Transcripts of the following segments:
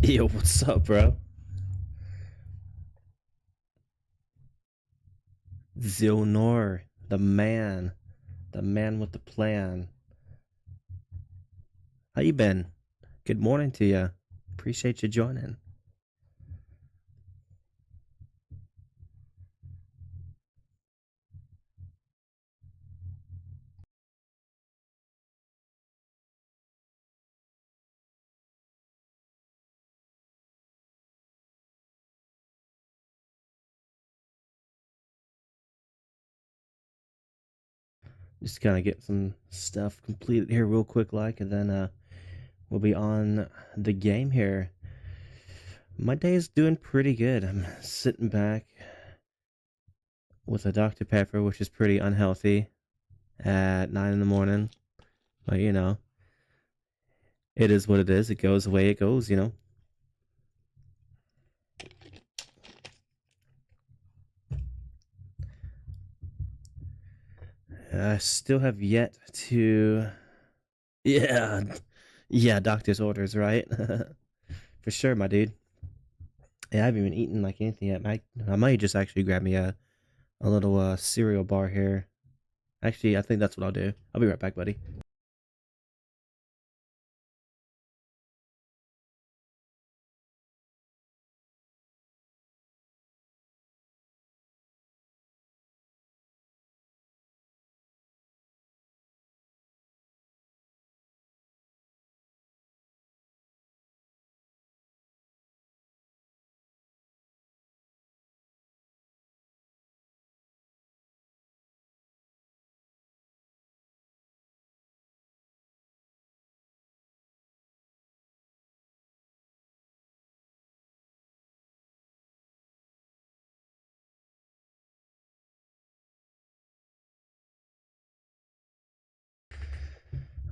Yo, what's up, bro? Zilnor, the man with the plan. How you been? Good morning to you. Appreciate you joining. Just kind of get some stuff completed here real quick, and then we'll be on the game here. My day is doing pretty good. I'm sitting back with a Dr. Pepper, which is pretty unhealthy at 9 in the morning. But it is what it is. It goes the way it goes. I still have yet to. Yeah, yeah, doctor's orders, right? For sure, my dude. Yeah, I haven't even eaten like anything yet. I might just actually grab me a little cereal bar here. Actually, I think that's what I'll do. I'll be right back, buddy.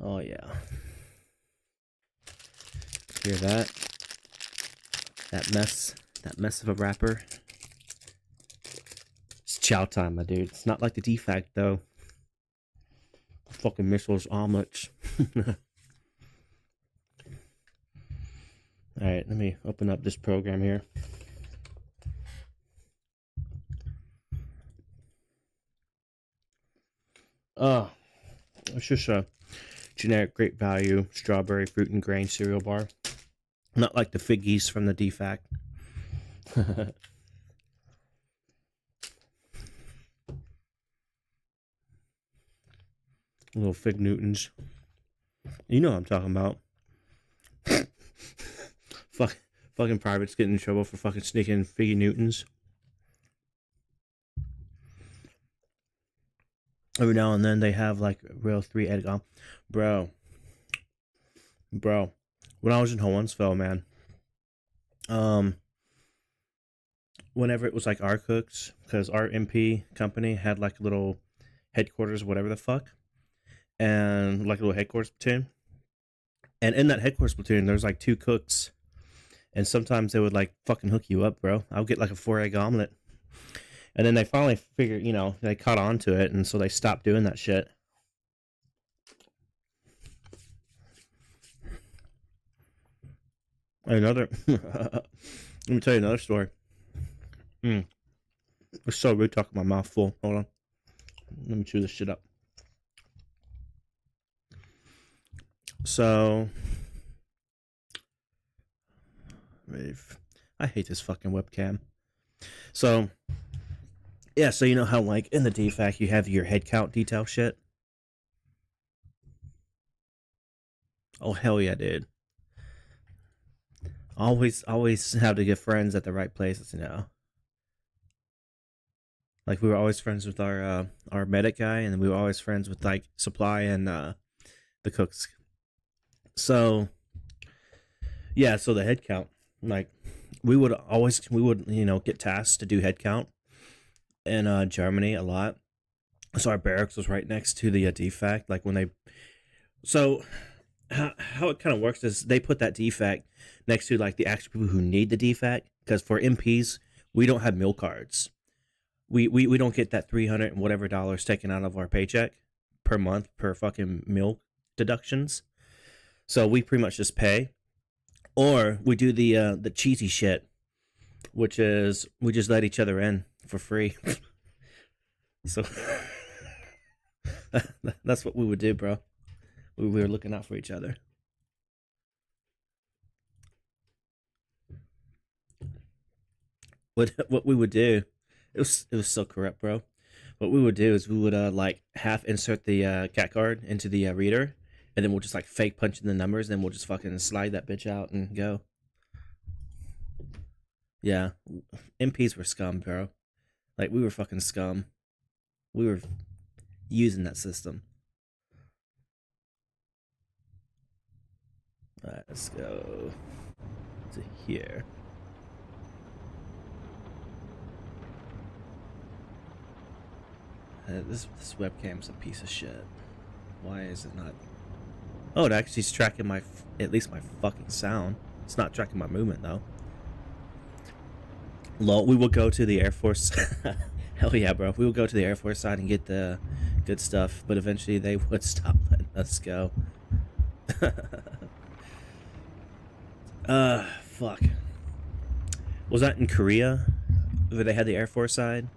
Oh yeah, hear that? That mess, that mess of a wrapper. It's chow time, my dude. It's not like the defact though. Fucking missiles omelets. All right, let me open up this program here. It's just a generic great value strawberry fruit and grain cereal bar. Not like the figgies from the defact. Little fig Newtons. You know what I'm talking about. Fucking privates getting in trouble for fucking sneaking figgy Newtons. Every now and then they have like real 3 egg on. Bro. When I was in Owensville, man. Whenever it was like our cooks, because our MP company had like a little headquarters, whatever the fuck, and like a little headquarters platoon. And in that headquarters platoon, there's like 2 cooks, and sometimes they would like fucking hook you up, bro. I would get like a 4 egg omelet, and then they finally figured, they caught on to it, and so they stopped doing that shit. Another, let me tell you another story. It's so rude talking my mouth full. Hold on, let me chew this shit up. So, I hate this fucking webcam. So, yeah, so you know how like in the DFAC you have your head count detail shit? Oh hell yeah, dude. Always have to get friends at the right places. Like we were always friends with our medic guy, and then we were always friends with like supply and the cooks. So yeah, so the head count, like we would get tasked to do head count in Germany a lot. So our barracks was right next to the DFAC. Like when they, so how it kind of works is they put that DFAC next to like the actual people who need the DFAC, because for MPs we don't have meal cards. We don't get that 300 and whatever dollars taken out of our paycheck per month per fucking meal deductions. So we pretty much just pay, Or we do the cheesy shit, which is we just let each other in for free. So that's what we would do, bro. We were looking out for each other. What we would do, it was so corrupt, bro. What we would do is we would like half insert the cat card into the reader, and then we'll just like fake punch in the numbers, and then we'll just fucking slide that bitch out and go. Yeah, MPs were scum, bro. Like we were fucking scum. We were using that system. All right, let's go to here. This webcam's a piece of shit. Why is it not? Oh, it actually is tracking my at least my fucking sound. It's not tracking my movement though. Lol, we will go to the Air Force. Hell yeah, bro. We will go to the Air Force side and get the good stuff, but eventually they would stop letting us go. Fuck. Was that in Korea? Where they had the Air Force side?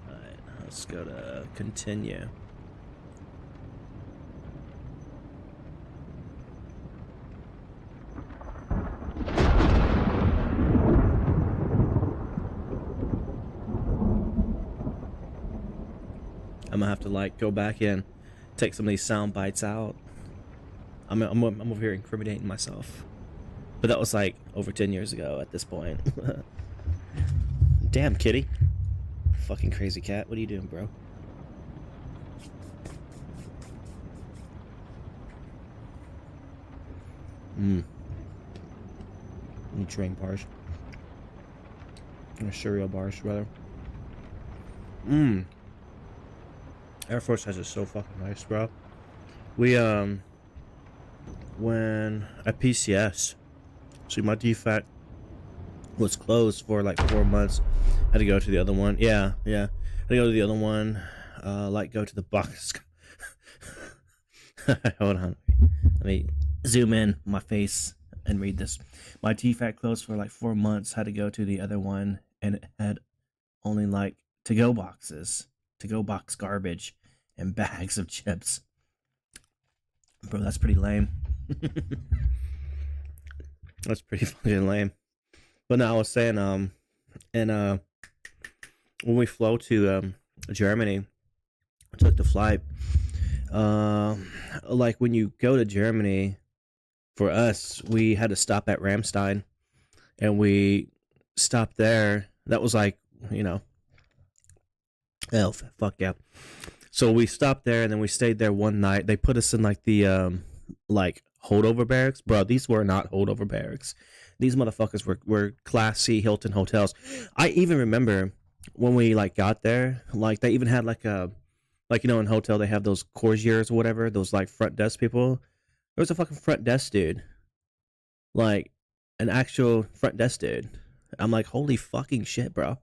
Alright, let's go to continue. I'm gonna have to like go back in, take some of these sound bites out. I'm over here incriminating myself, but that was like over 10 years ago at this point. Damn, kitty, fucking crazy cat. What are you doing, bro? Any train bars? Or cereal bars, rather. Air Force has it so fucking nice, bro. We when at PCS, see my defect was closed for like 4 months. Had to go to the other one. Yeah. Had to go to the other one. Like go to the box. Hold on. Let me zoom in my face and read this. My TFAT closed for like 4 months. Had to go to the other one, and it had only like to-go boxes, to-go box garbage, and bags of chips. Bro, that's pretty lame. That's pretty fucking lame. But no, I was saying, and when we flew to Germany, I took the flight. Like when you go to Germany, for us, we had to stop at Ramstein, and we stopped there. That was like, oh fuck yeah. So we stopped there, and then we stayed there one night. They put us in like the like holdover barracks. Bro, these were not holdover barracks. These motherfuckers were Class C Hilton hotels. I even remember when we like got there, like they even had like a, like, in hotel they have those coursiers or whatever, those like front desk people. There was a fucking front desk dude, like an actual front desk dude. I'm like, holy fucking shit, bro.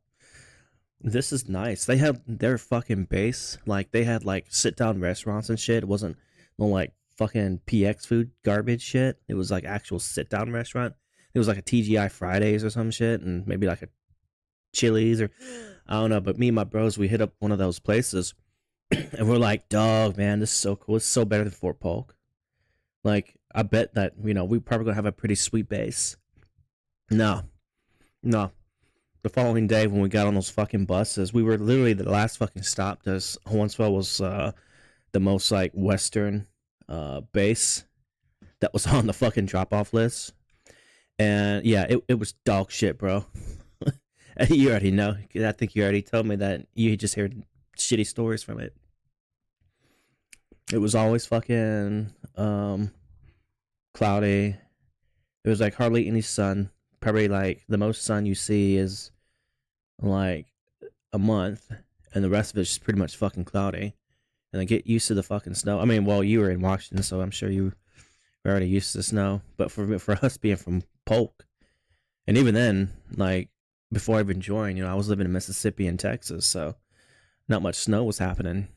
This is nice. They had their fucking base. Like, they had, like, sit-down restaurants and shit. It wasn't no, like, fucking PX food garbage shit. It was, like, actual sit-down restaurant. It was, like, a TGI Fridays or some shit, and maybe, like, a Chili's or... I don't know, but me and my bros, we hit up one of those places, and we're like, dog, man, this is so cool. It's so better than Fort Polk. Like, I bet that, we probably gonna have a pretty sweet base. No. The following day when we got on those fucking buses, we were literally the last fucking stop, because Huntsville was the most like western base that was on the fucking drop-off list. And yeah, it was dog shit, bro. You already know. I think you already told me that you just heard shitty stories from it. It was always fucking cloudy. It was like hardly any sun. Probably like the most sun you see is like a month, and the rest of it's just pretty much fucking cloudy. And then get used to the fucking snow. I mean, well, you were in Washington, so I'm sure you were already used to the snow. But for us being from Polk, and even then, like before I even joined, I was living in Mississippi and Texas, so not much snow was happening.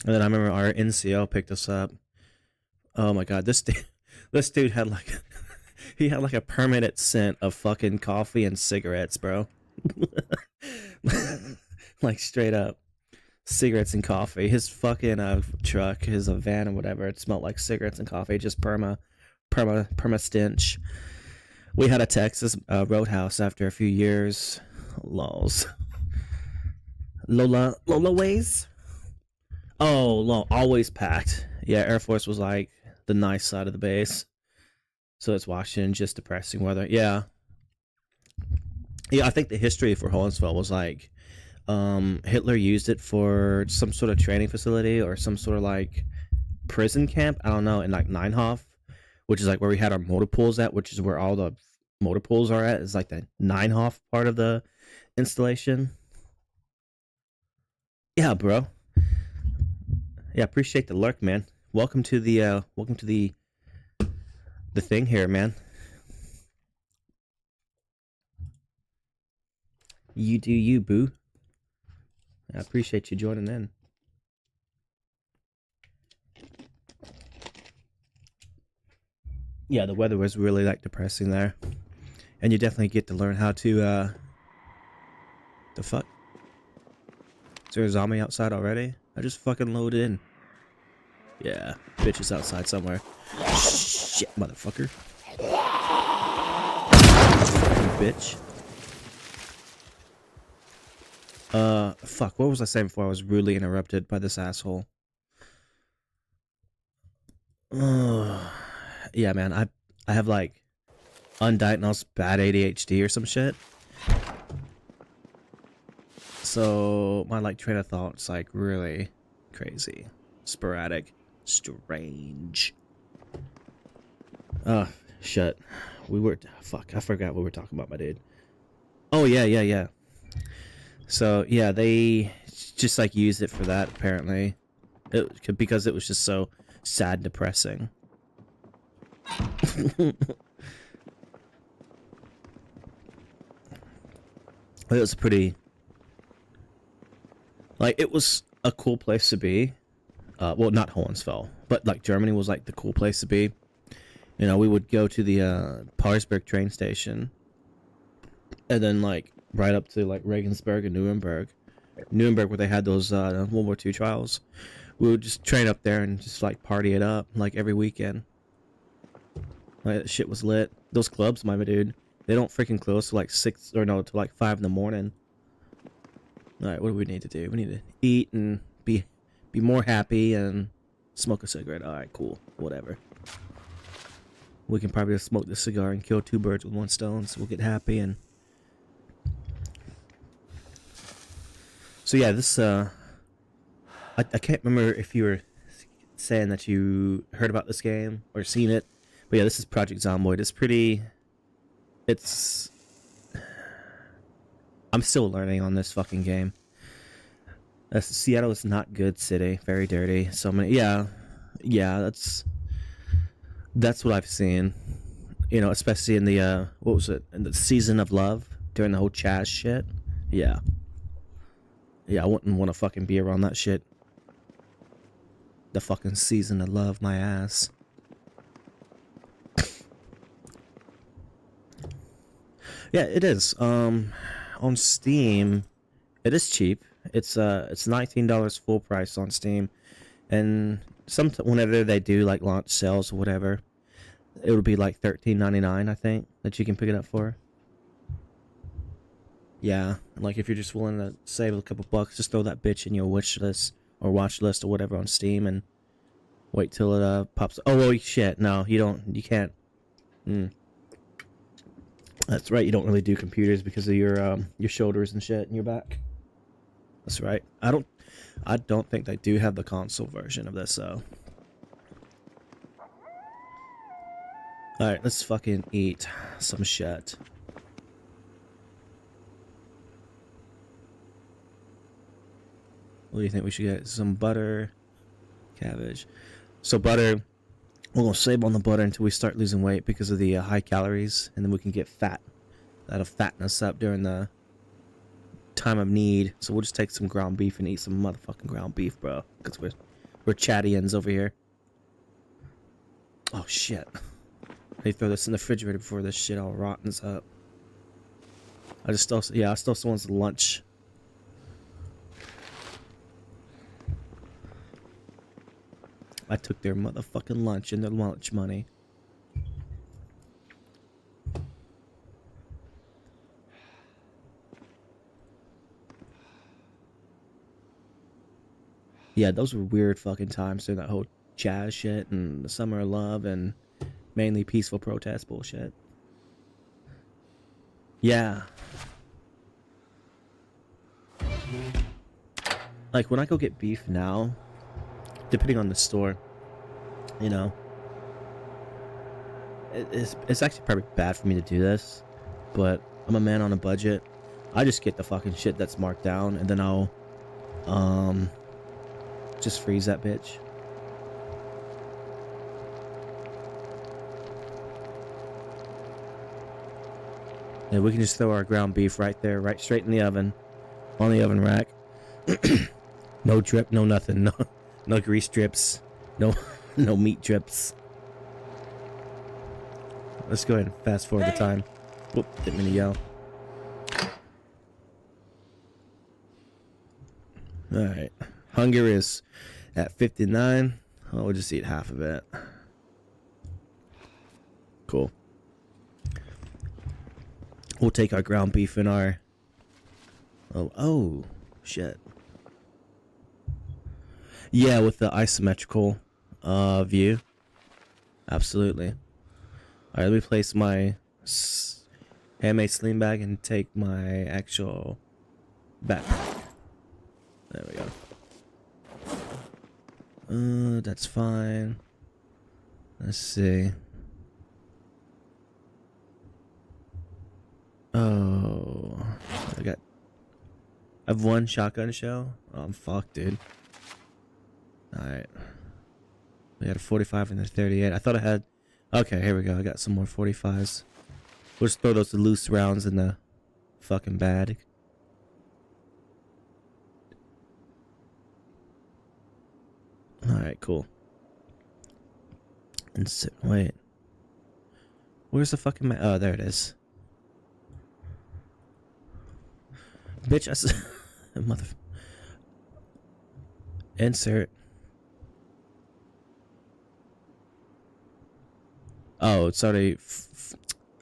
And then I remember our NCO picked us up. Oh my god, this dude had like he had like a permanent scent of fucking coffee and cigarettes, bro. Like straight up cigarettes and coffee. His fucking truck, his van or whatever, it smelled like cigarettes and coffee. Just perma stench. We had a Texas roadhouse after a few years. Lols. Lola ways. Oh, always packed. Yeah, Air Force was like the nice side of the base. So it's Washington, just depressing weather. Yeah. Yeah, I think the history for Hollinsville was like Hitler used it for some sort of training facility or some sort of like prison camp. I don't know, in like Ninehof, which is like where we had our motor pools at, which is where all the motor pools are at. Is like the Ninehof part of the installation. Yeah, bro. Yeah, appreciate the lurk, man. Welcome to the thing here, man. You do you, boo. I appreciate you joining in. Yeah, the weather was really like depressing there. And you definitely get to learn how to the fuck? Is there a zombie outside already? I just fucking loaded in. Yeah, bitch is outside somewhere. Shit, motherfucker. Bitch. Fuck, what was I saying before I was rudely interrupted by this asshole? Yeah, man, I have like undiagnosed bad ADHD or some shit. So my like train of thought's like really crazy, sporadic, strange. Shit. Fuck, I forgot what we were talking about, my dude. Oh yeah. So yeah, they just like used it for that apparently, because it was just so sad and depressing. It was pretty, like, it was a cool place to be. Well, not Hohenfels, but like Germany was like the cool place to be. You know, we would go to the Parsberg train station, and then like right up to like Regensburg and Nuremberg, where they had those World War II trials. We would just train up there and just like party it up like every weekend. Like, that shit was lit. Those clubs, my dude, they don't freaking close to like 6 or no, to like 5 in the morning. All right, what do we need to do? We need to eat and be more happy and smoke a cigarette. All right, cool, whatever. We can probably just smoke this cigar and kill 2 birds with 1 stone. So we'll get happy. And so yeah, this I can't remember if you were saying that you heard about this game or seen it, but yeah, this is Project Zomboid. I'm still learning on this fucking game. Seattle is not good city, very dirty. So many, yeah, that's what I've seen. You know, especially in the what was it? In the season of love during the whole Chaz shit. Yeah, I wouldn't want to fucking be around that shit. The fucking season of love, my ass. Yeah, it is. On Steam, it is cheap. It's $19 full price on Steam, and whenever they do like launch sales or whatever, it would be like $13.99, I think, that you can pick it up for. Yeah, like if you're just willing to save a couple bucks, just throw that bitch in your wish list or watch list or whatever on Steam, and wait till it pops. Oh well, shit, no, you can't. That's right, you don't really do computers because of your shoulders and shit and your back. That's right. I don't think they do have the console version of this, so. Alright, let's fucking eat some shit. What do you think we should get? Some butter, cabbage. So butter, we're going to save on the butter until we start losing weight because of the high calories, and then we can get fat. That'll fatten us up during the time of need. So we'll just take some ground beef and eat some motherfucking ground beef, bro. Because We're chatty-ends over here. Oh shit. They throw this in the refrigerator before this shit all rottens up. I stole someone's lunch. I took their motherfucking lunch and their lunch money. Yeah, those were weird fucking times during that whole jazz shit and the summer of love and mainly peaceful protest bullshit. Yeah. Like when I go get beef now, depending on the store, you know, it's actually probably bad for me to do this, but I'm a man on a budget. I just get the fucking shit that's marked down, and then I'll just freeze that bitch. And we can just throw our ground beef right there, right straight in the oven, on the oven rack. No drip, no nothing, no grease drips, no meat drips. Let's go ahead and fast forward the time. Whoop, didn't mean to yell. Alright. Hunger is at 59. Oh, we'll just eat half of it. Cool. We'll take our ground beef and our... Oh, shit. Yeah, with the isometrical view. Absolutely. Alright, let me place my handmade sling bag and take my actual backpack. There we go. That's fine. Let's see. Oh, I have one shotgun shell. Oh, I'm fucked, dude. Alright. We got a 45 and a 38. I thought I had... Okay, here we go. I got some more 45s. We'll just throw those loose rounds in the fucking bag. Alright, cool. And wait. Where's the fucking oh, there it is. Bitch, mother... Insert. Oh, it's already...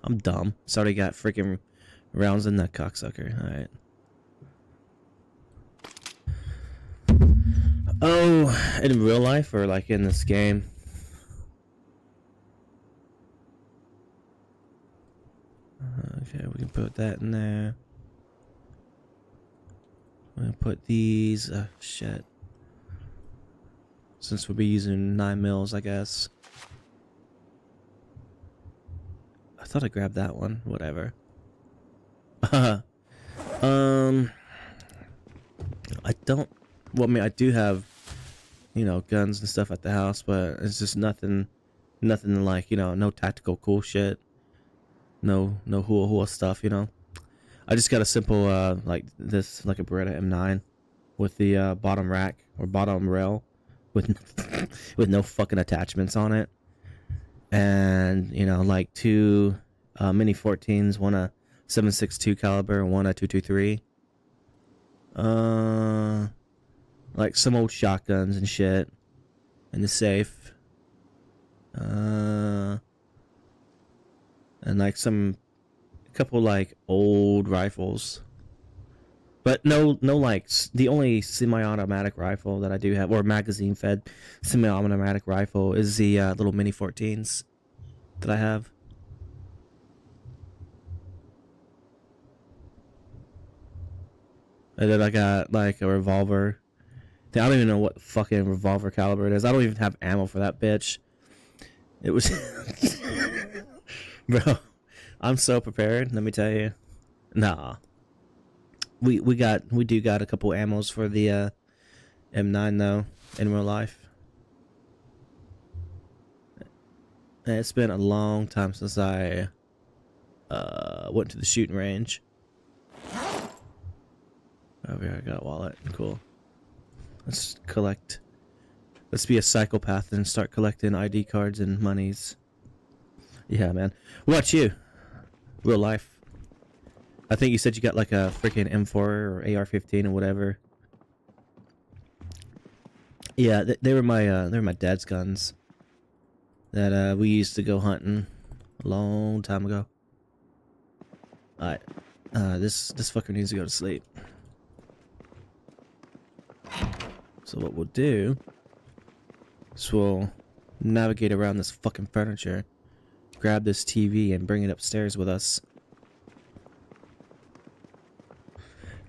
I'm dumb. It's already got freaking rounds in that cocksucker. Alright. Oh, in real life or like in this game? Okay, we can put that in there. I'm gonna put these... shit. Since we'll be using 9 mils, I guess. I thought I grabbed that one. Whatever. I don't... Well, I mean, I do have, you know, guns and stuff at the house, but it's just nothing like, you know, no tactical cool shit. No hula stuff, you know. I just got a simple, like this, like a Beretta M9 with the bottom rack or bottom rail with with no fucking attachments on it, and you know, like 2 mini 14s, one a 7.62 caliber, and one a 223. Like some old shotguns and shit in the safe, and like a couple like old rifles, but no like the only semi-automatic rifle that I do have, or magazine fed semi-automatic rifle, is the little mini 14s that I have. And then I got like a revolver. I don't even know what fucking revolver caliber it is. I don't even have ammo for that bitch. It was... Bro, I'm so prepared, let me tell you. Nah. We do got a couple ammos for the M9 though, in real life. And it's been a long time since I went to the shooting range. Over here I got a wallet. Cool. Let's collect Let's be a psychopath and start collecting ID cards and monies. Yeah, man. What about you? Real life. I think you said you got like a freaking M4 or AR-15 or whatever. Yeah, they were my dad's guns that we used to go hunting a long time ago. All right, this fucker needs to go to sleep. So what we'll do is we'll navigate around this fucking furniture, grab this TV, and bring it upstairs with us.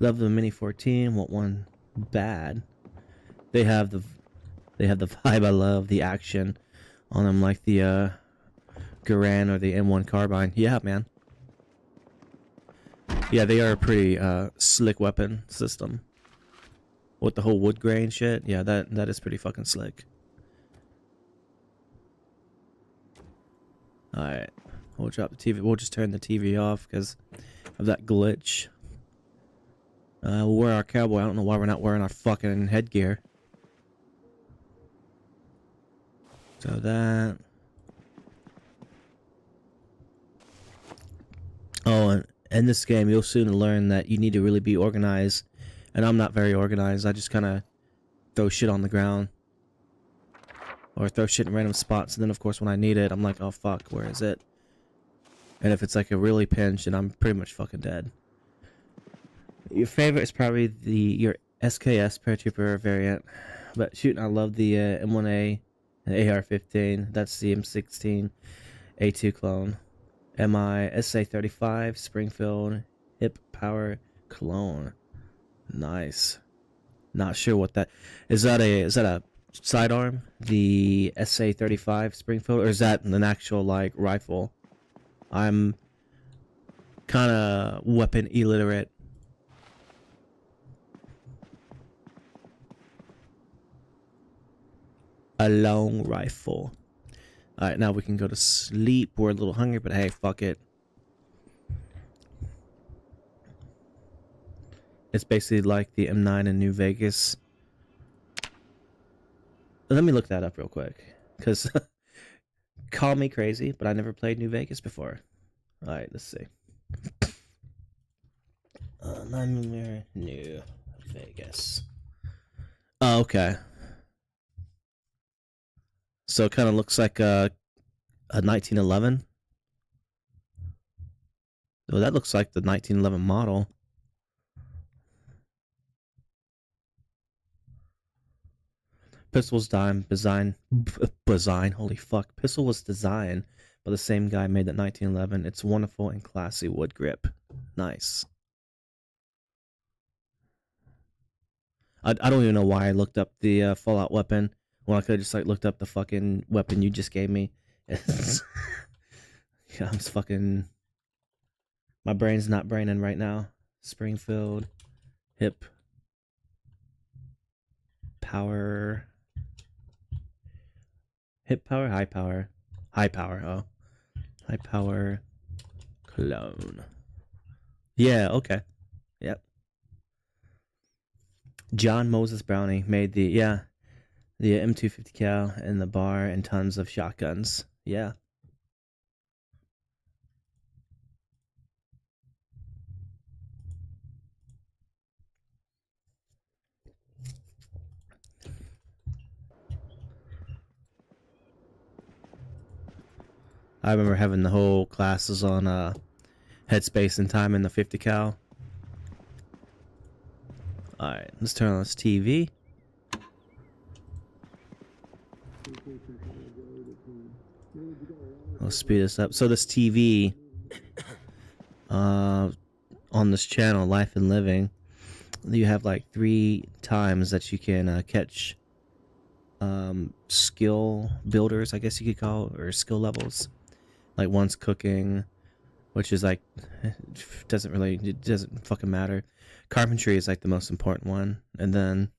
Love the Mini 14. Want one bad? They have the vibe I love. The action on them, like the Garand or the M1 carbine. Yeah, man. Yeah, they are a pretty slick weapon system. With the whole wood grain shit, yeah, that is pretty fucking slick. Alright, we'll drop the TV. We'll just turn the TV off because of that glitch. We'll wear our cowboy. I don't know why we're not wearing our fucking headgear. So that. Oh, and in this game, you'll soon learn that you need to really be organized. And I'm not very organized. I just kind of throw shit on the ground. Or throw shit in random spots. And then, of course, when I need it, I'm like, oh, fuck, where is it? And if it's like a really pinch, then I'm pretty much fucking dead. Your favorite is probably your SKS paratrooper variant. But shoot, I love the M1A and AR-15. That's the M16 A2 clone. MI SA-35 Springfield Hip Power Clone. Nice. Not sure what that is. That a sidearm? The SA-35 Springfield, or is that an actual like rifle? I'm kind of weapon illiterate. A long rifle. Alright, now we can go to sleep. We're a little hungry, but hey, fuck it. It's basically like the M9 in New Vegas. Let me look that up real quick. Because, call me crazy, but I never played New Vegas before. Alright, let's see. Nightmare New Vegas. Oh, okay. So it kind of looks like a 1911. Oh, that looks like the 1911 model. Pistol's design. Holy fuck. Pistol was designed by the same guy made that 1911. It's wonderful and classy wood grip. Nice. I don't even know why I looked up the Fallout weapon. Well, I could have just like looked up the fucking weapon you just gave me. Yeah, I'm just fucking. My brain's not braining right now. Springfield, hip, power, hip power, high power, high power. Oh, high power, clone. Yeah. Okay. Yep. John Moses Browning made the the M250 cal in the bar and tons of shotguns. Yeah. I remember having the whole classes on headspace and time in the 50 cal. Alright, let's turn on this TV. I'll speed this up. So this TV on this channel, Life and Living, you have like 3 times that you can catch skill builders, I guess you could call it, or skill levels. Like one's cooking, which is like it doesn't fucking matter. Carpentry is like the most important one, and then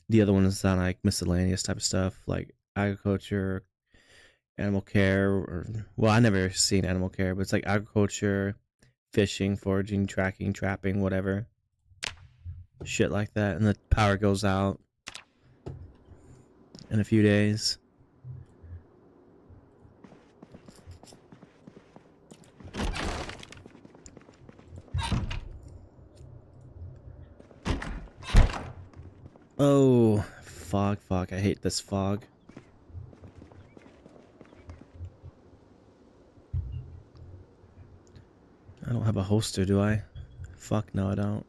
the other one is on like miscellaneous type of stuff, like agriculture, animal care, or well, I never seen animal care, but it's like agriculture, fishing, foraging, tracking, trapping, whatever, shit like that. And the power goes out. in a few days. Oh, fuck. I hate this fog. I don't have a holster, do I? Fuck, no, I don't.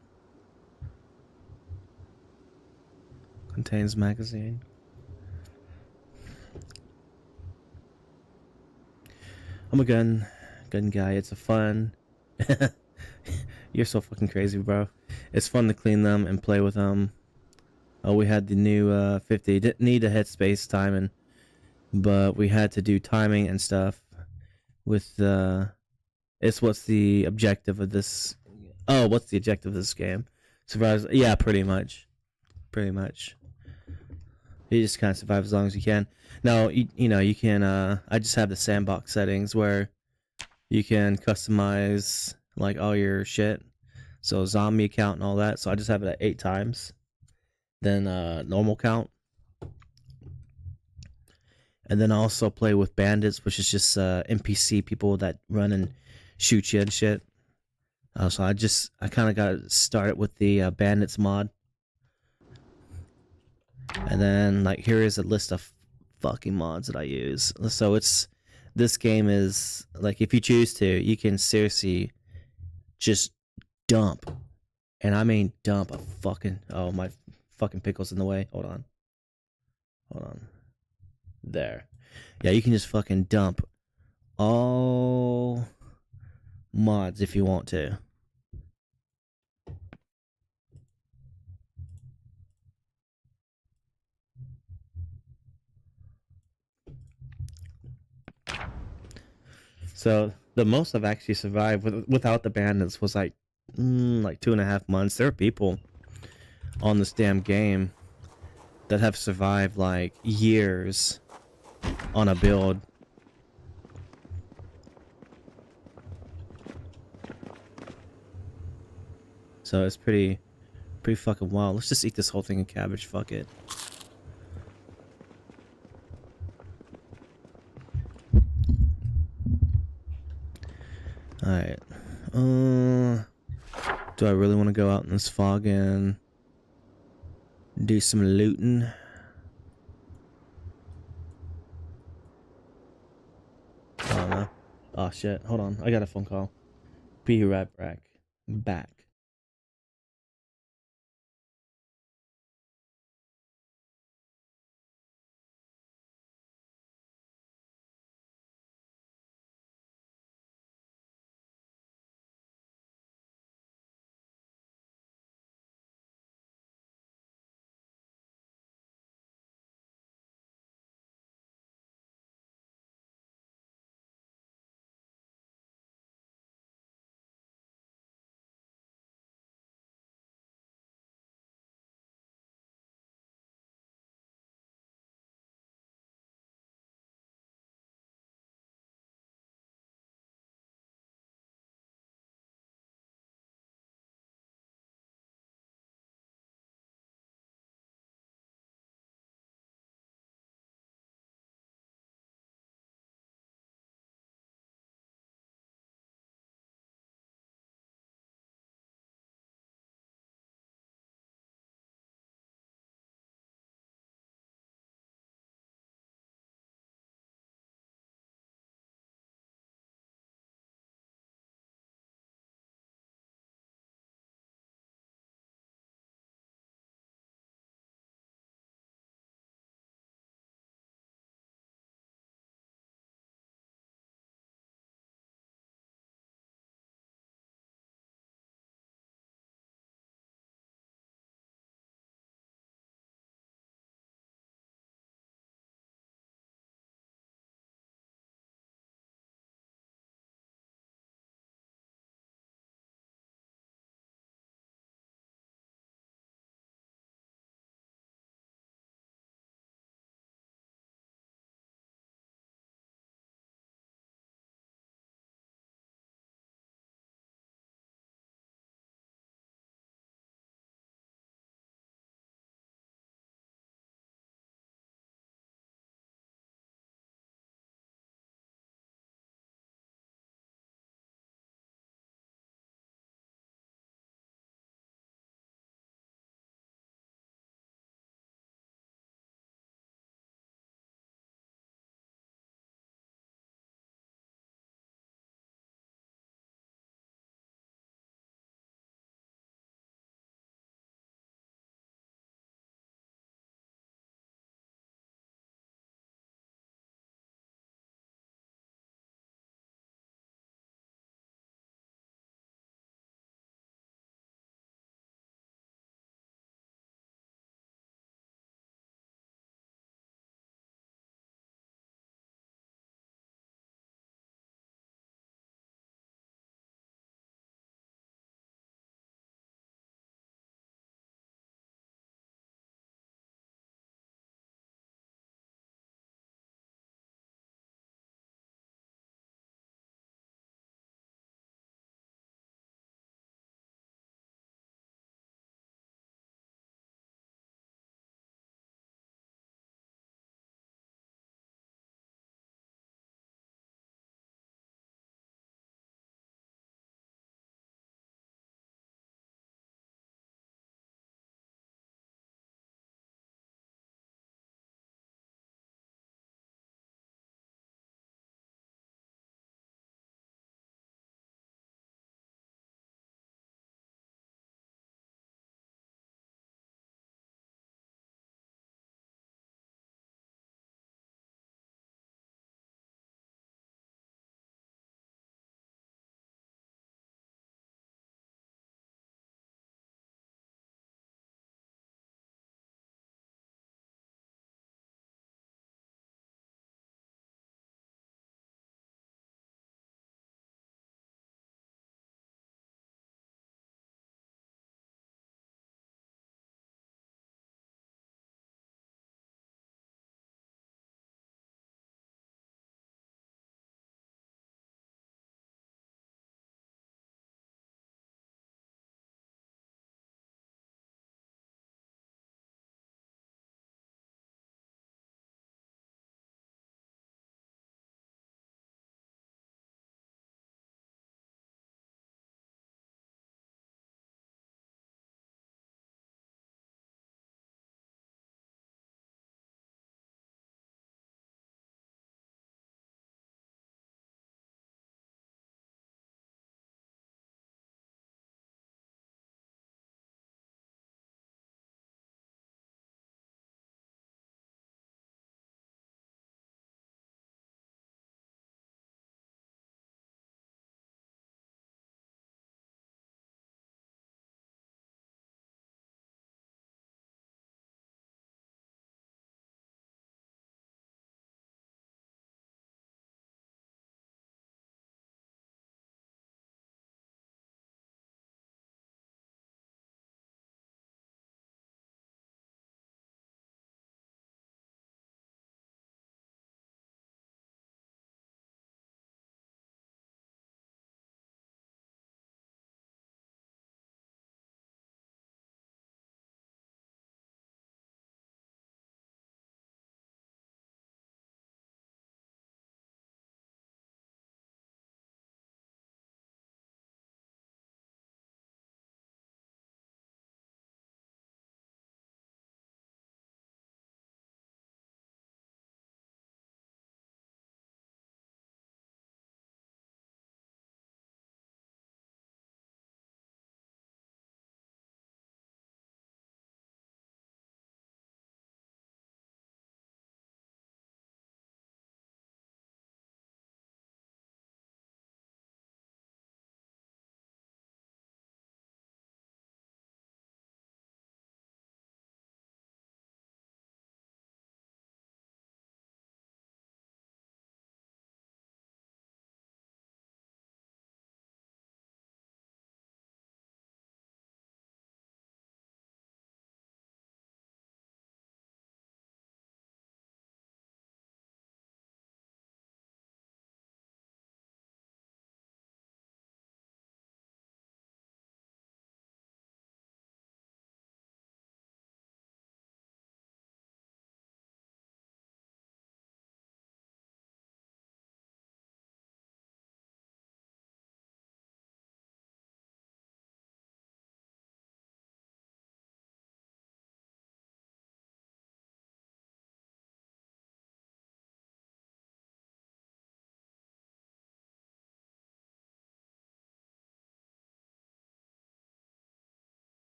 Contains magazine. I'm a gun guy. It's a fun. You're so fucking crazy, bro. It's fun to clean them and play with them. Oh, we had the new 50. Didn't need to hit space timing, but we had to do timing and stuff with it's what's the objective of this? Oh, what's the objective of this game? Survive? Yeah, pretty much. Pretty much. You just kind of survive as long as you can. Now, you know, you can. I just have the sandbox settings where you can customize like all your shit. So zombie count and all that. So I just have it at 8 times. Then normal count. And then I also play with bandits, which is just NPC people that run and shoot you and shit. So I kind of got started with the bandits mod. And then like here is a list of fucking mods that I use. So this game is like if you choose to, you can seriously just dump, and I mean dump a fucking my fucking pickle's in the way. Hold on. There. Yeah, you can just fucking dump all mods if you want to. So the most I've actually survived without the bandits was like 2.5 months. There are people on this damn game that have survived like years on a build. So it's pretty fucking wild. Let's just eat this whole thing of cabbage. Fuck it. Alright. Do I really want to go out in this fog and do some looting? I don't know. Oh shit. Hold on. I got a phone call. Be right back.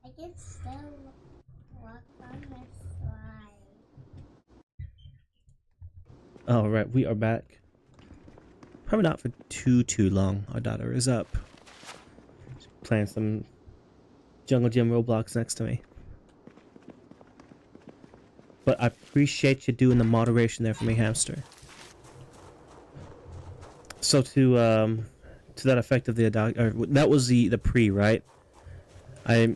I can still walk on the slide. All right, we are back. Probably not for too long. Our daughter is up. She's playing some Jungle Gym Roblox next to me. But I appreciate you doing the moderation there for me, hamster. So to that effect of the that was the pre, right? I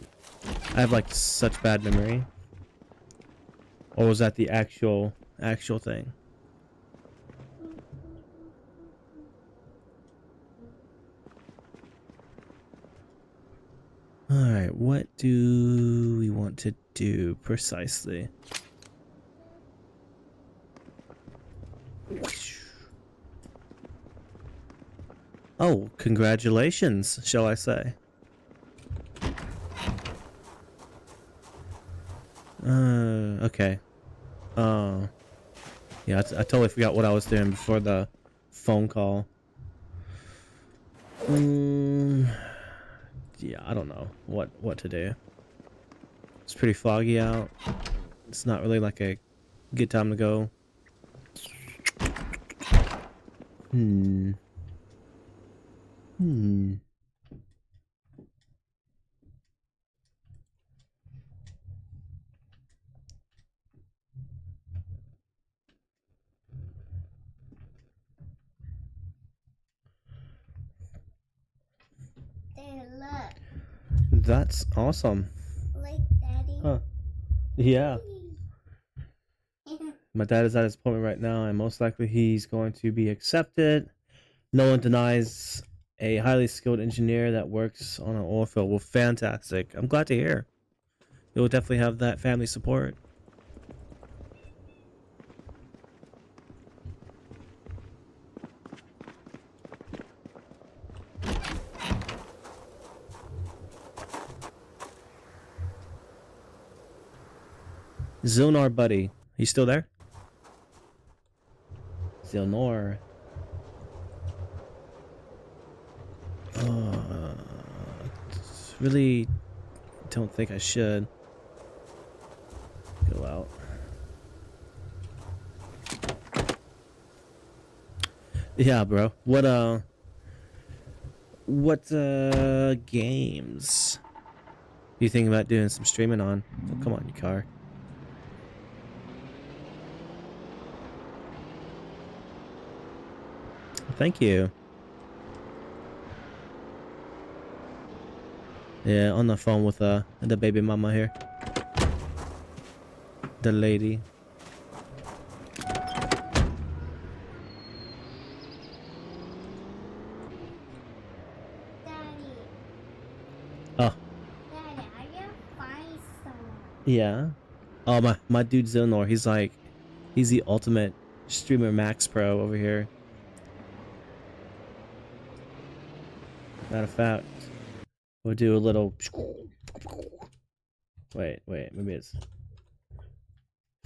have like such bad memory. Or was that the actual thing? Alright, what do we want to do precisely? Oh, congratulations, shall I say. Okay. Yeah, I totally forgot what I was doing before the phone call. Yeah, I don't know what to do. It's pretty foggy out. It's not really like a good time to go. There, look. That's awesome. Like, Daddy. Huh. Yeah. My dad is at his appointment right now, and most likely he's going to be accepted. No one denies a highly skilled engineer that works on an oil field. Well, fantastic. I'm glad to hear. You'll definitely have that family support. Zonar buddy. You still there? Zilnor. Really don't think I should go out. Yeah, bro. What games you think about doing some streaming on? Oh, come on, you car. Thank you. Yeah, on the phone with the baby mama here. The lady. Daddy. Oh. Daddy, I can find someone. Yeah. Oh, my dude Zilnor, he's the ultimate streamer Max Pro over here. Matter of fact, we'll do a little. Wait, maybe it's.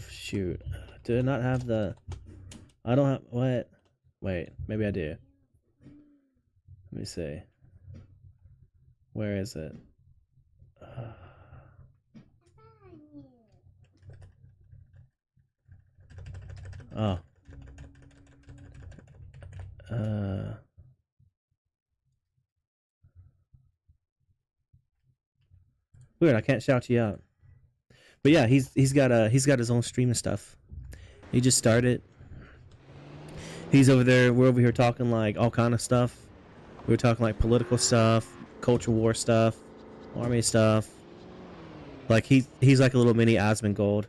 Shoot. Do I not have the. I don't have. What? Wait, maybe I do. Let me see. Where is it? Oh. Weird, I can't shout you out. But yeah, he's got his own stream and stuff. He just started. He's over there. We're over here talking like all kind of stuff. We were talking like political stuff, culture war stuff, army stuff. Like he's like a little mini Asmongold.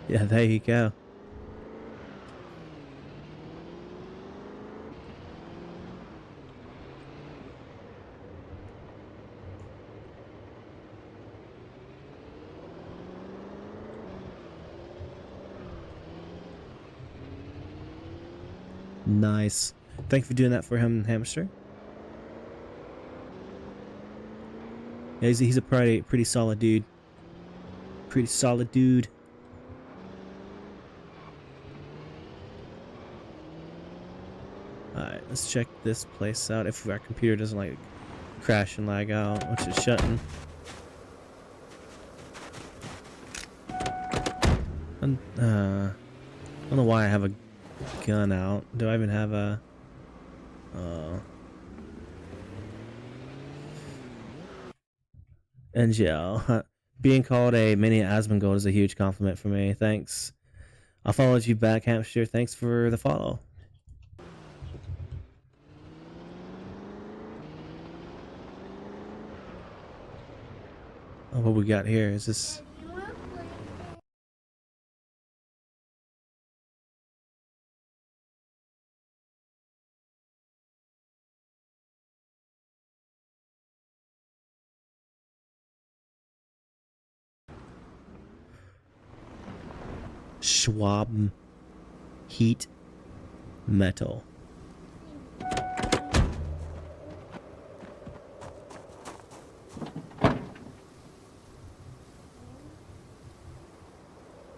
Yeah, there you go. Nice. Thank you for doing that for him, Hamster. Yeah, he's a pretty solid dude. Pretty solid dude. Let's check this place out if our computer doesn't like crash and lag out, which is shutting. I don't know why I have a gun out. Do I even have a... NGL. Being called a mini Asmongold is a huge compliment for me. Thanks. I followed you back, Hamster. Thanks for the follow. Oh, what we got here? Is this... Schwab heat metal.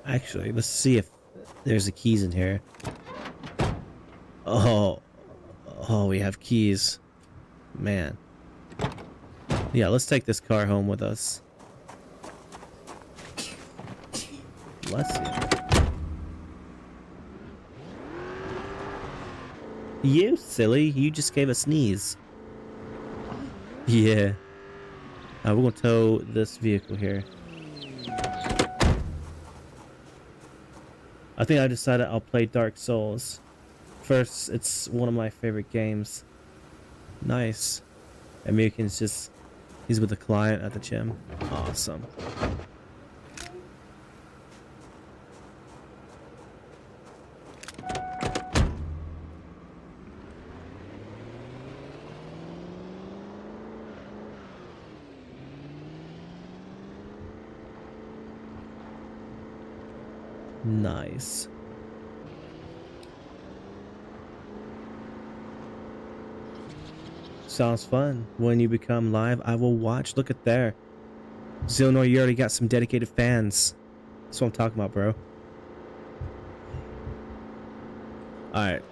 Actually, let's see if there's the keys in here. Oh, we have keys. Man. Yeah, let's take this car home with us. Bless you. You silly, you just gave a sneeze. Yeah. We're gonna tow this vehicle here. I think I decided I'll play Dark Souls. First, it's one of my favorite games. Nice. American's just... he's with the client at the gym. Awesome. Nice. Sounds fun. When you become live, I will watch. Look at there. Zilnor, you already got some dedicated fans. That's what I'm talking about, bro. Alright.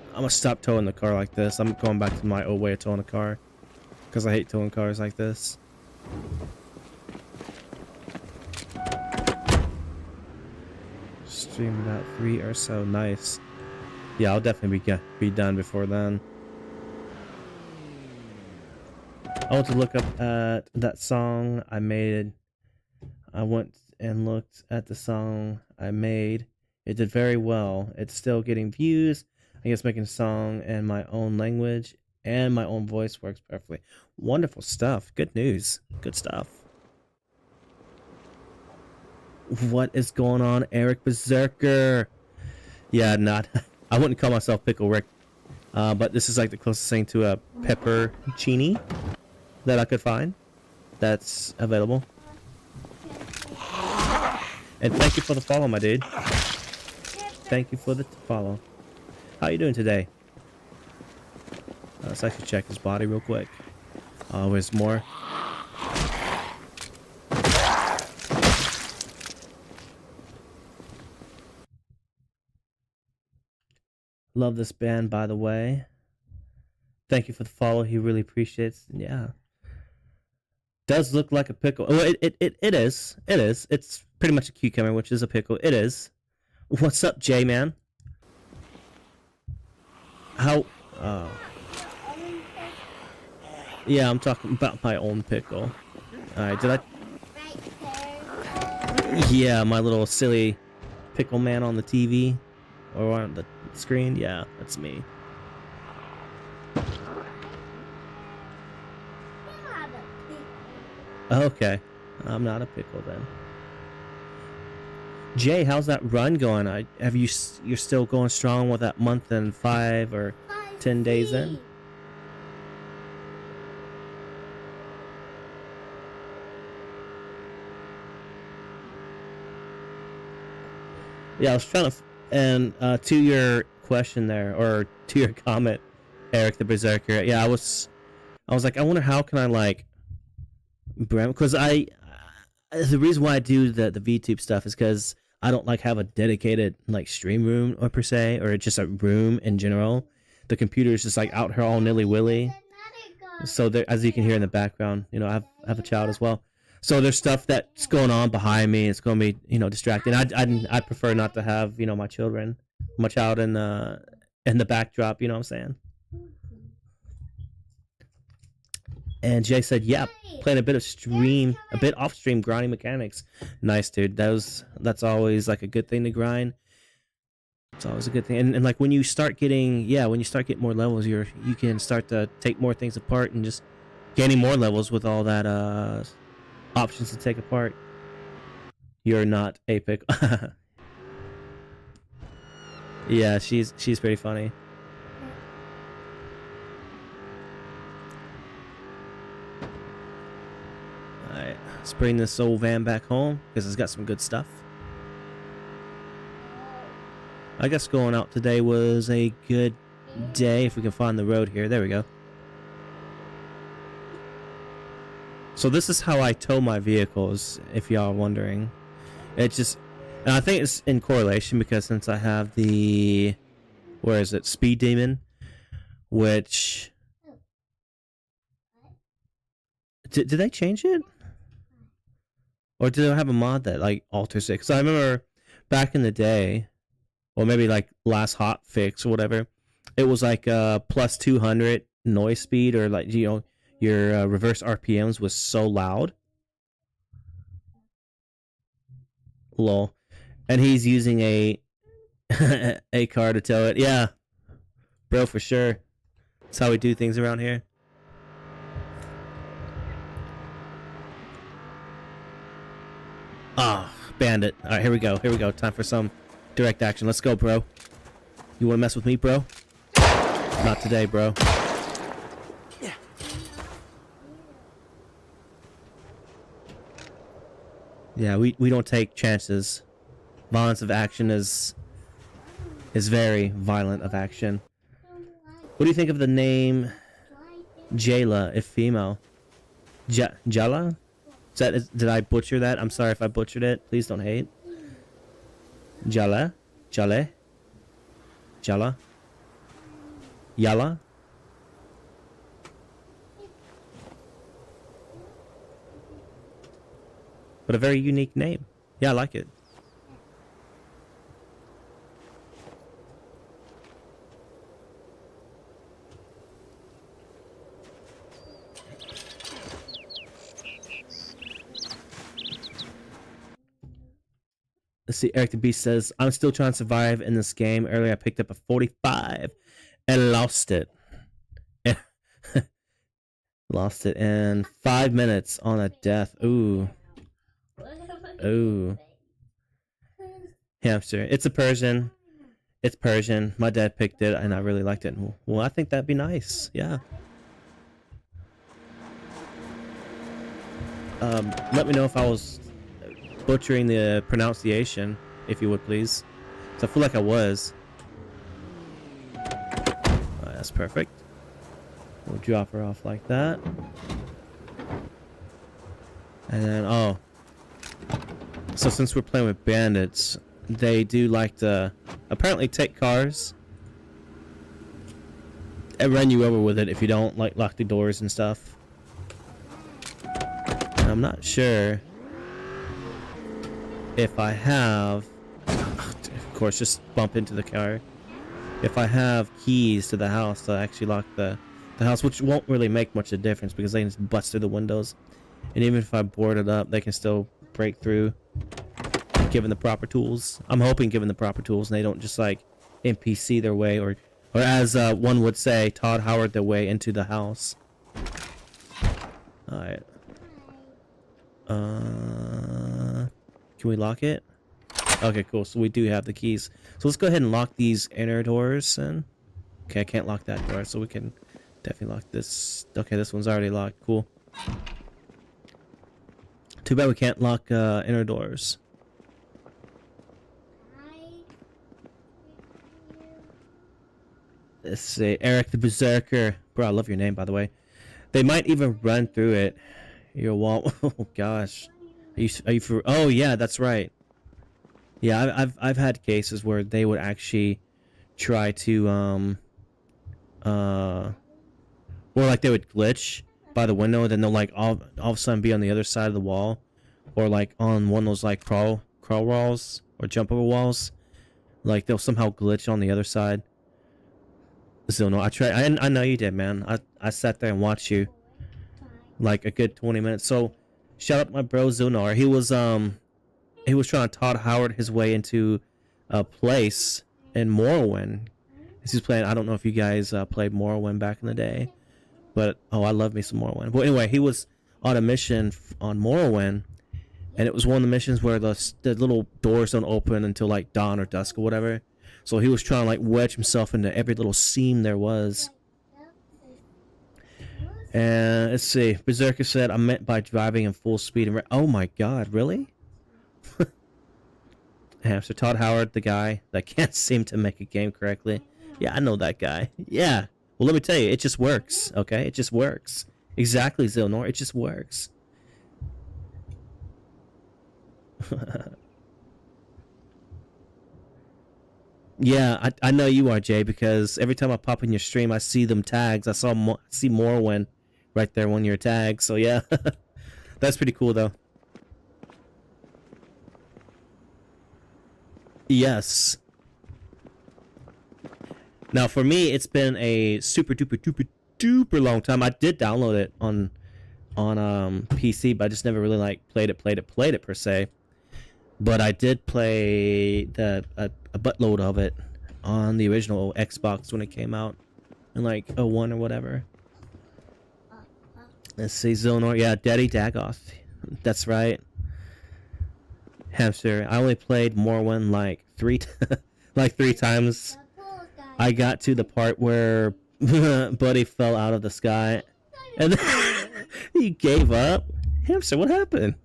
I'm gonna stop towing the car like this. I'm going back to my old way of towing a car. Because I hate towing cars like this. Stream about 3 or so. Nice. Yeah, I'll definitely be done before then. I want to look up at that song I made. I went and looked at the song I made. It did very well. It's still getting views. I guess making a song in my own language and my own voice works perfectly. Wonderful stuff. Good news. Good stuff. What is going on, Eric Berserker? Yeah, not... I wouldn't call myself Pickle Rick. But this is like the closest thing to a peppercini that I could find. That's available. And thank you for the follow, my dude. Thank you for the follow. How you doing today? Let's actually check his body real quick. There's more. Love this band, by the way. Thank you for the follow. He really appreciates. Yeah. Does look like a pickle. Oh, it is. It is. It's pretty much a cucumber, which is a pickle. It is. What's up, J-Man? How... Yeah, I'm talking about my own pickle. Alright, did I... Yeah, my little silly pickle man on the TV. Or on the screen. Yeah, that's me. Okay, I'm not a pickle then. Jay, how's that run going? You're still going strong with that month and 5 or 10 days in? Yeah, I was trying to, and to your question there, or to your comment, Eric the Berserker. Yeah, I was like, I wonder how can I like, because the reason why I do the VTube stuff is because I don't like have a dedicated like stream room or per se, or just a room in general the computer is just like out here all nilly willy. So there, as you can hear in the background, you know, I have a child as well. So there's stuff that's going on behind me. It's going to be, you know, distracting. I prefer not to have, you know, my child in the backdrop. You know what I'm saying? And Jay said, "Yeah, playing a bit off stream grinding mechanics. Nice, dude. That's always like a good thing to grind. It's always a good thing. And like when you start getting more levels, you can start to take more things apart and just gaining more levels with all that options to take apart. You're not Apic." Yeah, she's pretty funny. Alright, let's bring this old van back home because it's got some good stuff. I guess going out today was a good day if we can find the road here. There we go. So this is how I tow my vehicles, if y'all are wondering. It's just, and I think it's in correlation because since I have the, where is it, Speed Demon, which, did they change it? Or did I have a mod that like alters it? Because I remember back in the day, or maybe like last hot fix or whatever, it was like plus 200 noise speed, or like, you know, your reverse RPMs was so loud. Lol. And he's using a car to tow it. Yeah, bro, for sure. That's how we do things around here. Ah, bandit. All right, here we go. Here we go. Time for some direct action. Let's go, bro. You want to mess with me, bro? Not today, bro. Yeah, we don't take chances. Violence of action is very violent of action. What do you think of the name Jayla, if female? Jala? Did I butcher that? I'm sorry if I butchered it. Please don't hate. Jala? Jale? Jala? Yala? But a very unique name. Yeah, I like it. Let's see, Eric the Beast says, I'm still trying to survive in this game. Earlier I picked up a 45 and lost it. Lost it in 5 minutes on a death. Ooh. Ooh. Hamster. It's a Persian. It's Persian. My dad picked it and I really liked it. Well, I think that'd be nice. Yeah. Let me know if I was butchering the pronunciation, if you would please. So I feel like I was. That's perfect. We'll drop her off like that. And then, oh. So since we're playing with bandits, they do like to apparently take cars and run you over with it if you don't like lock the doors and stuff. And I'm not sure if I have, of course, just bump into the car. If I have keys to the house to actually lock the house, which won't really make much of a difference because they can just bust through the windows. And even if I board it up, they can still break through, given the proper tools. I'm hoping given the proper tools, and they don't just like NPC their way, or as one would say, Todd Howard their way into the house. All right. Can we lock it? Okay, cool. So we do have the keys. So let's go ahead and lock these inner doors. And okay, I can't lock that door, so we can definitely lock this. Okay, this one's already locked. Cool. Too bad we can't lock inner doors. Let's see, Eric the Berserker. Bro, I love your name, by the way. They might even run through it. Your wall. Oh gosh. Are you for? Oh yeah, that's right. Yeah, I've had cases where they would actually try to or like they would glitch by the window, and then they'll like all of a sudden be on the other side of the wall, or like on one of those like crawl walls or jump over walls. Like they'll somehow glitch on the other side. So no, I tried. I know you did, man. I sat there and watched you like a good 20 minutes. So shout out to my bro Zunar. He was trying to Todd Howard his way into a place in Morrowind. He's playing. I don't know if you guys played Morrowind back in the day, but oh, I love me some Morrowind. But anyway, he was on a mission on Morrowind, and it was one of the missions where the little doors don't open until like dawn or dusk or whatever. So he was trying to like wedge himself into every little seam there was. And let's see, Berserker said, "I meant by driving in full speed and oh my god, really?" Hamster Todd Howard, the guy that can't seem to make a game correctly. Yeah, I know that guy. Yeah. Well, let me tell you, it just works. Okay, it just works. Exactly, Zilnor. It just works. Yeah, I know you are, Jay, because every time I pop in your stream, I see them tags. I see Morrowind right there when you're tagged. So yeah, that's pretty cool though. Yes. Now for me, it's been a super duper duper duper long time. I did download it on PC, but I just never really like played it per se. But I did play a buttload of it on the original Xbox when it came out in like '01 or whatever. Let's see, Zonor. Yeah, Daddy Dagoth. That's right. Hamster. I only played Morrowind like like three times. I got to the part where Buddy fell out of the sky, and then he gave up. Hamster, what happened?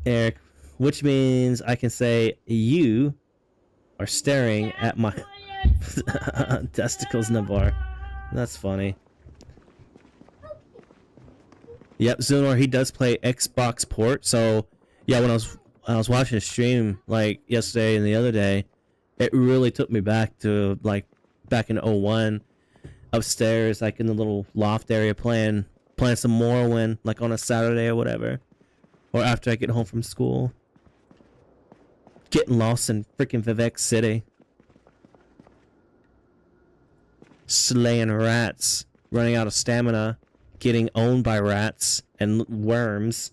Eric, which means I can say you are staring at my testicles, Navar. That's funny. Yep, Zunor, he does play Xbox port. So yeah, when I was watching a stream like yesterday and the other day, it really took me back to like back in '01, upstairs, like in the little loft area, playing some Morrowind, like on a Saturday or whatever, or after I get home from school. Getting lost in freaking Vivek City. Slaying rats. Running out of stamina. Getting owned by rats and worms.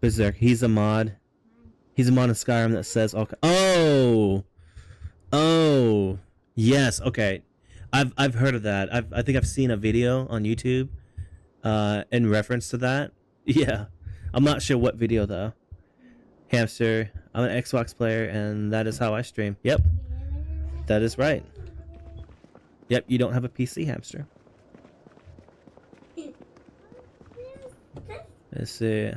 Berserk. He's a mod. He's a mod in Skyrim that says okay. Oh. Yes. Okay. I've heard of that. I think I've seen a video on YouTube in reference to that. Yeah. I'm not sure what video though. Hamster, I'm an Xbox player and that is how I stream. Yep. That is right. Yep, you don't have a PC, Hamster. Let's see.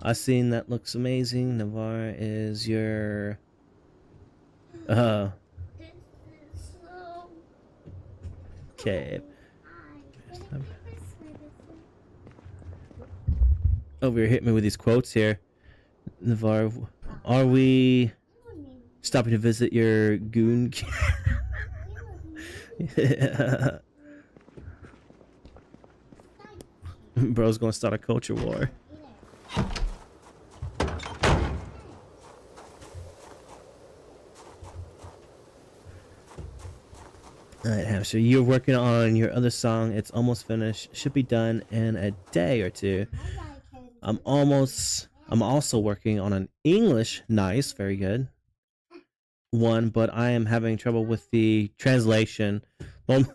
I seen that looks amazing. Navarre is your okay. Over here, hit me with these quotes here. Navarre, are we stopping to visit your goon? Bro's gonna start a culture war. Alright, Hamster, you're working on your other song. It's almost finished. Should be done in a day or two. I'm also working on an English, nice, very good, one, but I am having trouble with the translation.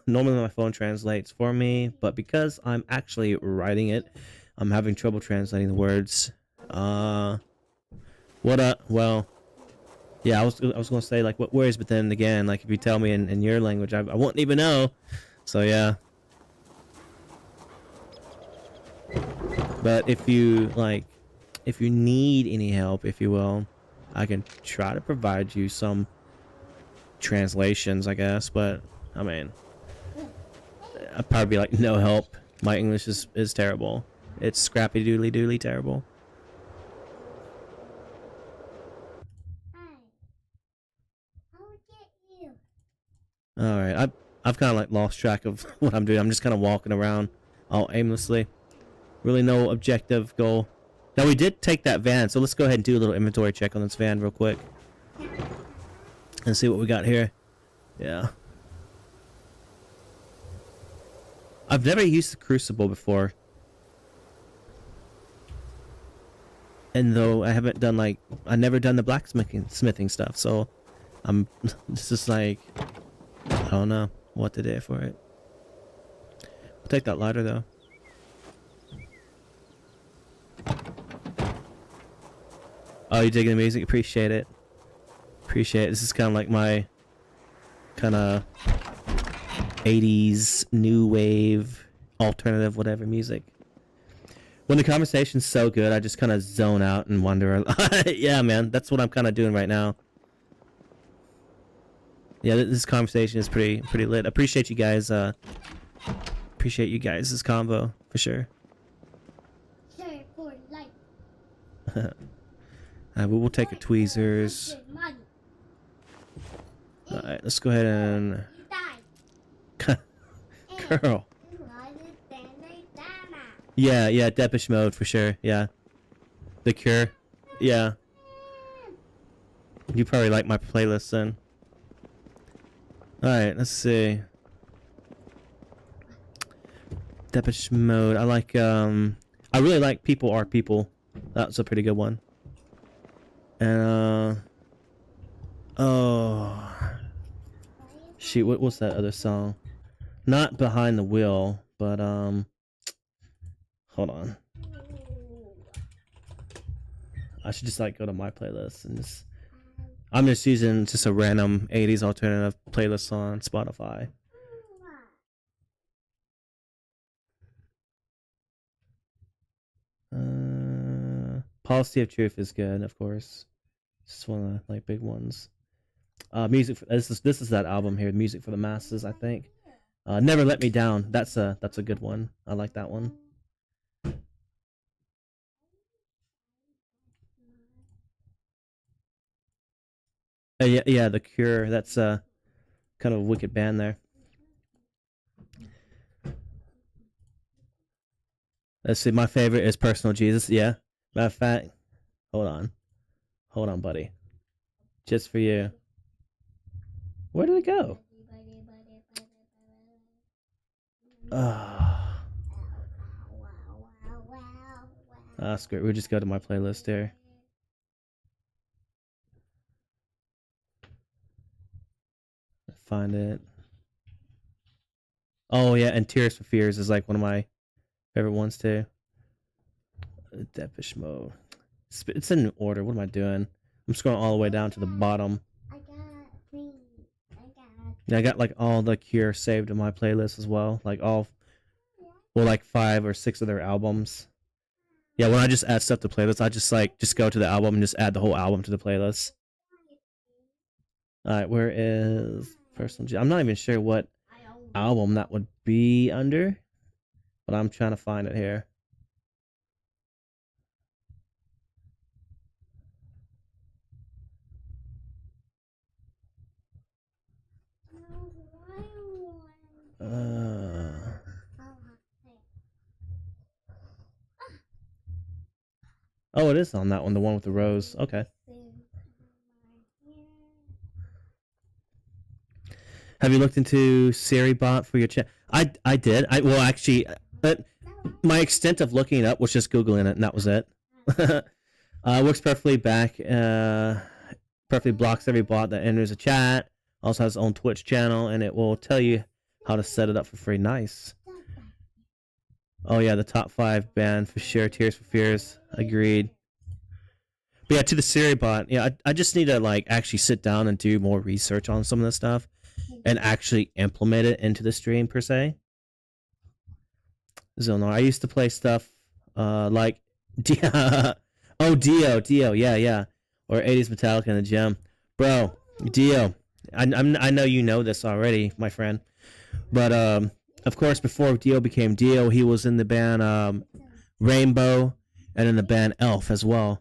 Normally my phone translates for me, but because I'm actually writing it, I'm having trouble translating the words. Well, yeah, I was gonna say like what words, but then again, like if you tell me in your language, I won't even know. So yeah. But if you need any help, if you will, I can try to provide you some translations, I guess. But I mean, I'd probably be like no help. My English is terrible. It's scrappy doodly terrible. Alright, I've kind of like lost track of what I'm doing. I'm just kind of walking around all aimlessly. Really no objective goal. Now we did take that van, so let's go ahead and do a little inventory check on this van real quick. And see what we got here. Yeah. I've never used the Crucible before. And though I haven't done like, I've never done the blacksmithing stuff, so I'm this is like, I don't know what to do for it. I'll take that lighter though. Oh, you digging the music? Appreciate it. Appreciate it. This is kind of like my kind of 80s new wave alternative whatever music. When the conversation's so good, I just kind of zone out and wonder. Yeah, man, that's what I'm kind of doing right now. Yeah, this conversation is pretty lit. Appreciate you guys. Appreciate you guys' this convo for sure. Share for life. We will take a tweezers. All right, let's go ahead and. Girl. Yeah, yeah, Depeche Mode for sure. Yeah, The Cure. Yeah. You probably like my playlist then. All right, let's see. Depeche Mode. I like. I really like People Are People. That's a pretty good one. And oh, shoot, what's that other song? Not Behind the Wheel, but hold on. I should just like go to my playlist and just. I'm just using just a random 80s alternative playlist on Spotify. Policy of Truth is good, of course. It's one of the like big ones. Music. This is that album here, Music for the Masses, I think. Never Let Me Down. That's a good one. I like that one. Yeah, The Cure. That's kind of a wicked band there. Let's see. My favorite is Personal Jesus. Yeah. Matter of fact, hold on, buddy. Just for you. Where did it go? Screw it. We'll just go to my playlist here. Find it. Oh yeah, and Tears for Fears is like one of my favorite ones too. Depeche Mode. It's in order. What am I doing? I'm scrolling all the way down to the bottom. Yeah, I got like all the Cure saved in my playlist as well. Like all, well, like 5 or 6 of their albums. Yeah, when I just add stuff to playlists, I just go to the album and just add the whole album to the playlist. All right, where is Personal G? I'm not even sure what album that would be under, but I'm trying to find it here. Oh, it is on that one, the one with the rose. Okay. Have you looked into SiriBot for your chat? I did. Well, actually, but my extent of looking it up was just Googling it, and that was it. Works perfectly back. Perfectly blocks every bot that enters a chat. Also has its own Twitch channel, and it will tell you how to set it up for free. Nice. Oh yeah, the top 5 band for sure. Tears for Fears. Agreed. But yeah, to the SiriBot. Yeah, I just need to like actually sit down and do more research on some of this stuff, and actually implement it into the stream per se. Zonar. I used to play stuff like Dio, yeah, or 80s Metallica in the gym, bro. Dio. I know you know this already, my friend, but of course, before Dio became Dio, he was in the band Rainbow and in the band Elf as well.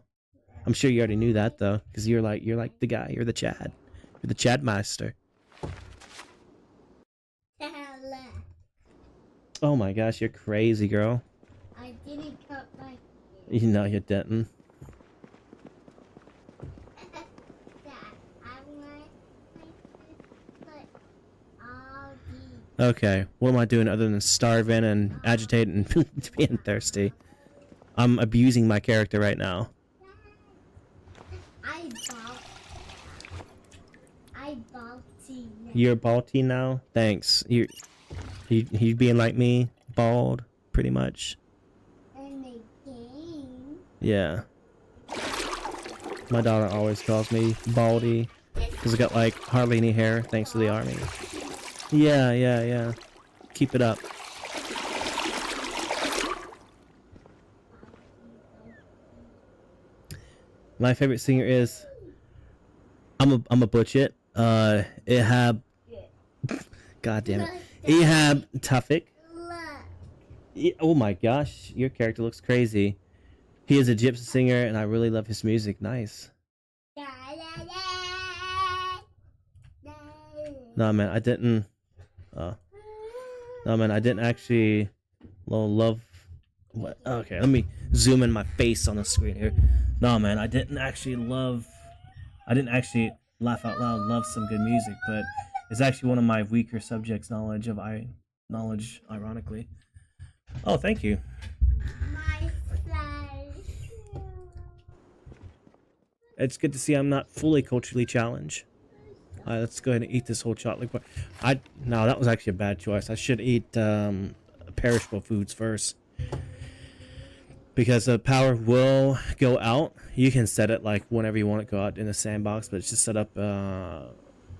I'm sure you already knew that though, because you're like the guy, you're the Chad Master. left. Oh my gosh, you're crazy, girl. I didn't cut my You know you didn't. Dad, I want my put all these. Okay, what am I doing other than starving and agitating and being thirsty? I'm abusing my character right now. I bought. I bought tea. You're baldy now? Thanks. You being like me, bald, pretty much. And the game. Yeah. My daughter always calls me baldy because I got like hardly any hair thanks to the army. Yeah. Keep it up. My favorite singer is I'm a butch it. Ihab. God damn it. Ihab Tufik. Look. Oh my gosh, your character looks crazy. He is a gypsy singer, and I really love his music. Nice. Da, da, da. Da. No man, I didn't. No man, I didn't actually love. What? Okay, let me zoom in my face on the screen here. No man, I didn't actually love. I didn't actually laugh out loud. Love some good music, but it's actually one of my weaker subjects. Knowledge, ironically. Oh, thank you. My flash. It's good to see I'm not fully culturally challenged. Let's go ahead and eat this whole chocolate bar. No, that was actually a bad choice. I should eat perishable foods first. Because the power will go out. You can set it like whenever you want it to go out in the sandbox, but it's just set up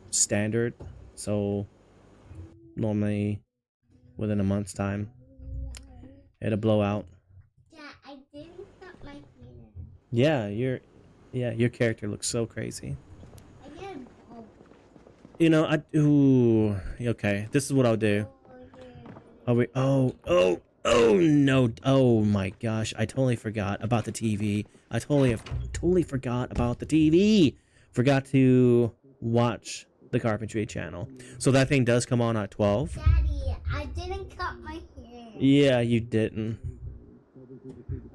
standard. So normally within a month's time, it'll blow out. Yeah, I didn't cut my Yeah, hair. your character looks so crazy. I didn't poke. You know, okay, this is what I'll do. Oh no, oh my gosh, I totally forgot about the TV. I totally forgot about the TV. Forgot to watch the carpentry channel. So that thing does come on at 12. Daddy, I didn't cut my hair. Yeah, you didn't.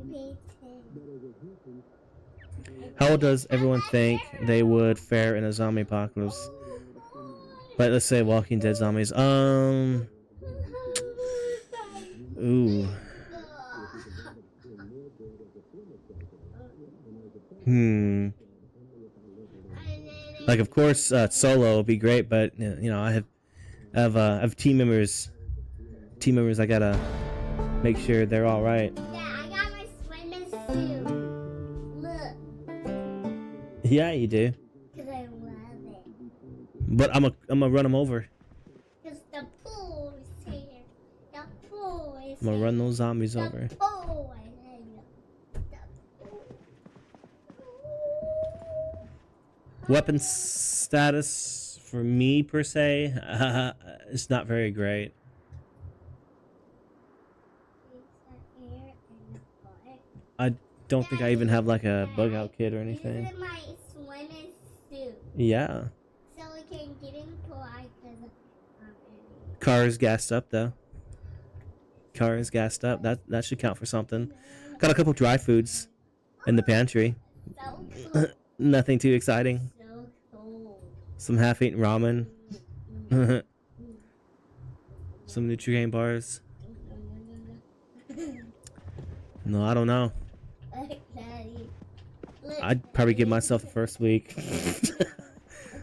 Me too. How does everyone think they would fare in a zombie apocalypse? Like, let's say Walking Dead zombies. Ooh. Like, of course, solo would be great, but you know, I have team members. Team members, I gotta make sure they're all right. Yeah, I got my swimming suit. Look, Yeah, you do. because I love it. But I'm gonna run them over. Because the pool is here. The pool is I'm gonna run those zombies the over. pool is here. The pool. Weapon status for me per se, it's not very great. I don't think I even have like a bug out kit or anything. This is my swimming suit. Yeah. So we can get in pool because Car is gassed up though. Car is gassed up. That should count for something. Got a couple dry foods in the pantry. so cold. Nothing too exciting. So cold. Some half-eaten ramen. Some Nutrigrain bars. No, I don't know. Daddy. I'd probably give myself the first week.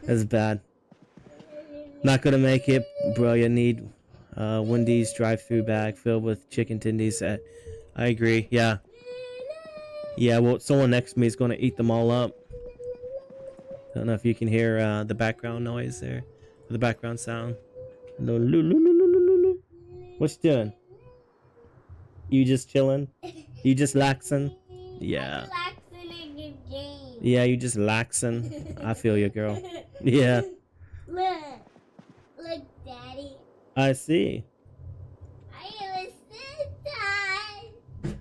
That's bad. Not gonna make it, bro. You need Wendy's drive-through bag filled with chicken tendies. I agree. Yeah. Yeah. Well, someone next to me is gonna eat them all up. I don't know if you can hear the background noise there, the background sound. What's you doing? You just chilling? You just laxing? Yeah. Relaxing in your game. Yeah, you just laxing. I feel you, girl. Yeah. Look, Daddy. I see. I was this time.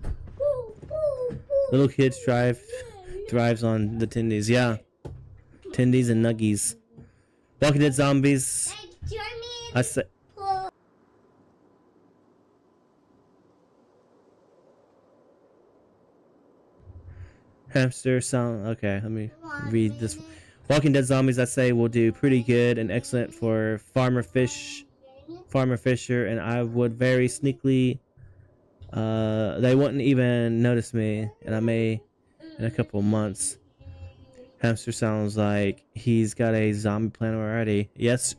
Little kids thrives on the tendies. Yeah. Tendies and nuggies. Walking Dead zombies. Hey, join me in I say. pool. Hamster sound. Okay, let me read this. Walking Dead zombies, I say, will do pretty good and excellent for farmer fisher, and I would very sneakily. They wouldn't even notice me, and I may in a couple of months. Hamster sounds like he's got a zombie plan already. Yes,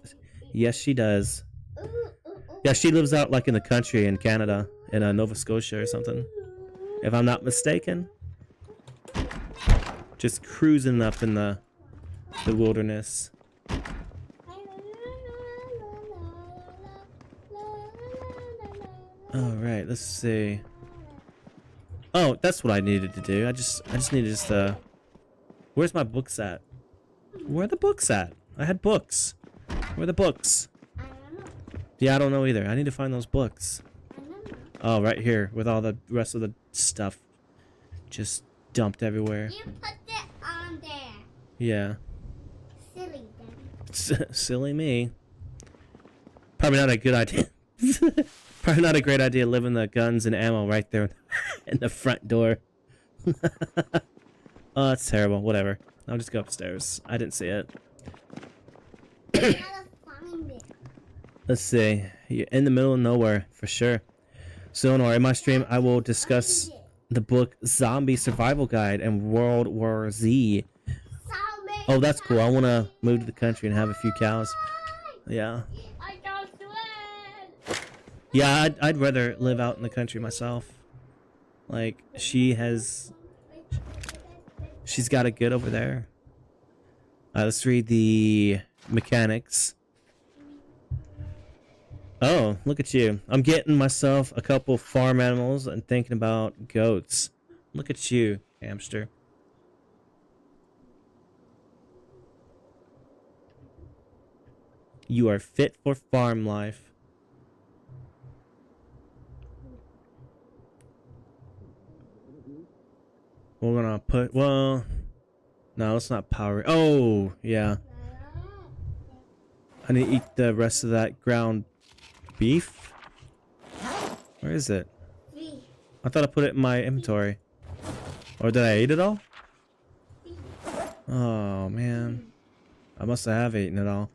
yes, she does. Yeah, she lives out like in the country in Canada, in Nova Scotia or something, if I'm not mistaken. Just cruising up in the wilderness. All right, let's see. Oh, that's what I needed to do. I just needed to. Where's my books at? Where are the books at? I had books. Where are the books? Yeah, I don't know either. I need to find those books. Oh, right here with all the rest of the stuff just dumped everywhere. You put it on there. Yeah. Silly then. Silly me. Probably not a good idea. Probably not a great idea leaving the guns and ammo right there in the front door. Oh, that's terrible. Whatever. I'll just go upstairs. I didn't see it. Gotta find it. Let's see. You're in the middle of nowhere, for sure. So, in my stream, I will discuss the book Zombie Survival Guide and World War Z. Oh, that's cool. I want to move to the country and have a few cows. Yeah. I don't sweat. Yeah, I'd rather live out in the country myself. Like, she's got it good over there. Let's read the mechanics. Oh, look at you. I'm getting myself a couple farm animals and thinking about goats. Look at you, hamster. You are fit for farm life. We're gonna put, well, no, let's not power. Oh, yeah. I need to eat the rest of that ground beef. Where is it? I thought I put it in my inventory. Or did I eat it all? Oh, man. I must have eaten it all.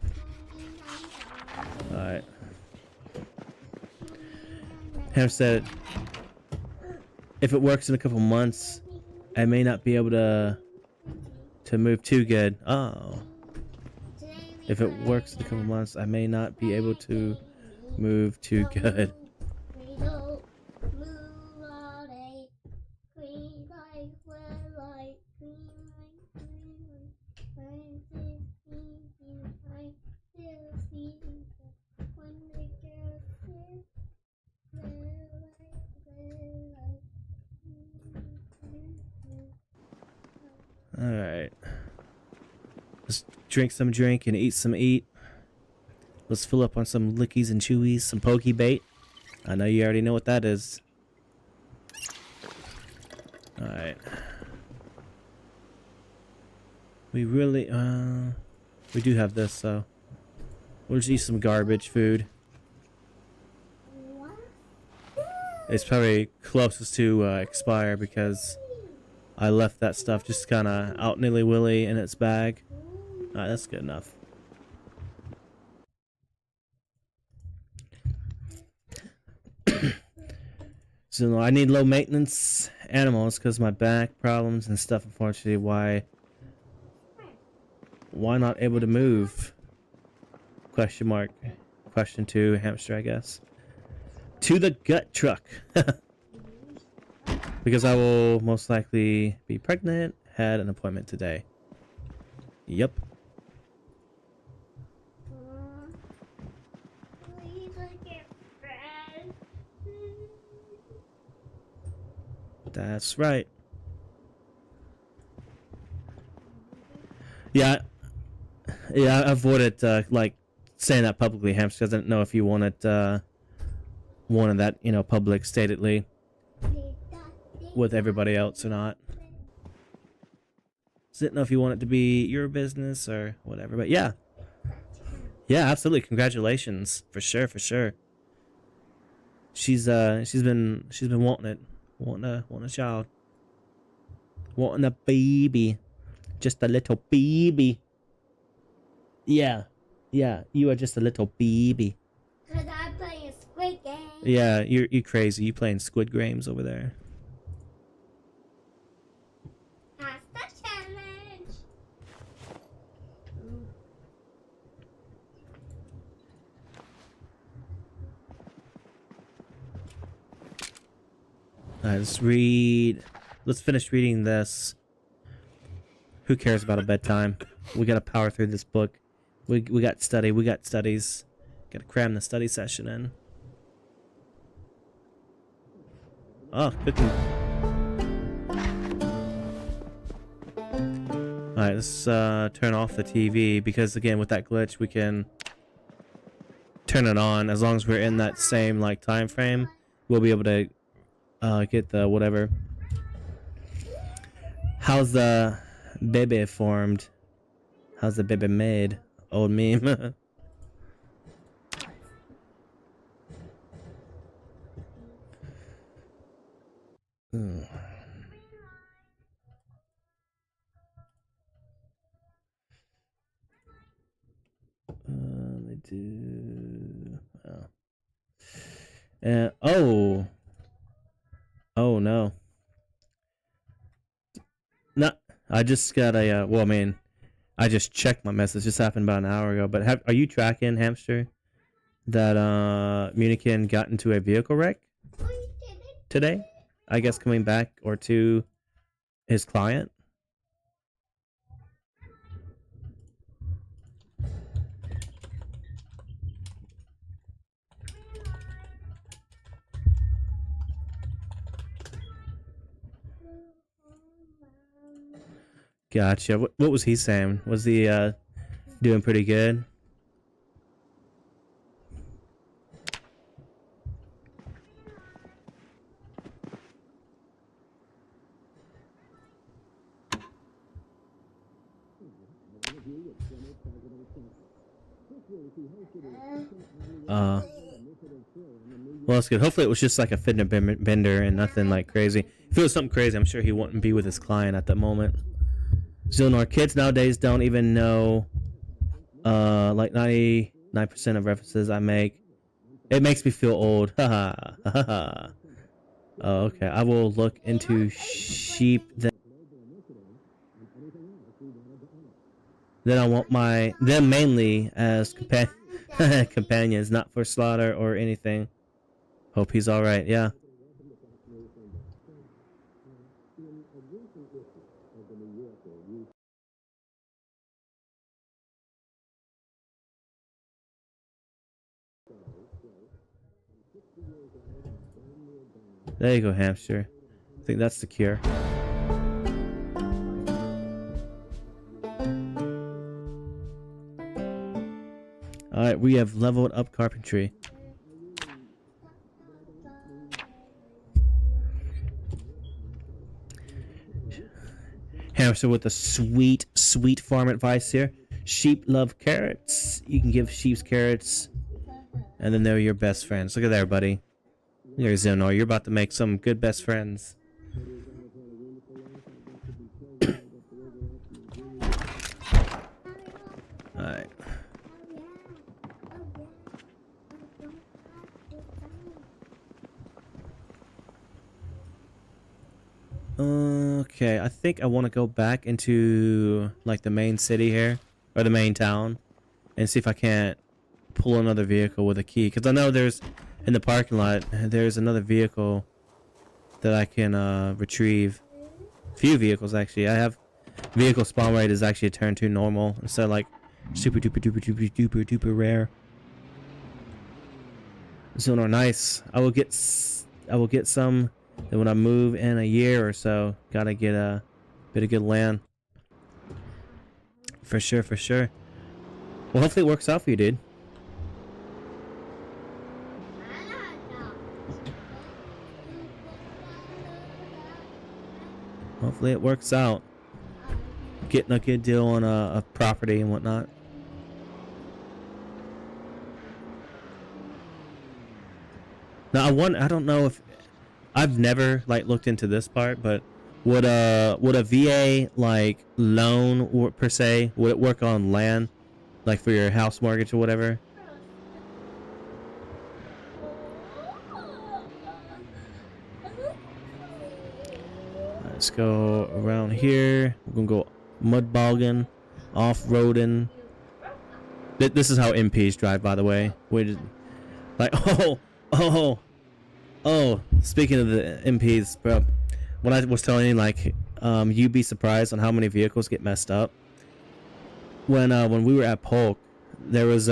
Alright. Ham said, if it works in a couple months, I may not be able to move too good. Oh. If it works in a couple months, I may not be able to move too good. Alright. Let's drink some drink and eat some eat. Let's fill up on some lickies and chewies, some pokey bait. I know you already know what that is. Alright. We really, we do have this, so we'll just eat some garbage food. It's probably closest to expire because I left that stuff just kind of out nilly-willy in its bag. Alright, that's good enough. So I need low maintenance animals because my back problems and stuff. Unfortunately, why not able to move? Question mark. Question 2, hamster, I guess. To the gut truck. Because I will most likely be pregnant. Had an appointment today. Yep. That's right. Yeah, I avoided like saying that publicly, hamster. I didn't know if you wanted that, public statedly with everybody else or not. Didn't know if you want it to be your business or whatever, but yeah, absolutely. Congratulations, for sure. She's been wanting it, wanting a child. Wanting a baby. Just a little baby. Yeah. Yeah, you are just a little baby. Cause I'm playing Squid Game. Yeah, you're crazy. You playing Squid Games over there. That's the challenge. Alright, let's read. Let's finish reading this. Who cares about a bedtime? We gotta power through this book. We got study. We got studies. Gotta cram the study session in. Oh, cooking. Alright, let's turn off the TV because again with that glitch we can turn it on as long as we're in that same like time frame. We'll be able to get the whatever. How's the baby formed? How's the baby made? Old meme. They do. Oh. Oh no. No, I just got a. Well, I mean, I just checked my message. This happened about an hour ago. But are you tracking, Hamster, that Munikin got into a vehicle wreck today? I guess coming back or to his client. Gotcha. What was he saying? Was he doing pretty good? Well, that's good. Hopefully it was just like a fender bender and nothing like crazy. If it was something crazy, I'm sure he wouldn't be with his client at that moment. Zilnor, kids nowadays don't even know like 99% of references I make. It makes me feel old. Haha. Haha. Oh, okay. I will look into sheep then I want them mainly as companions, not for slaughter or anything. Hope he's alright, yeah. There you go, hamster. I think that's the cure. Alright, we have leveled up carpentry. Hamster with a sweet, sweet farm advice here. Sheep love carrots. You can give sheep carrots, and then they're your best friends. Look at there, buddy. There's Zonor. You're about to make some good best friends. Alright. Okay, I think I want to go back into like the main city here, or the main town, and see if I can't pull another vehicle with a key. Because I know there's, in the parking lot, there's another vehicle that I can retrieve. Few vehicles actually. I have vehicle spawn rate is actually a turn 2 normal instead of like super duper duper duper duper duper rare. Zonor, nice. I will get some. Then when I move in a year or so, gotta get a bit of good land. For sure, for sure. Well, hopefully it works out for you, dude. Hopefully it works out. Getting a good deal on a property and whatnot. Now I don't know if I've never like looked into this part, but Would a VA like loan or per se, would it work on land, like for your house mortgage or whatever? Let's go around here. We're gonna go mud bogging, off roading. This is how MPs drive, by the way. We just, like oh. Speaking of the MPs, bro, when I was telling you, like, you'd be surprised on how many vehicles get messed up. When we were at Polk, there was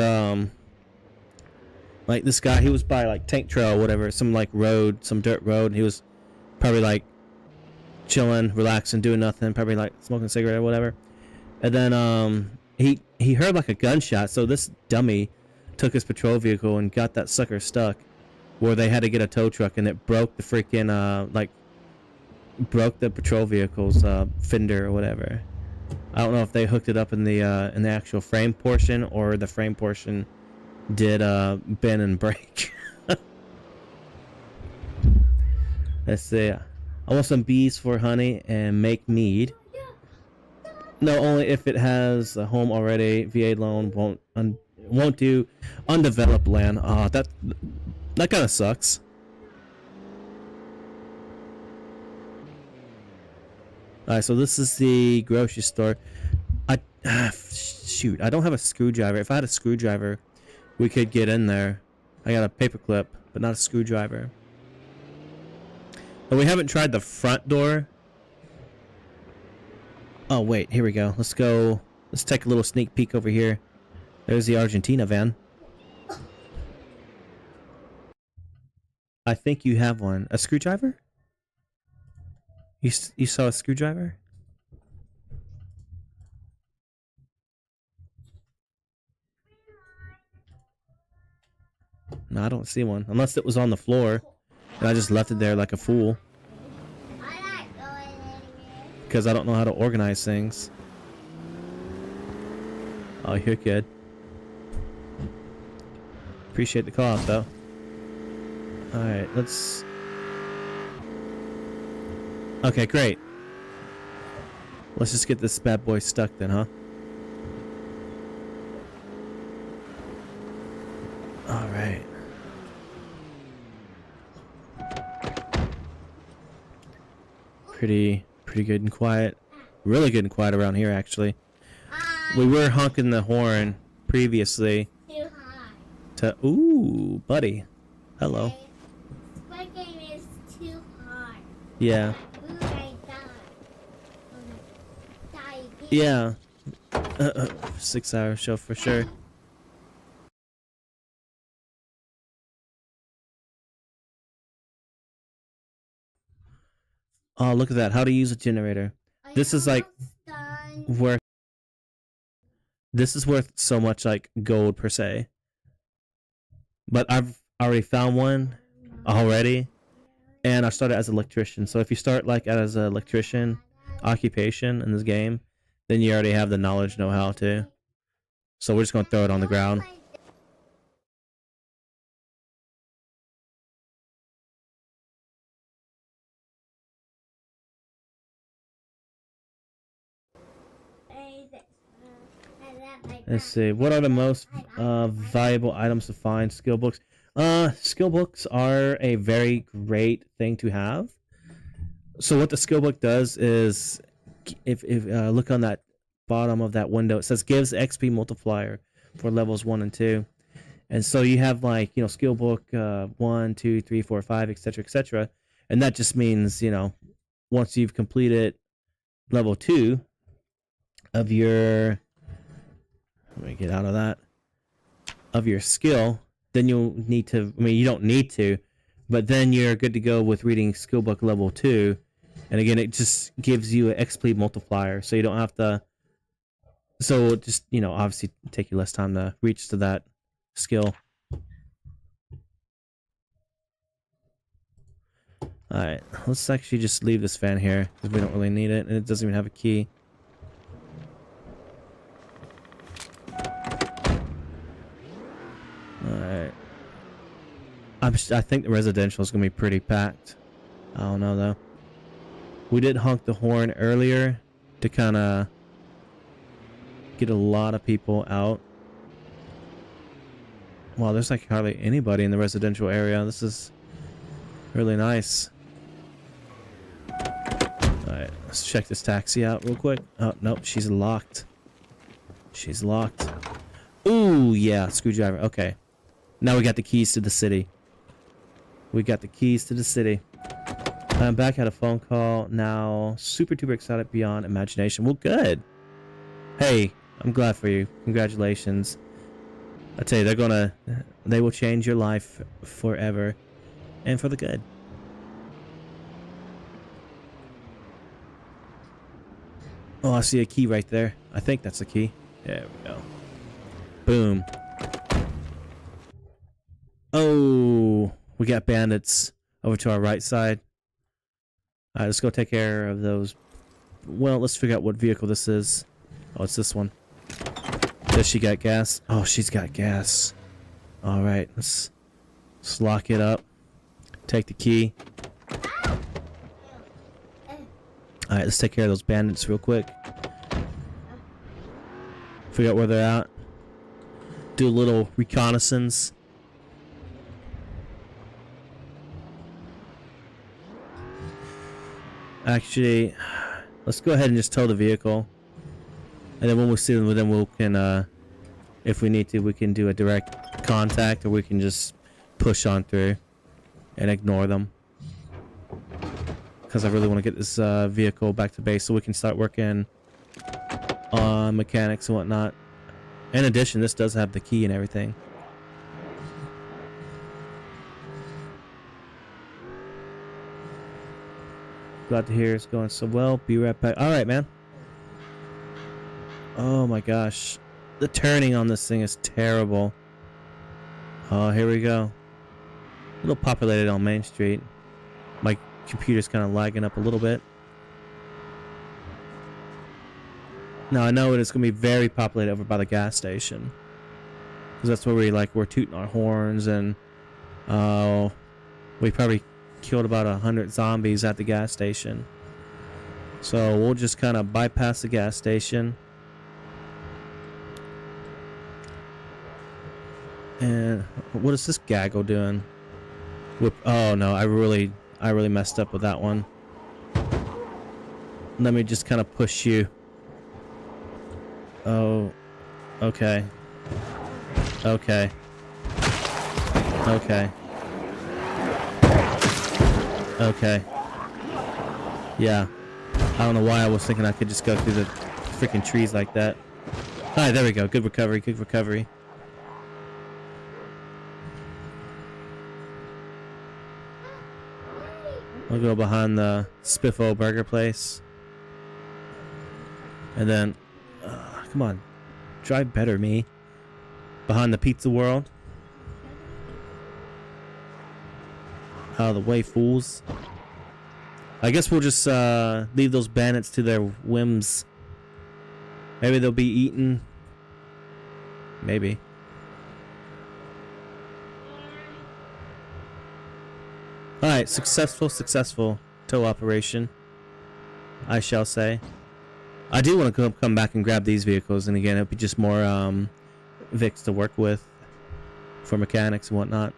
like this guy. He was by like Tank Trail, or whatever, some like road, some dirt road. And he was probably like chilling, relaxing, doing nothing, probably like smoking a cigarette or whatever. And then he heard like a gunshot, so this dummy took his patrol vehicle and got that sucker stuck, where they had to get a tow truck, and it broke the freaking like broke the patrol vehicle's fender or whatever. I don't know if they hooked it up in the actual frame portion, or the frame portion did bend and break. Let's see. I want some bees for honey and make mead. No, only if it has a home already. VA loan won't do. Undeveloped land. That kind of sucks. Alright, so this is the grocery store. Shoot, I don't have a screwdriver. If I had a screwdriver, we could get in there. I got a paperclip, but not a screwdriver. And we haven't tried the front door. Oh, wait, here we go. Let's go. Let's take a little sneak peek over here. There's the Argentina van. I think you have one. A screwdriver? You saw a screwdriver? No, I don't see one. Unless it was on the floor, and I just left it there like a fool. Because I don't know how to organize things. Oh, you're good. Appreciate the call out, though. Alright, let's... Okay, great. Let's just get this bad boy stuck then, huh? Alright. Pretty good and quiet. Really good and quiet around here, actually. We were honking the horn previously. Too high. To ooh, buddy. Hello. My game is too hard. Yeah. Ooh, I died. Yeah. 6-hour show for sure. Oh, look at that. How to use a generator. This is like worth. This is worth so much like gold per se. But I've already found one already, and I started as an electrician. So if you start like as an electrician occupation in this game, then you already have the knowledge, know-how too. So we're just gonna throw it on the ground. Let's see. What are the most valuable items to find? Skill books. Skill books are a very great thing to have. So what the skill book does is, if look on that bottom of that window, it says gives XP multiplier for levels 1 and 2. And so you have like, you know, skill book 1, 2, 3, 4, 5, etc., etc. And that just means, you know, once you've completed level 2 of your, let me get out of that, of your skill, then you'll need to, I mean, you don't need to, but then you're good to go with reading skill book level 2. And again, it just gives you an XP multiplier, so you don't have to, so just, you know, obviously take you less time to reach to that skill. Alright, let's actually just leave this fan here, because we don't really need it, and it doesn't even have a key. Alright. I think the residential is going to be pretty packed. I don't know, though. We did honk the horn earlier to kind of get a lot of people out. Wow, there's like hardly anybody in the residential area. This is really nice. Alright, let's check this taxi out real quick. Oh, nope, she's locked. She's locked. Ooh, yeah, screwdriver. Okay. Now we got the keys to the city. We got the keys to the city. I'm back at a phone call now. Super duper excited beyond imagination. Well, good. Hey, I'm glad for you. Congratulations. I tell you, they will change your life forever and for the good. Oh, I see a key right there. I think that's a key. There we go. Boom. Oh, we got bandits over to our right side. Alright, let's go take care of those. Well, let's figure out what vehicle this is. Oh, it's this one. Does she got gas? Oh, she's got gas. Alright, let's lock it up. Take the key. Alright, let's take care of those bandits real quick. Figure out where they're at. Do a little reconnaissance. Actually, let's go ahead and just tow the vehicle. And then when we see them, then we can, if we need to, we can do a direct contact, or we can just push on through and ignore them. Because I really want to get this vehicle back to base so we can start working on mechanics and whatnot. In addition, this does have the key and everything. Glad to hear it's going so well. Be right back. Alright, man. Oh my gosh. The turning on this thing is terrible. Oh, here we go. A little populated on Main Street. My computer's kind of lagging up a little bit. Now I know it's going to be very populated over by the gas station. Because that's where we're tooting our horns, and we probably killed about 100 zombies at the gas station. So we'll just kind of bypass the gas station. And what is this gaggle doing? Oh no, I really messed up with that one. Let me just kind of push you. Oh, okay. Okay. Okay. Okay. Yeah. I don't know why I was thinking I could just go through the freaking trees like that. Alright, there we go. Good recovery, good recovery. I'll go behind the Spiffo Burger place. And then, come on. Drive better, me. Behind the Pizza World. Out of the way, fools. I guess we'll just leave those bandits to their whims. Maybe they'll be eaten. Maybe. Alright, successful tow operation, I shall say. I do want to come back and grab these vehicles, and again, it'll be just more Vics to work with for mechanics and whatnot.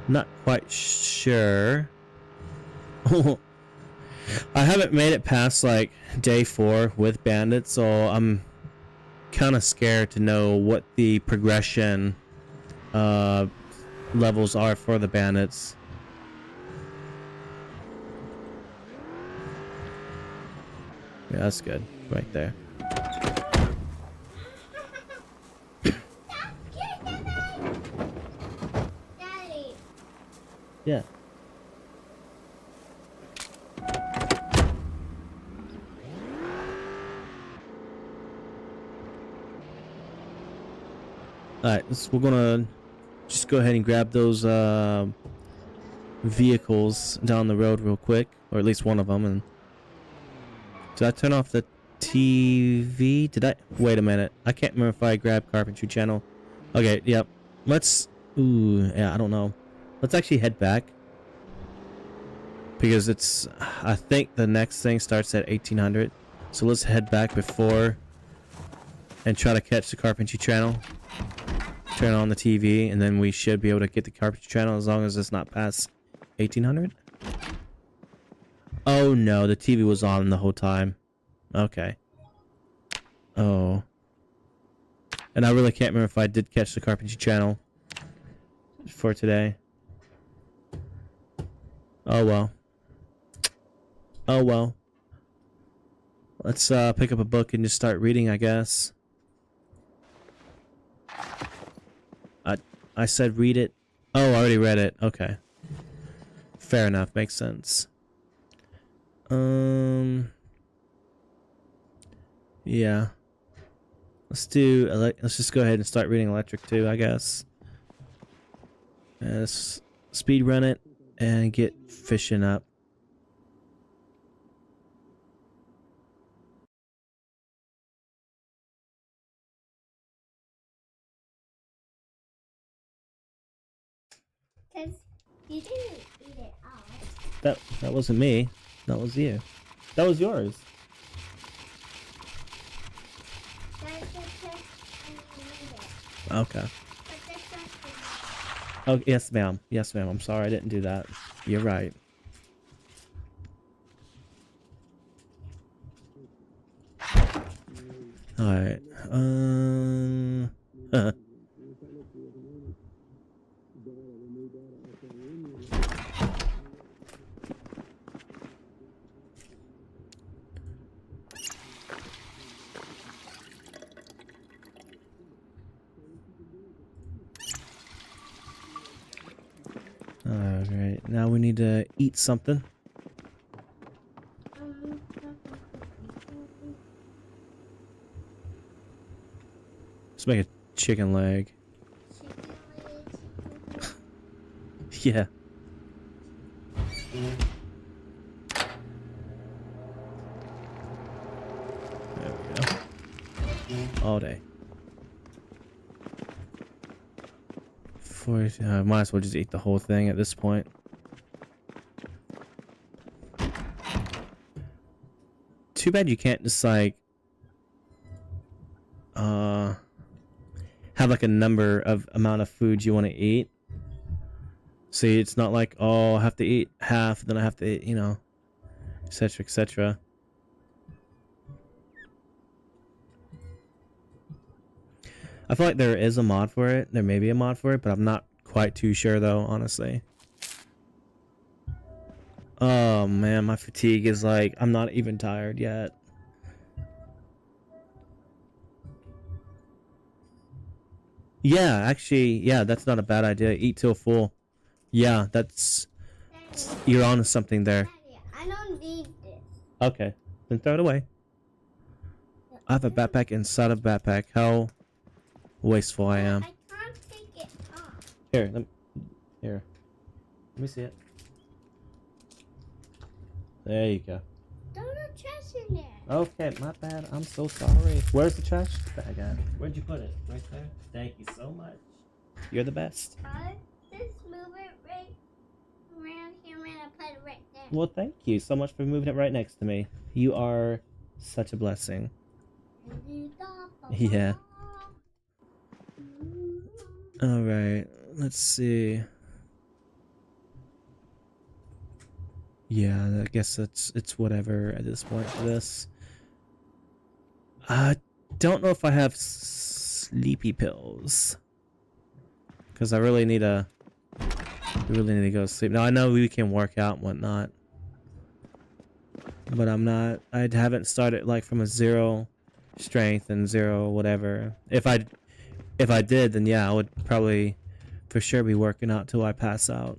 Not quite sure. I haven't made it past like day 4 with bandits, so I'm kind of scared to know what the progression levels are for the bandits. Yeah, that's good right there. Daddy. Yeah. Alright, we're gonna just go ahead and grab those vehicles down the road real quick, or at least one of them. And did I turn off the TV. Did I? Wait a minute. I can't remember if I grabbed carpentry channel. Okay, yep. Let's. Ooh, yeah, I don't know. Let's actually head back. Because it's. I think the next thing starts at 1800. So let's head back before. And try to catch the carpentry channel. Turn on the TV. And then we should be able to get the carpentry channel as long as it's not past 1800. Oh no, the TV was on the whole time. Okay. Oh. And I really can't remember if I did catch the carpentry channel for today. Oh well. Oh well. Let's pick up a book and just start reading, I guess. I said read it. Oh, I already read it. Okay. Fair enough. Makes sense. Yeah. Let's just go ahead and start reading Electric 2, I guess. Let's speed run it and get fishing up. Because you didn't eat it all. That wasn't me. That was you. That was yours. Okay. Oh, yes, ma'am. Yes, ma'am. I'm sorry I didn't do that. You're right. Alright. Alright, now we need to eat something. Let's make a chicken leg. Yeah. There we go. All day. Might as well just eat the whole thing at this point. Too bad you can't just like have like a number of amount of food you want to eat. See, it's not like, oh, I have to eat half, then I have to eat, you know, etc., etc. I feel like there is a mod for it. There may be a mod for it, but I'm not quite too sure though, honestly. Oh man, my fatigue is like, I'm not even tired yet. Yeah, actually, yeah, that's not a bad idea. Eat till full. Yeah, you're on to something there. I don't need this. Okay, then throw it away. I have a backpack inside of a backpack. How wasteful I am. I can't take it off. Here, let me see it. There you go. Throw the trash in there. Okay, my bad. I'm so sorry. Where's the trash bag at? Where'd you put it? Right there? Thank you so much. You're the best. Just move it right around here and I put it right there. Well, thank you so much for moving it right next to me. You are such a blessing. Yeah. Alright, let's see. Yeah, I guess it's whatever at this point for this. I don't know if I have sleepy pills. Because I really need to go to sleep. Now I know we can work out and whatnot. But I haven't started like from a 0 strength and 0 whatever. If I did, then yeah, I would probably for sure be working out till I pass out.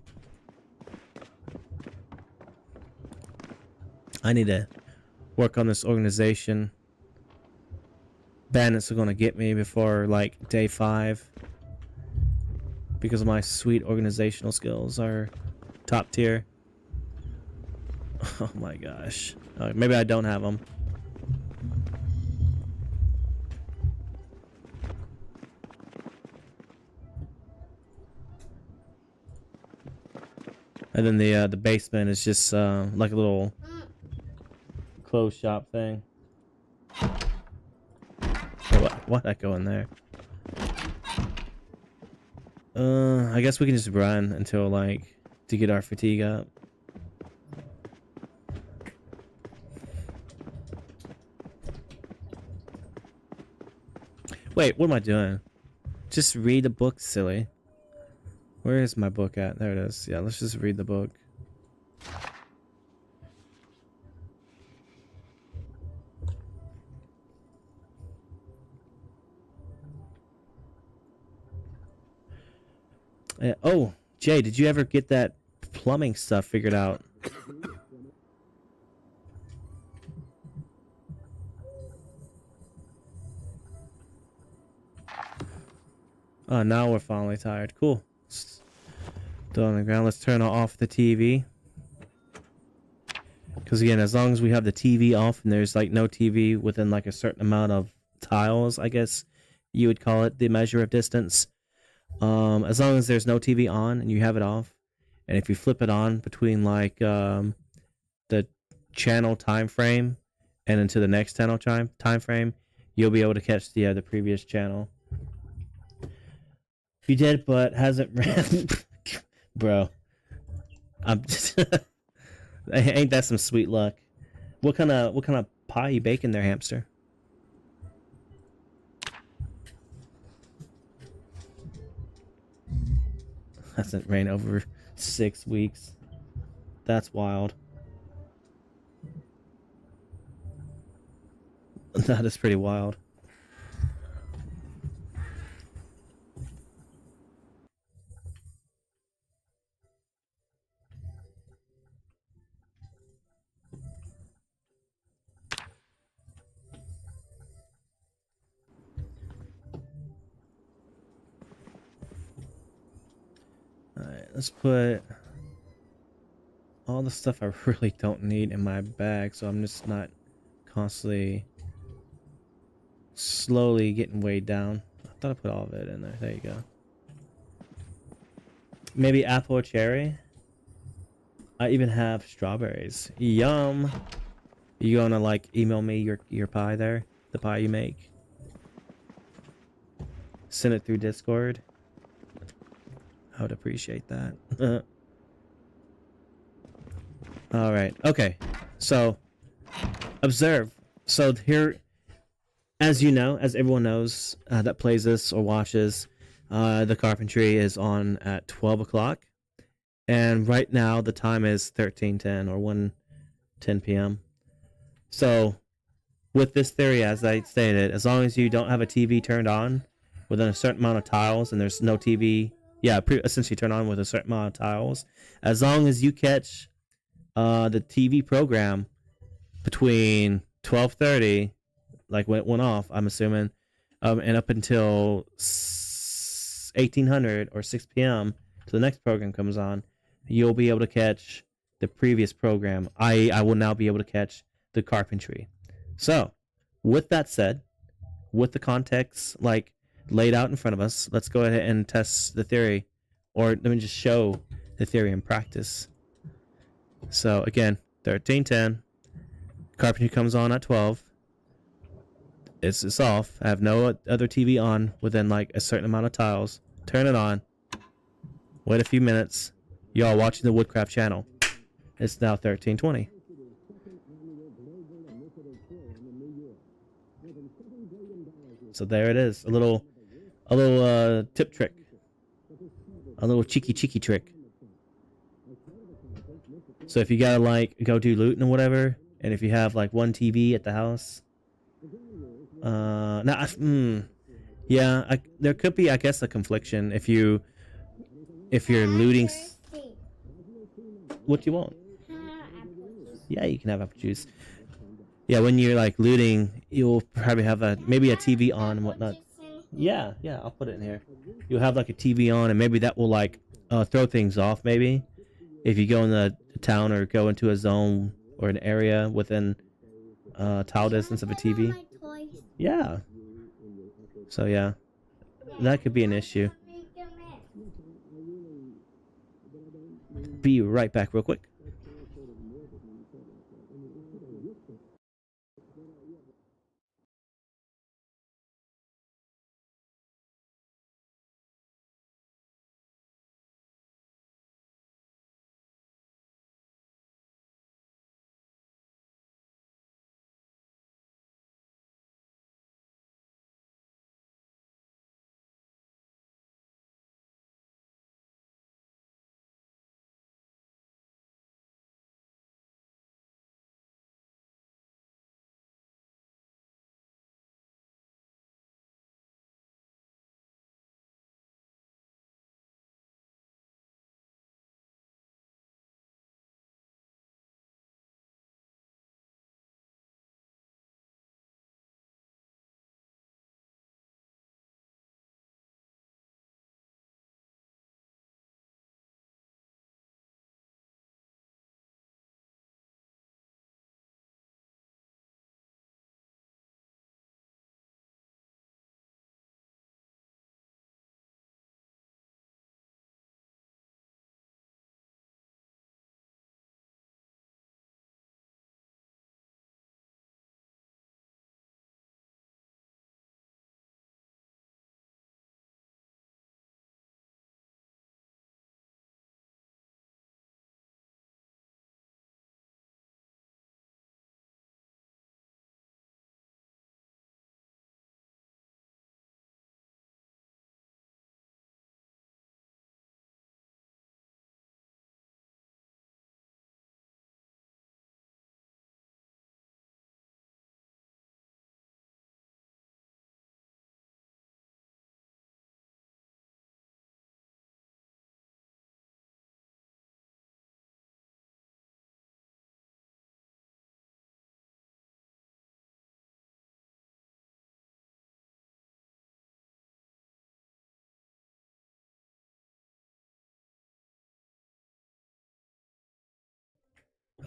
I need to work on this organization. Bandits are gonna get me before like day 5. Because my sweet organizational skills are top tier. Oh my gosh. Maybe I don't have them. And then the basement is just like a little clothes shop thing. Why'd I go in there? I guess we can just run until like to get our fatigue up. Wait, what am I doing? Just read the book, silly. Where is my book at? There it is. Yeah, let's just read the book. Oh, Jay, did you ever get that plumbing stuff figured out? Oh, now we're finally tired. Cool. Still on the ground. Let's turn off the TV. Because again, as long as we have the TV off and there's like no TV within like a certain amount of tiles, I guess you would call it the measure of distance. As long as there's no TV on and you have it off, and if you flip it on between like the channel time frame and into the next channel time frame, you'll be able to catch the previous channel. You did, but hasn't ran. Bro, I'm just ain't that some sweet luck? What kind of pie you baking there, hamster? Hasn't rained over 6 weeks. That's wild. That is pretty wild. Alright, let's put all the stuff I really don't need in my bag, so I'm just not constantly slowly getting weighed down. I thought I put all of it in there. There you go. Maybe apple or cherry. I even have strawberries. Yum. You gonna like email me your pie there? The pie you make? Send it through Discord. I would appreciate that. All right. Okay. So observe. So here, as you know, as everyone knows that plays this or watches, the carpentry is on at 12 o'clock. And right now the time is 13:10 or 1:10 p.m. So with this theory, as I stated, as long as you don't have a TV turned on within a certain amount of tiles and there's no TV, essentially turn on with a certain amount of tiles, as long as you catch the TV program between 12:30, like when it went off, I'm assuming, and up until 1800 or 6 p.m. till the next program comes on, you'll be able to catch the previous program. I will now be able to catch the carpentry. So, with that said, with the context like laid out in front of us, let's go ahead and test the theory, or let me just show the theory in practice. So again, 13:10, carpentry comes on at 12. It's off. I have no other TV on within like a certain amount of tiles. Turn it on. Wait a few minutes. Y'all watching the Woodcraft channel. It's now 13:20. So there it is. A little tip trick. A little cheeky trick. So if you gotta like go do looting or whatever, and if you have like one TV at the house, there could be, I guess, a confliction if you're looting. What do you want? Yeah, you can have apple juice. Yeah, when you're like looting, you'll probably have maybe a TV on and whatnot. Yeah, I'll put it in here. You'll have like a TV on, and maybe that will like throw things off. Maybe if you go in the town or go into a zone or an area within tile distance of a TV. Yeah. So yeah, that could be an issue. be right back real quick.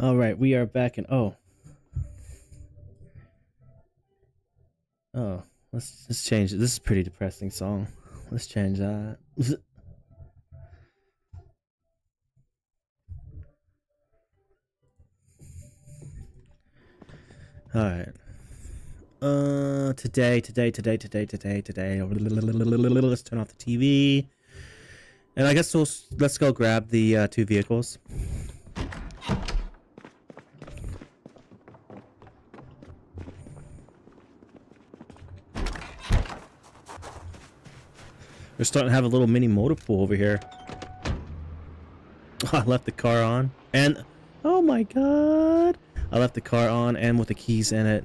All right, we are back, and oh, let's change it. This is a pretty depressing song. Let's change that. All right. Today. Let's turn off the TV, and I guess let's go grab the two vehicles. We're starting to have a little mini motor pool over here. I left the car on, and oh my god, I left the car on and with the keys in it.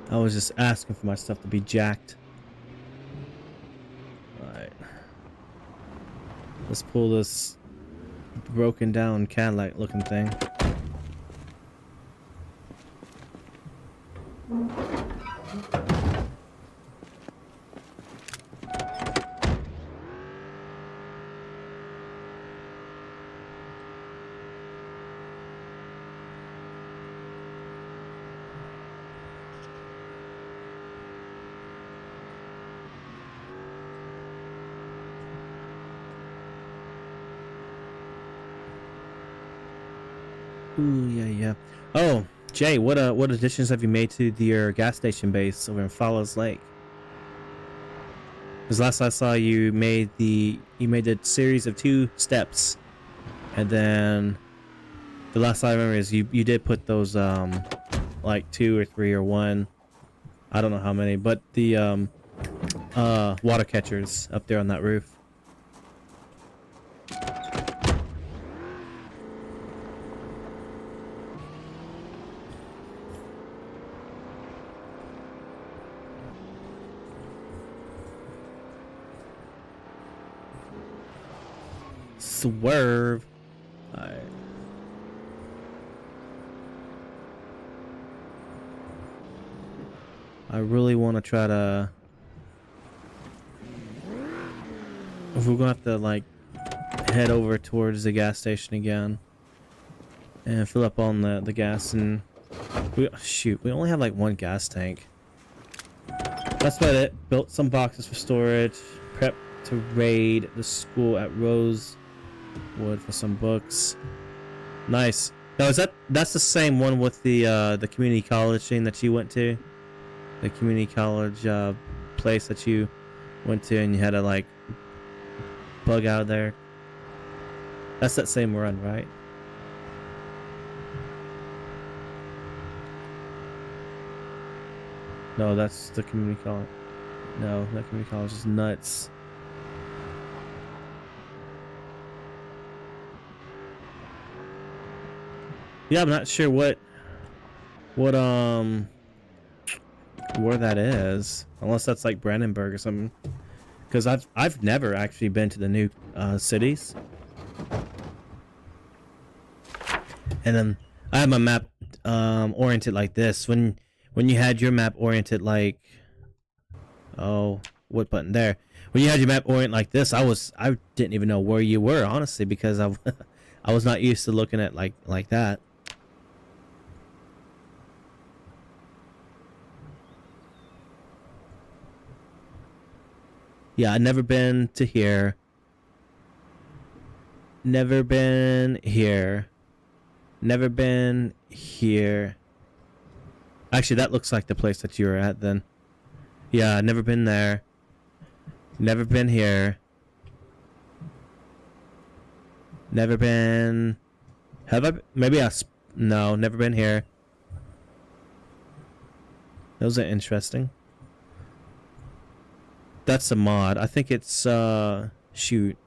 I was just asking for my stuff to be jacked. Alright. Let's pull this broken down Cadillac looking thing. Ooh, yeah. Oh, Jay, what additions have you made to your gas station base over in Fallows Lake? Because last I saw you made a series of 2 steps, and then the last I remember is you did put those like 2 or 3 or 1, I don't know how many, but the water catchers up there on that roof. Swerve. Alright. I really want to try to... If we're gonna have to like head over towards the gas station again and fill up on the gas and We only have like one gas tank. That's about it. Built some boxes for storage. Prep to raid the school at Rosewood for some books. Nice. Now that's the same one with the community college thing that you went to? The community college place that you went to and you had to like bug out of there. That's that same run, right? No, that's the community college. No, that community college is nuts. Yeah, I'm not sure what where that is, unless that's like Brandenburg or something. Because I've never actually been to the new cities. And then I have my map oriented like this. When you had your map oriented like, oh, what button there? When you had your map oriented like this, I didn't even know where you were, honestly, because I was not used to looking at like that. Yeah, I've never been to here. Never been here. Never been here. Actually, that looks like the place that you were at then. Yeah, never been there. Never been here. Never been... Have I... Maybe no, never been here. Those are interesting. That's a mod. I think it's, shoot.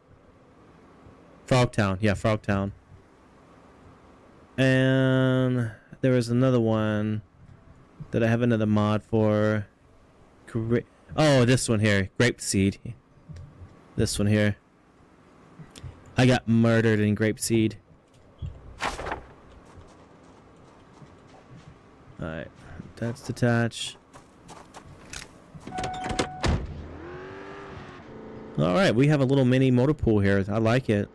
Frogtown. Yeah, Frogtown. And there was another one that I have another mod for. Oh, this one here. Grapeseed. This one here. I got murdered in Grapeseed. Alright. That's detached. Alright, we have a little mini motor pool here. I like it.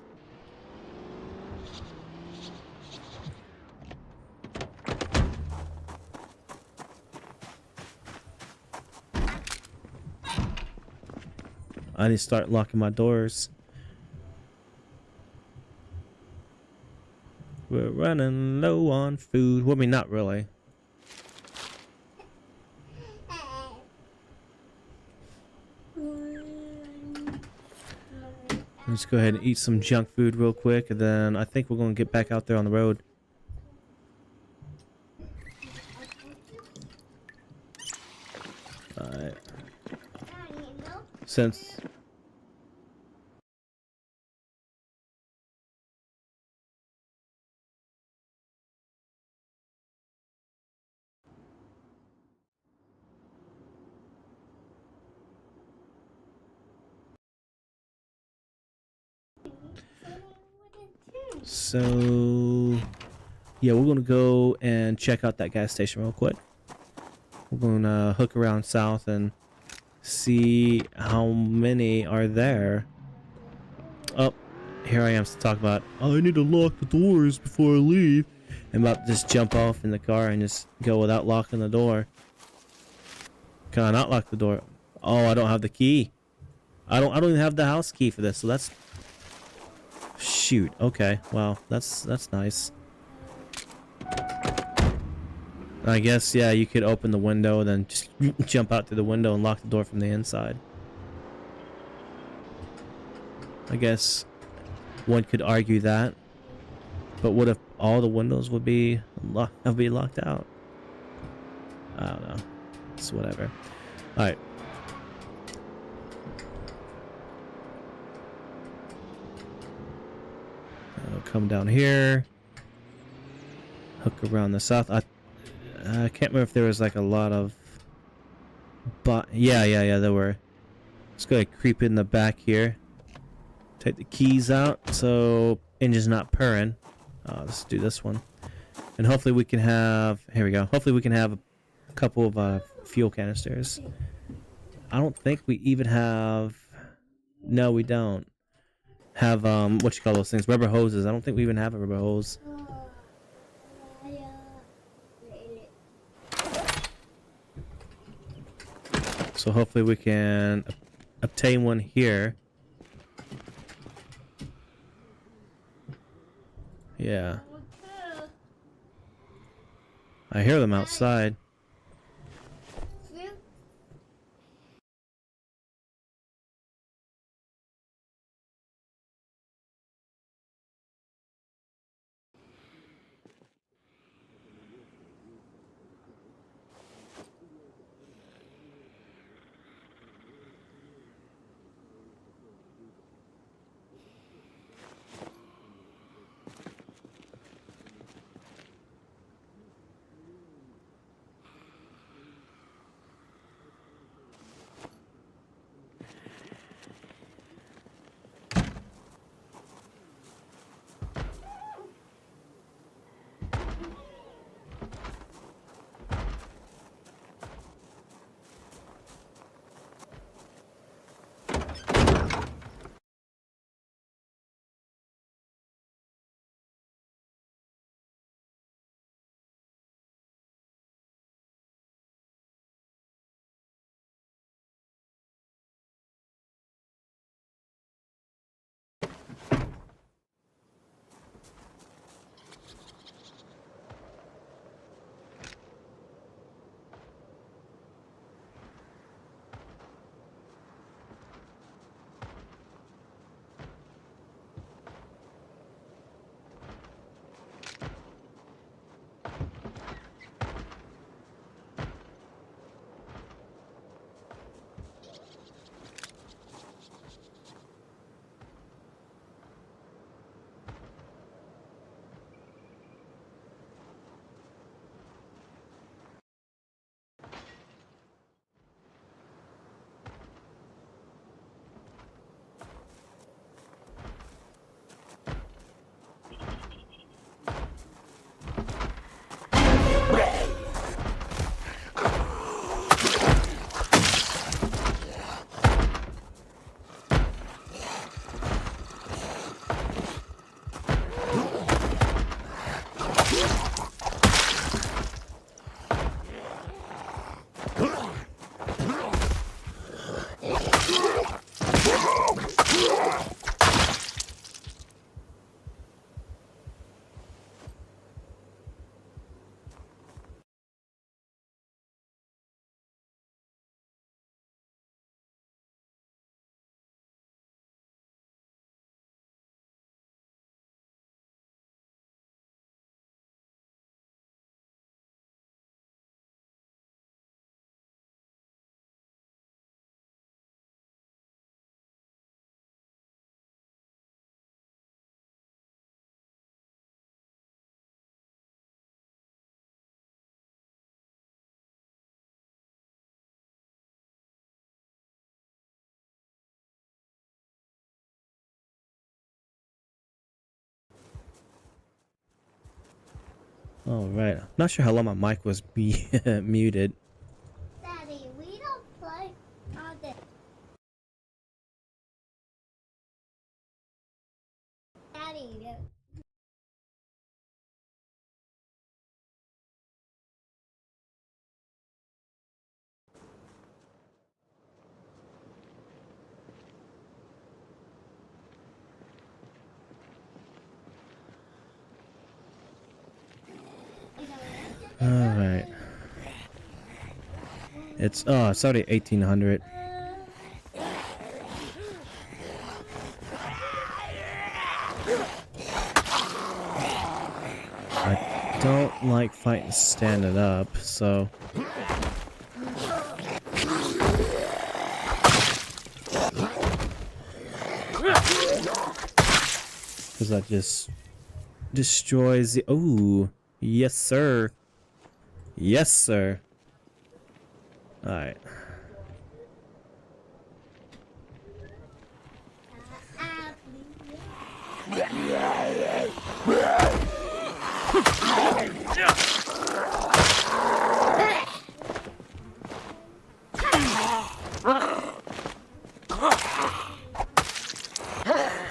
I need to start locking my doors. We're running low on food. Well, I mean, not really. Let's go ahead and eat some junk food real quick, and then I think we're going to get back out there on the road. Alright. Since... So, yeah, we're gonna go and check out that gas station real quick. We're gonna hook around south and see how many are there. Oh, here I am to talk about, oh, I need to lock the doors before I leave. I'm about to just jump off in the car and just go without locking the door. Can I not lock the door? Oh, I don't have the key. I don't even have the house key for this, so that's... Shoot. Okay. Wow. That's nice. I guess, yeah, you could open the window and then just jump out through the window and lock the door from the inside. I guess one could argue that. But what if all the windows would be locked out? I don't know. It's whatever. Alright. Come down here, hook around the south. I can't remember if there was like a lot of, but yeah, there were. Let's go ahead and creep in the back here. Take the keys out so engine's not purring. Let's do this one, and hopefully we can have. Here we go. Hopefully we can have a couple of fuel canisters. I don't think we even have. No, we don't have what you call those things, rubber hoses. I don't think we even have a rubber hose. So hopefully we can obtain one here. Yeah. I hear them outside. All right. I'm not sure how long my mic was muted. Daddy, we don't play all this. Daddy, All right. It's already 1800. I don't like fighting standing up, so because that just destroys the. Oh, yes, sir. Yes, sir. All right.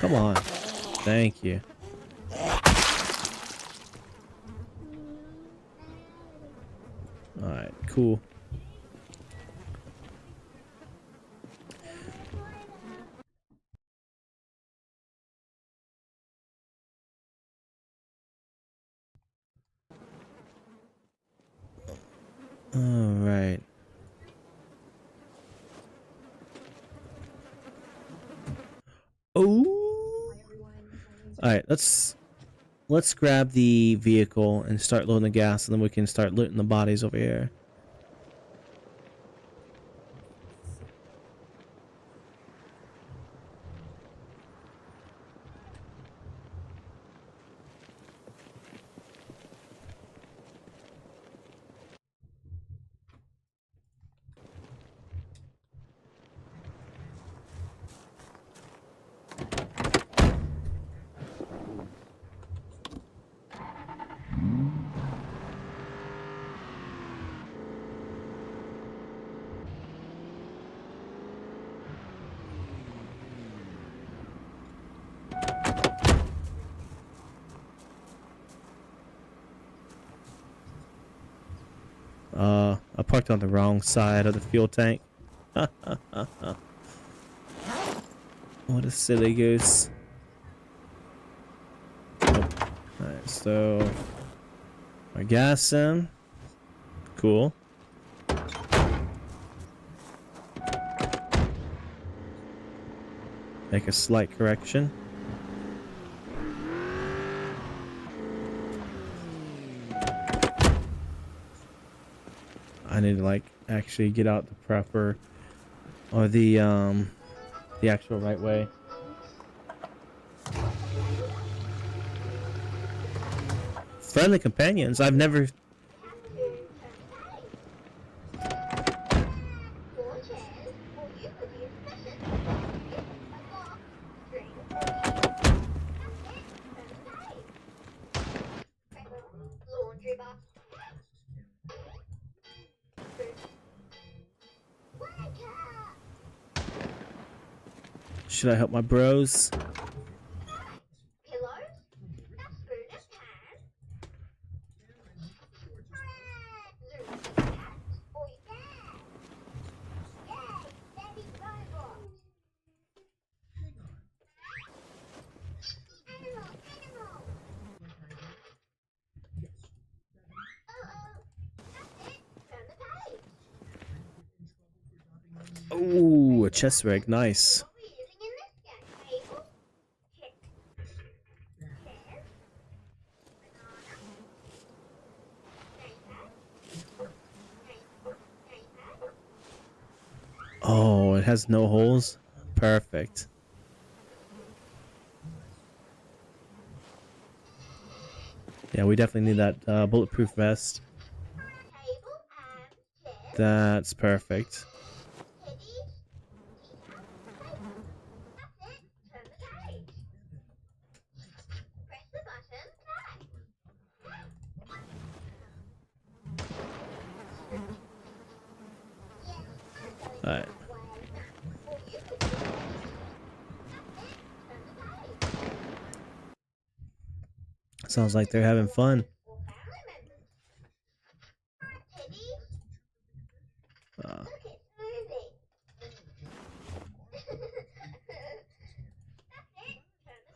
Come on. Thank you. Alright, cool. Alright. Oh! Alright, let's grab the vehicle and start loading the gas, and then we can start looting the bodies over here. I parked on the wrong side of the fuel tank. What a silly goose. Oh. Alright, so our gas in. Cool. Make a slight correction. I need to like actually get out the proper or the actual right way. Friendly companions. I've never. Should I help my bros? Oh, a chest rig, nice. Oh, it has no holes? Perfect. Yeah, we definitely need that bulletproof vest. That's perfect. Alright. Sounds like they're having fun.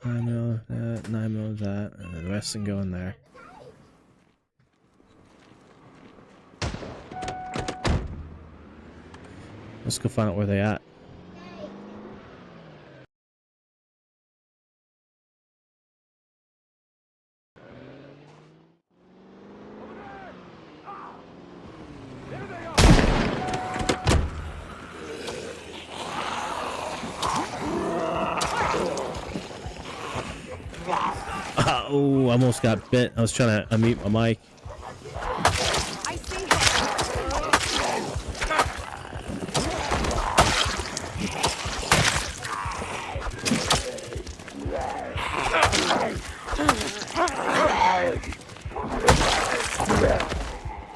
I know that, and I know that, and the rest can go in there. Let's go find out where they at. Oh, almost got bit. I was trying to unmute my mic. I see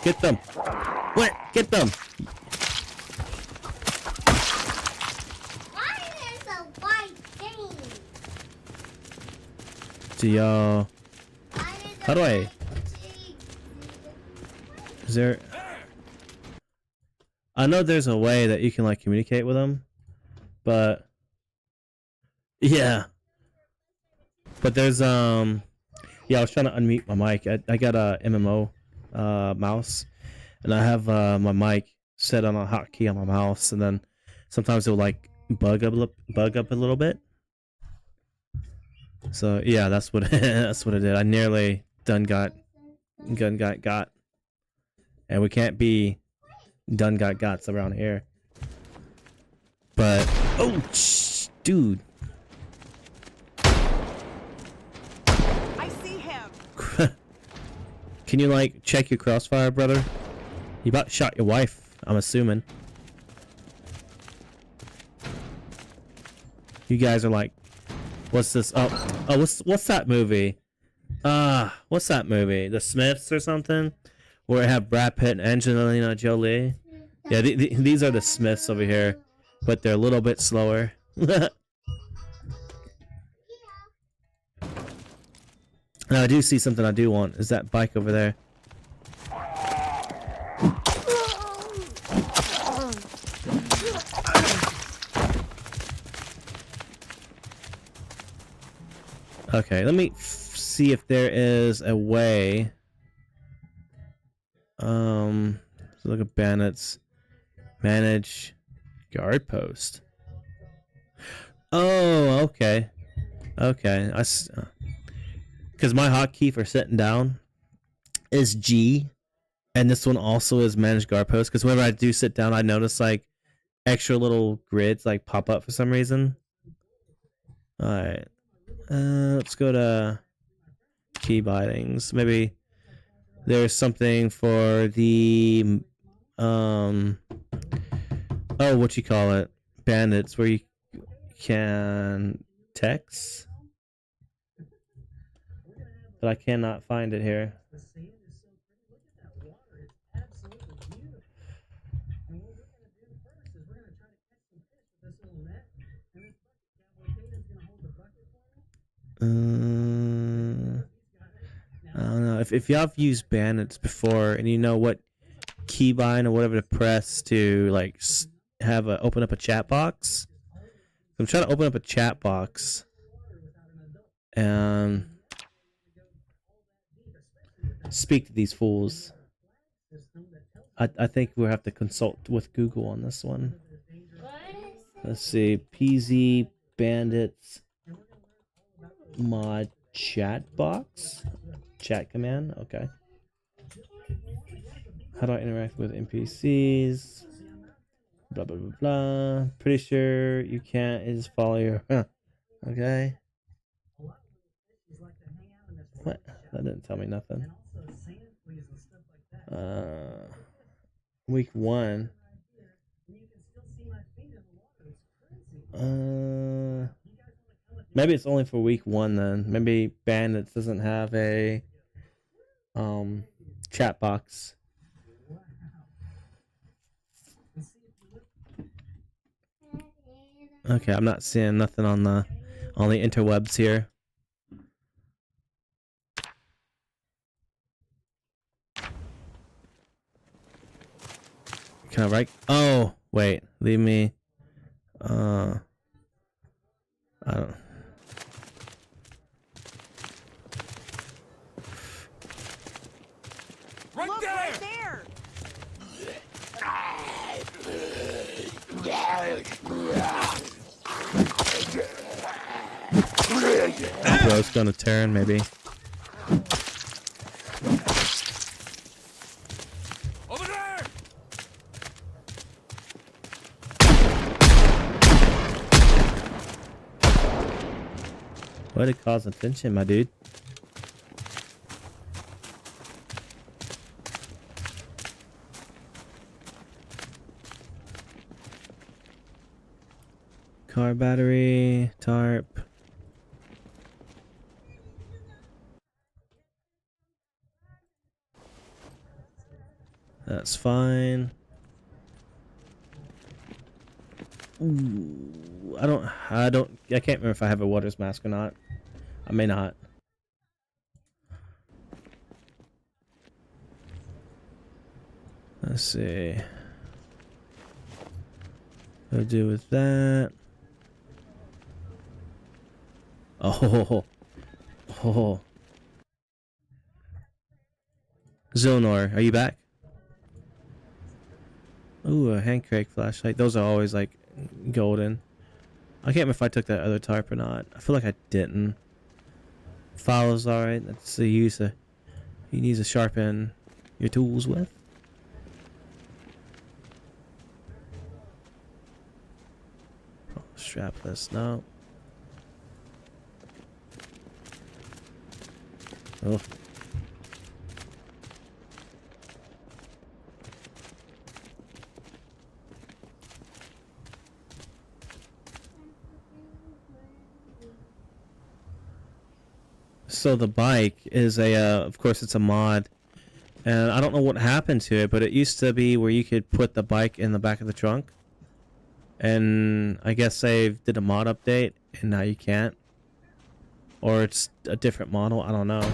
Get them! What? Get them! Why there's a white thing? Do y'all... How do I... Is there... I know there's a way that you can like communicate with them, But yeah, but there's yeah, I was trying to unmute my mic. I got a MMO mouse, and I have my mic set on a hotkey on my mouse, and then sometimes it'll like bug up a little bit. So yeah, that's what that's what I did. I nearly got, and we can't be gots around here. But oh, dude. I see him. Can you like check your crossfire, brother? You about shot your wife, I'm assuming. You guys are like, what's this? Oh, what's that movie? What's that movie? The Smiths or something? Where it have Brad Pitt and Angelina Jolie. Yeah, these are the Smiths over here, but they're a little bit slower. Now I do see something I do want. Is that bike over there? Okay, let me see if there is a way. Let's look at bandits. Manage guard post. Oh, okay. Okay, because my hotkey for sitting down is G, and this one also is manage guard post. Because whenever I do sit down, I notice like extra little grids like pop up for some reason. All right, let's go to key bindings. Maybe there's something for the oh, what you call it, bandits, where you can text. But I cannot find it here. I don't know. If y'all have used bandits before and you know what keybind or whatever to press to like have open up a chat box. I'm trying to open up a chat box and speak to these fools. I think we'll have to consult with Google on this one. Let's see. PZ bandits mod chat box. Chat command. Okay. How do I interact with NPCs? Blah blah blah blah. Pretty sure you can't just follow your. Okay. What? That didn't tell me nothing. Week 1. Maybe it's only for week 1 then. Maybe Bandits doesn't have a chat box. Okay, I'm not seeing nothing on the interwebs here. Can I write? Oh, wait. Leave me. I don't. Look, right there. Bro's gonna turn, maybe. Over there. Way to cause attention, my dude. Car battery, tarp. That's fine. Ooh, I can't remember if I have a water's mask or not. I may not. Let's see. What do I do with that? Oh, oh. Zilnor, are you back? Ooh, a hand crank flashlight. Those are always like golden. I can't remember if I took that other tarp or not. I feel like I didn't. Files, alright. That's the use you need to sharpen your tools with. Oh, strapless, no. Oh. So the bike is a, of course it's a mod, and I don't know what happened to it, but it used to be where you could put the bike in the back of the trunk, and I guess they did a mod update, and now you can't, or it's a different model. I don't know.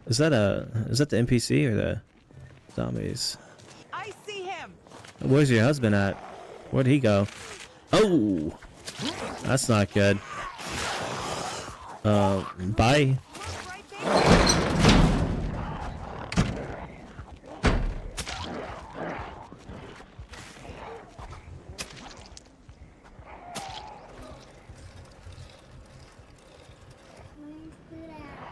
Is that the NPC or the zombies? I see him. Where's your husband at? Where'd he go? Oh, that's not good. Bye. Look right there. Where's food at?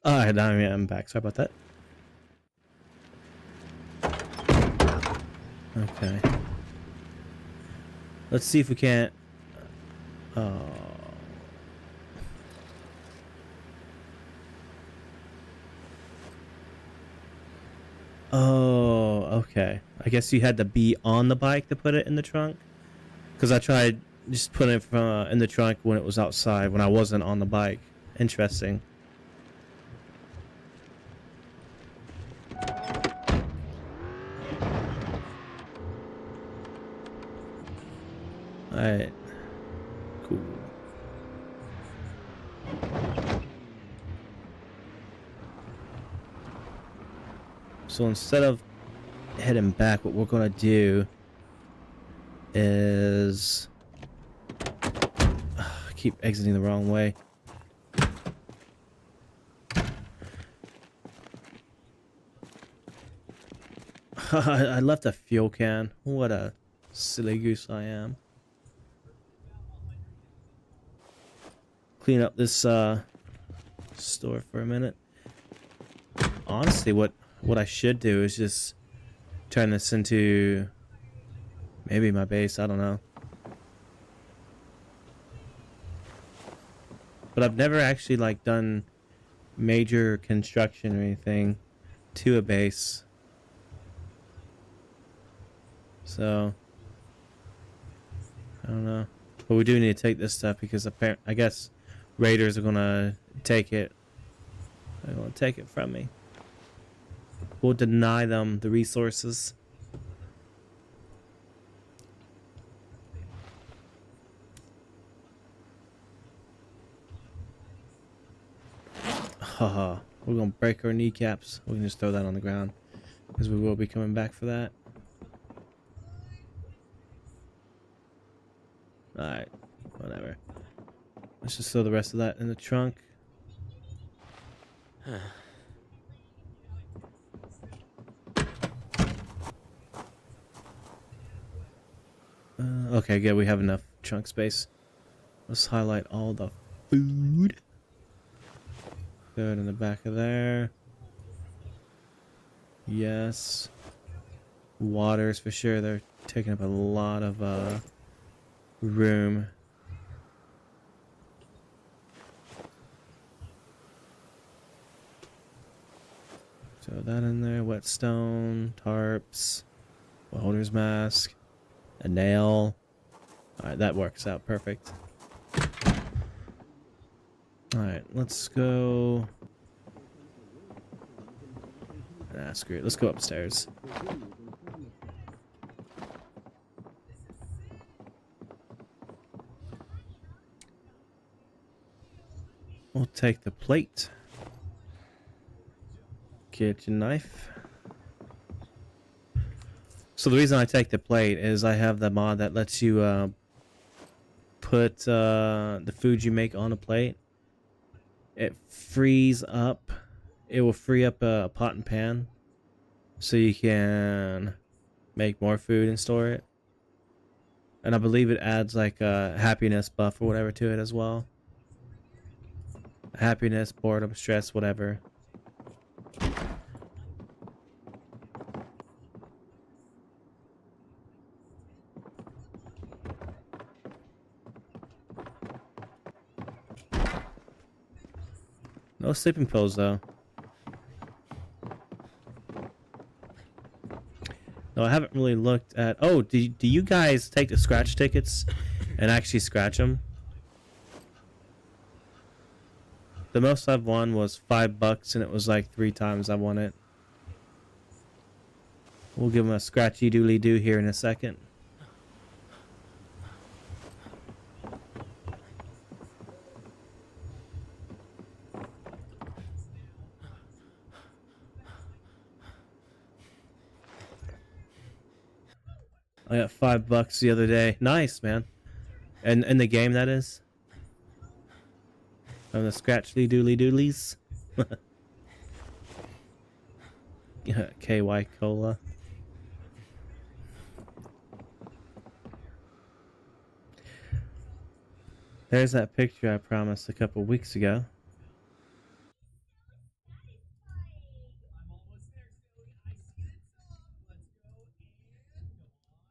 Alright, I'm back. Sorry about that. Okay. Let's see if we can't... Oh... Oh, okay. I guess you had to be on the bike to put it in the trunk? Because I tried just putting it in the trunk when it was outside, when I wasn't on the bike. Interesting. Alright. Cool. So instead of heading back, what we're gonna do is... I keep exiting the wrong way. I left a fuel can. What a silly goose I am. Clean up this store for a minute. Honestly, what I should do is just turn this into maybe my base. I don't know. But I've never actually like done major construction or anything to a base. So I don't know. But we do need to take this stuff because I guess raiders are gonna take it. They're gonna take it from me. We'll deny them the resources. Haha. We're gonna break our kneecaps. We can just throw that on the ground because we will be coming back for that. Alright, whatever. Let's just throw the rest of that in the trunk. Okay, good. We have enough trunk space. Let's highlight all the food. Good in the back of there. Yes. Waters for sure. They're taking up a lot of room. Throw that in there. Whetstone, tarps, welder's mask, a nail. Alright, that works out perfect. Alright, let's go. Ah, screw it. Let's go upstairs. We'll take the plate. Kitchen knife. So the reason I take the plate is I have the mod that lets you put the food you make on a plate. It frees up. It will free up a pot and pan, so you can make more food and store it. And I believe it adds like a happiness buff or whatever to it as well. Happiness, boredom, stress, whatever. No sleeping pills though. No, I haven't really looked at... Oh, do you guys take the scratch tickets and actually scratch them? The most I've won was $5 and it was like 3 times I won it. We'll give them a scratchy doodly doo here in a second. I got $5 the other day. Nice, man. And in the game, that is. On the scratchly doodly doodlies. KY Cola. There's that picture I promised a couple weeks ago.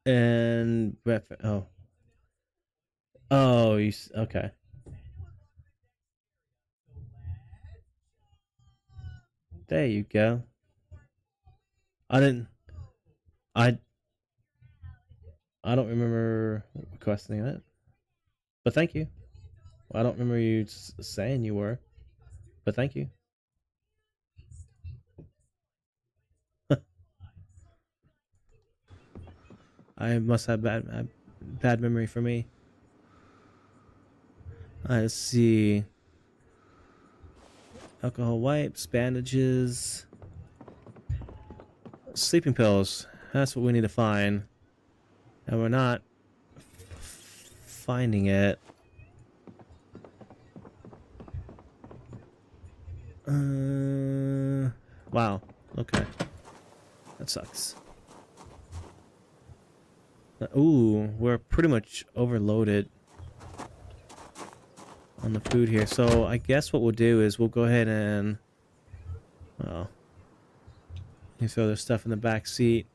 And oh, okay. There you go. I didn't. I I don't remember requesting it, but thank you. Well, I don't remember you saying you were, but thank you. I must have bad memory for me. Let's see. Alcohol wipes, bandages, sleeping pills. That's what we need to find, and we're not finding it. Wow. Okay. That sucks. Ooh, we're pretty much overloaded on the food here. So I guess what we'll do is we'll go ahead and, well, you throw this stuff in the back seat,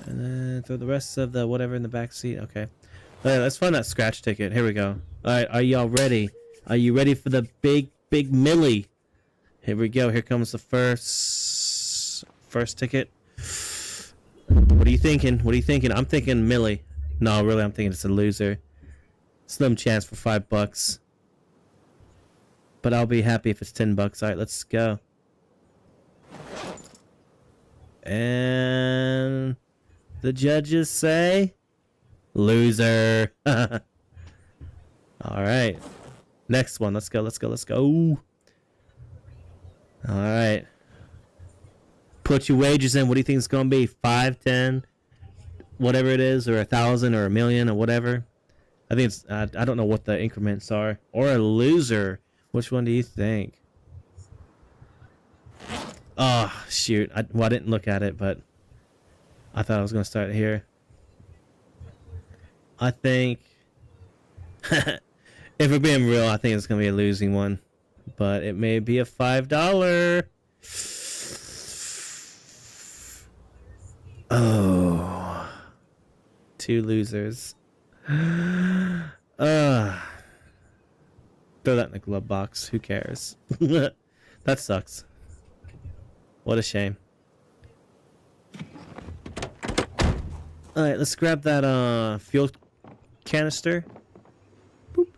and then throw the rest of the whatever in the back seat. Okay. All right, let's find that scratch ticket. Here we go. All right, are y'all ready? Are you ready for the big Millie? Here we go. Here comes the first ticket. What are you thinking? What are you thinking? I'm thinking Millie. No, really, I'm thinking it's a loser. Slim chance for $5. But I'll be happy if it's $10. All right, let's go. And the judges say loser. All right. Next one. Let's go. Let's go. Let's go. All right. Put your wagers in. What do you think it's going to be? 5, 10, whatever it is, or 1,000 or 1,000,000 or whatever. I think it's, I don't know what the increments are. Or a loser. Which one do you think? Oh, shoot. I didn't look at it, but I thought I was going to start here. I think, if we're being real, I think it's going to be a losing one. But it may be a $5. Oh. 2 losers. Throw that in the glove box. Who cares? That sucks. What a shame. Alright, let's grab that fuel canister. Boop.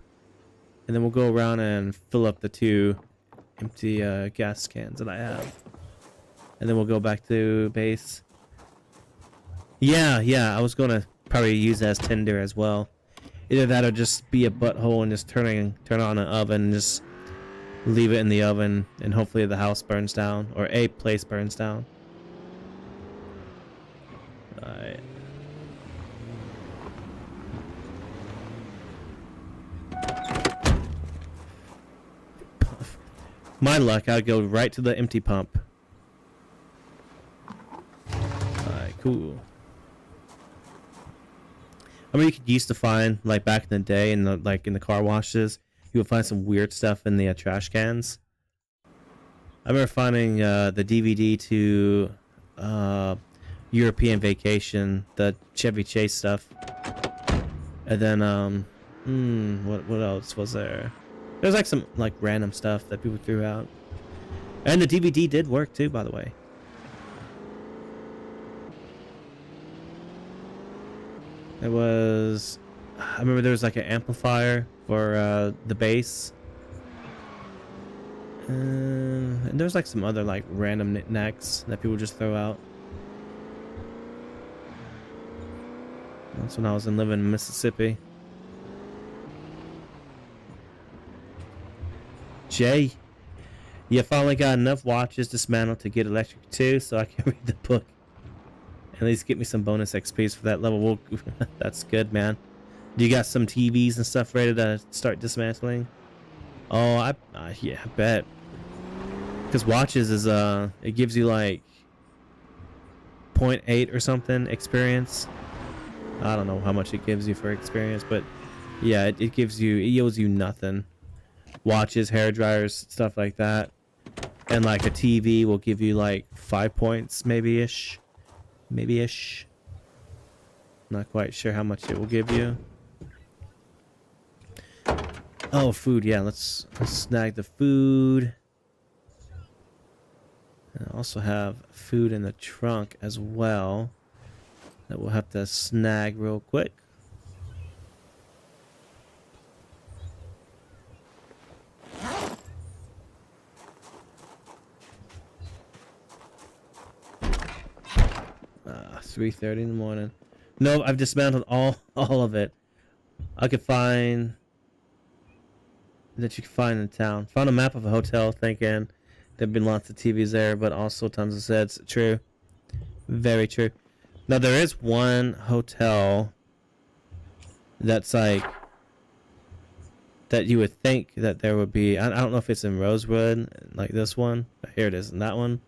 And then we'll go around and fill up the 2 empty gas cans that I have. And then we'll go back to base. Yeah, I was gonna probably use it as tinder as well. Either that or just be a butthole and just turn on an oven and just leave it in the oven, and hopefully the house burns down, or a place burns down. Alright. My luck, I'll go right to the empty pump. Alright, cool. I mean, you used to find, like, back in the day, in the car washes, you would find some weird stuff in the trash cans. I remember finding the DVD to European Vacation, the Chevy Chase stuff. And then, what else was there? There's like some random stuff that people threw out. And the DVD did work too, by the way. It was, I remember there was like an amplifier for the bass. And there's like some other like random knickknacks that people just throw out. That's when I was living in Mississippi. Jay, you finally got enough watches dismantled to get electric too, so I can read the book. At least get me some bonus XPs for that level. That's good, man. Do you got some TVs and stuff ready to start dismantling? Oh, yeah, I bet. Because watches is it gives you like 0.8 or something experience. I don't know how much it gives you for experience, but yeah, it gives you, it yields you nothing. Watches, hair dryers, stuff like that, and like a TV will give you like 5 points maybe ish. Maybe-ish. Not quite sure how much it will give you. Oh, food. Yeah, let's snag the food. And I also have food in the trunk as well that we'll have to snag real quick. Ah, 3:30 in the morning. No, I've dismantled all of it. I could find that you can find in town. Found a map of a hotel thinking there've been lots of TVs there, but also tons of sets. True. Very true. Now there is one hotel that's like that you would think that there would be. I don't know if it's in Rosewood, like this one. Here it is, in that one,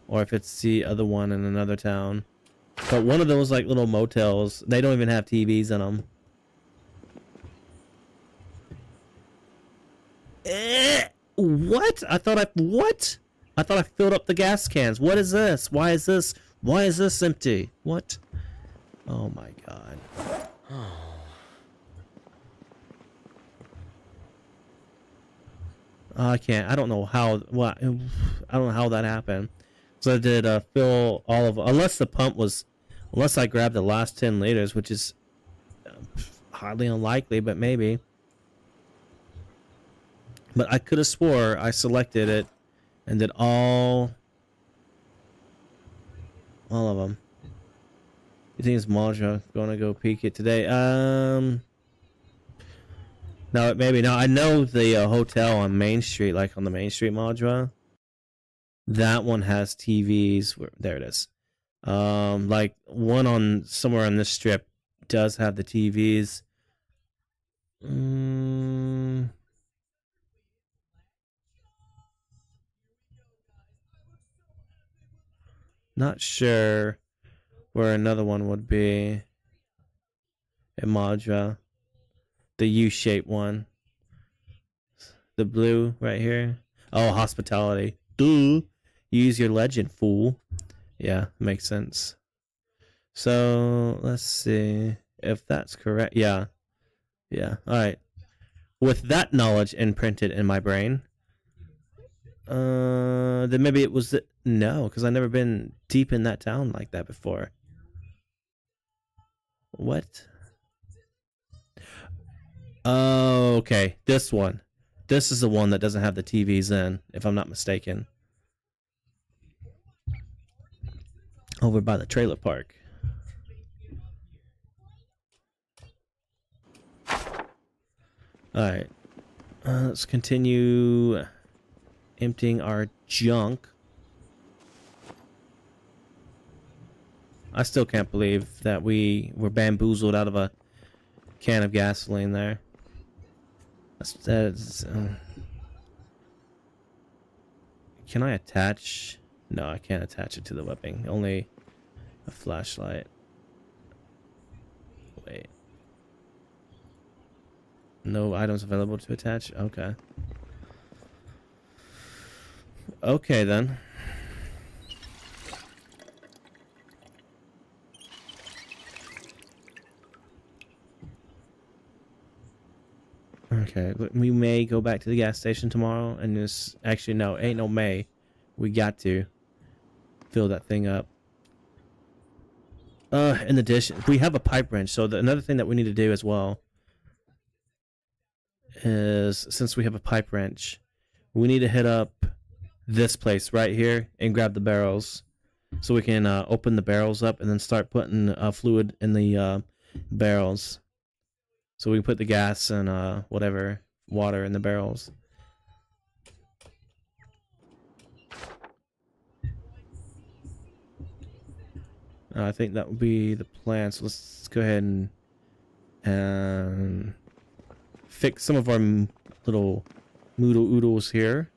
or if it's the other one in another town. But one of those like little motels, they don't even have TVs in them. What? I thought I filled up the gas cans. What is this? Why is this empty? What? Oh my god. I can't. I don't know how. What? I don't know how that happened. So I did fill all of. Unless the pump was. Unless I grabbed the last 10 liters, which is highly unlikely, but maybe. But I could have swore I selected it and did all of them. You think it's Maja gonna go peek it today? No, maybe not. I know the hotel on Main Street, like on the Main Street Maja. That one has TVs. There it is. Like one on somewhere on this strip does have the TVs. Not sure where another one would be. In Madra. The U-shaped one. The blue right here. Oh, hospitality. Duh. Use your legend, fool. Yeah, makes sense. So, let's see if that's correct. Yeah. Yeah, alright. With that knowledge imprinted in my brain, then maybe it was no, because I've never been deep in that town like that before. What? Oh, okay. This one. This is the one that doesn't have the TVs in, if I'm not mistaken. Over by the trailer park. Alright. Let's continue emptying our junk. I still can't believe that we were bamboozled out of a can of gasoline there. Can I attach? No, I can't attach it to the weapon. Only a flashlight. Wait. No items available to attach? Okay. Okay, then. Okay, we may go back to the gas station tomorrow and just... Actually, no, ain't no may. We got to fill that thing up. In addition, we have a pipe wrench, so another thing that we need to do as well is, since we have a pipe wrench, we need to hit up this place right here and grab the barrels so we can open the barrels up and then start putting fluid in the barrels. So we can put the gas and whatever, water in the barrels. I think that would be the plan. So let's go ahead and fix some of our little moodle oodles here.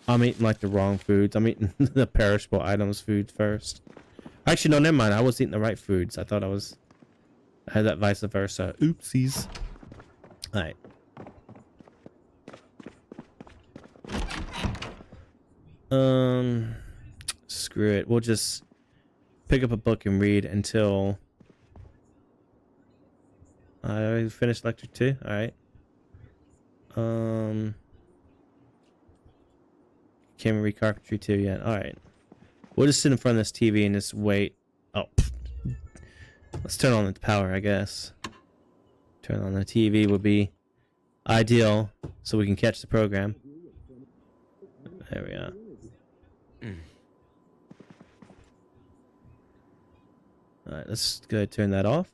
I'm eating like the wrong foods. I'm eating the perishable items food first. Actually, no, never mind. I was eating the right foods. I thought I had that vice versa. Oopsies. Alright. Screw it. We'll just pick up a book and read until I finished lecture 2. Alright. Can't read carpentry 2 yet. Alright. We'll just sit in front of this TV and just wait. Oh. Let's turn on the power, I guess. Turn on the TV would be ideal so we can catch the program. There we are. Alright, let's go ahead and turn that off.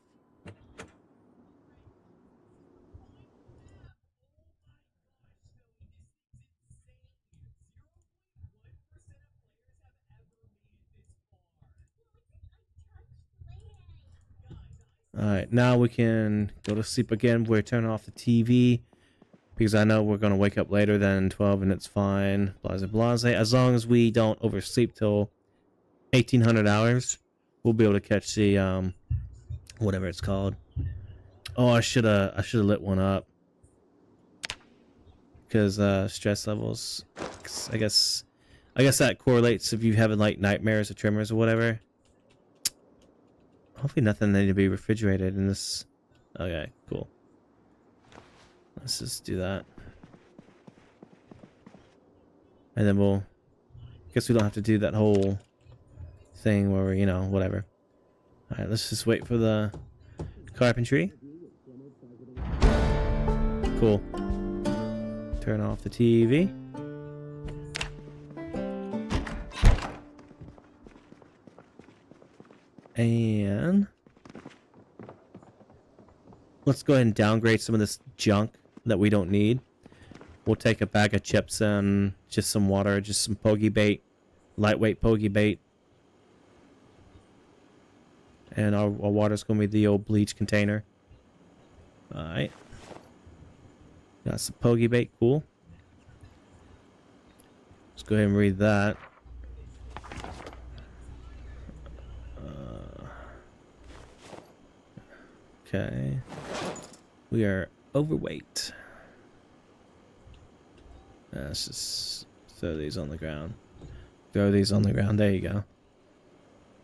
Alright, now we can go to sleep again. We're turning off the TV because I know we're going to wake up later than 12 and it's fine. Blase blase. As long as we don't oversleep till 1800 hours, we'll be able to catch the whatever it's called. Oh, I should have lit one up because stress levels. I guess that correlates if you having like nightmares or tremors or whatever. Hopefully nothing need to be refrigerated in this. Okay, cool. Let's just do that. And then we'll... guess we don't have to do that whole thing where we, you know, whatever. Alright, let's just wait for the carpentry. Cool. Turn off the TV. And let's go ahead and downgrade some of this junk that we don't need. We'll take a bag of chips and just some water, just some pogey bait, lightweight pogey bait. And our water's going to be the old bleach container. Alright. Got some pogey bait, cool. Let's go ahead and read that. Okay. We are overweight. Let's just throw these on the ground. Throw these on the ground. There you go.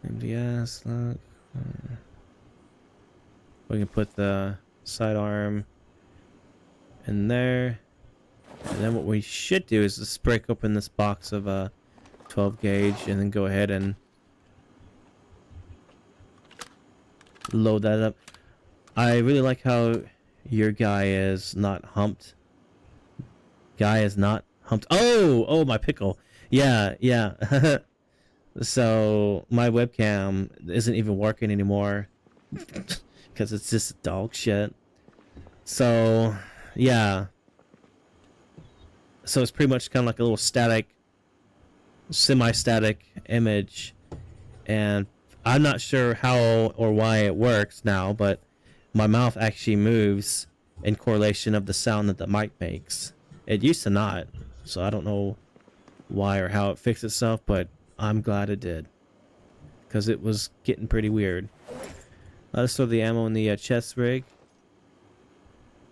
MDS, look. We can put the sidearm in there. And then what we should do is just break open this box of 12 gauge and then go ahead and load that up. I really like how your guy is not humped. Guy is not humped. Oh, my pickle. Yeah. So my webcam isn't even working anymore because it's just dog shit. So yeah. So it's pretty much kind of like a little static, semi-static image, and I'm not sure how or why it works now, but my mouth actually moves in correlation of the sound that the mic makes. It used to not, so I don't know why or how it fixed itself, but I'm glad it did, because it was getting pretty weird. Let's throw the ammo in the chest rig.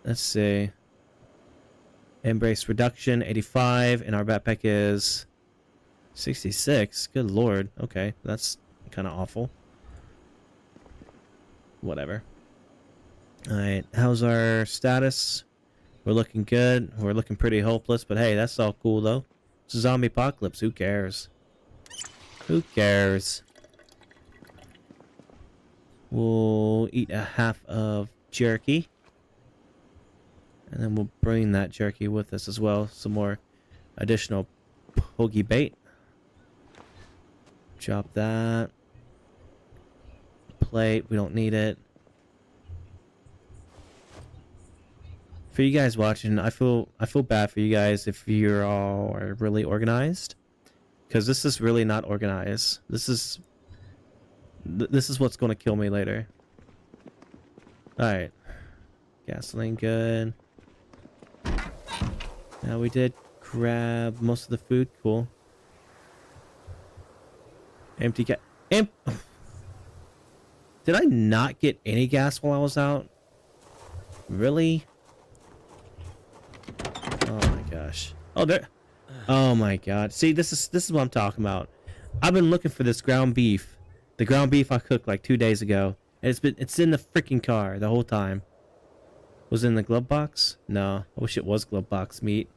Let's see. Embrace reduction 85, and our backpack is 66. Good lord. Okay, that's kind of awful. Whatever. Alright, how's our status? We're looking good. We're looking pretty hopeless, but hey, that's all cool though. It's a zombie apocalypse. Who cares? Who cares? We'll eat a half of jerky. And then we'll bring that jerky with us as well. Some more additional pogey bait. Drop that. Plate, we don't need it. For you guys watching, I feel bad for you guys if you're all are really organized, because this is really not organized. This is what's going to kill me later. All right, gasoline good. Now we did grab most of the food. Cool. Empty Did I not get any gas while I was out? Really? Oh my gosh. Oh, there. Oh my god. See, this is what I'm talking about. I've been looking for this ground beef. The ground beef I cooked like 2 days ago. And it's in the freaking car the whole time. Was it in the glove box? No. I wish it was glove box meat.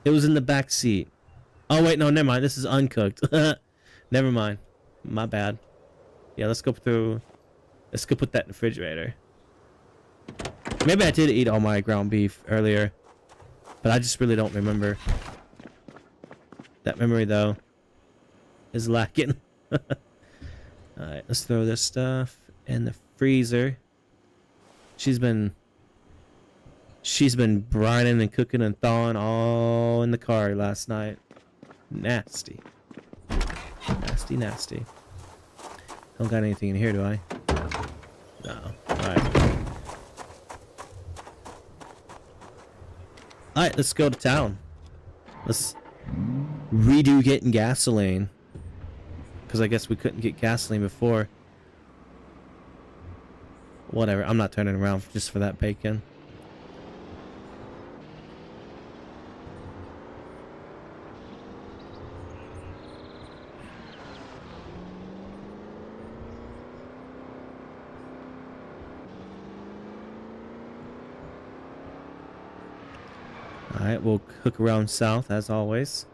It was in the back seat. Oh wait, no, never mind. This is uncooked. Never mind. My bad. Yeah, let's go through. Let's go put that in the refrigerator. Maybe I did eat all my ground beef earlier, but I just really don't remember. That memory though is lacking. Alright, let's throw this stuff in the freezer. She's been brining and cooking and thawing all in the car last night. Nasty. Nasty, nasty. Don't got anything in here, do I? No. Alright. Alright, let's go to town. Let's redo getting gasoline. Because I guess we couldn't get gasoline before. Whatever, I'm not turning around just for that bacon. Alright, we'll hook around south as always.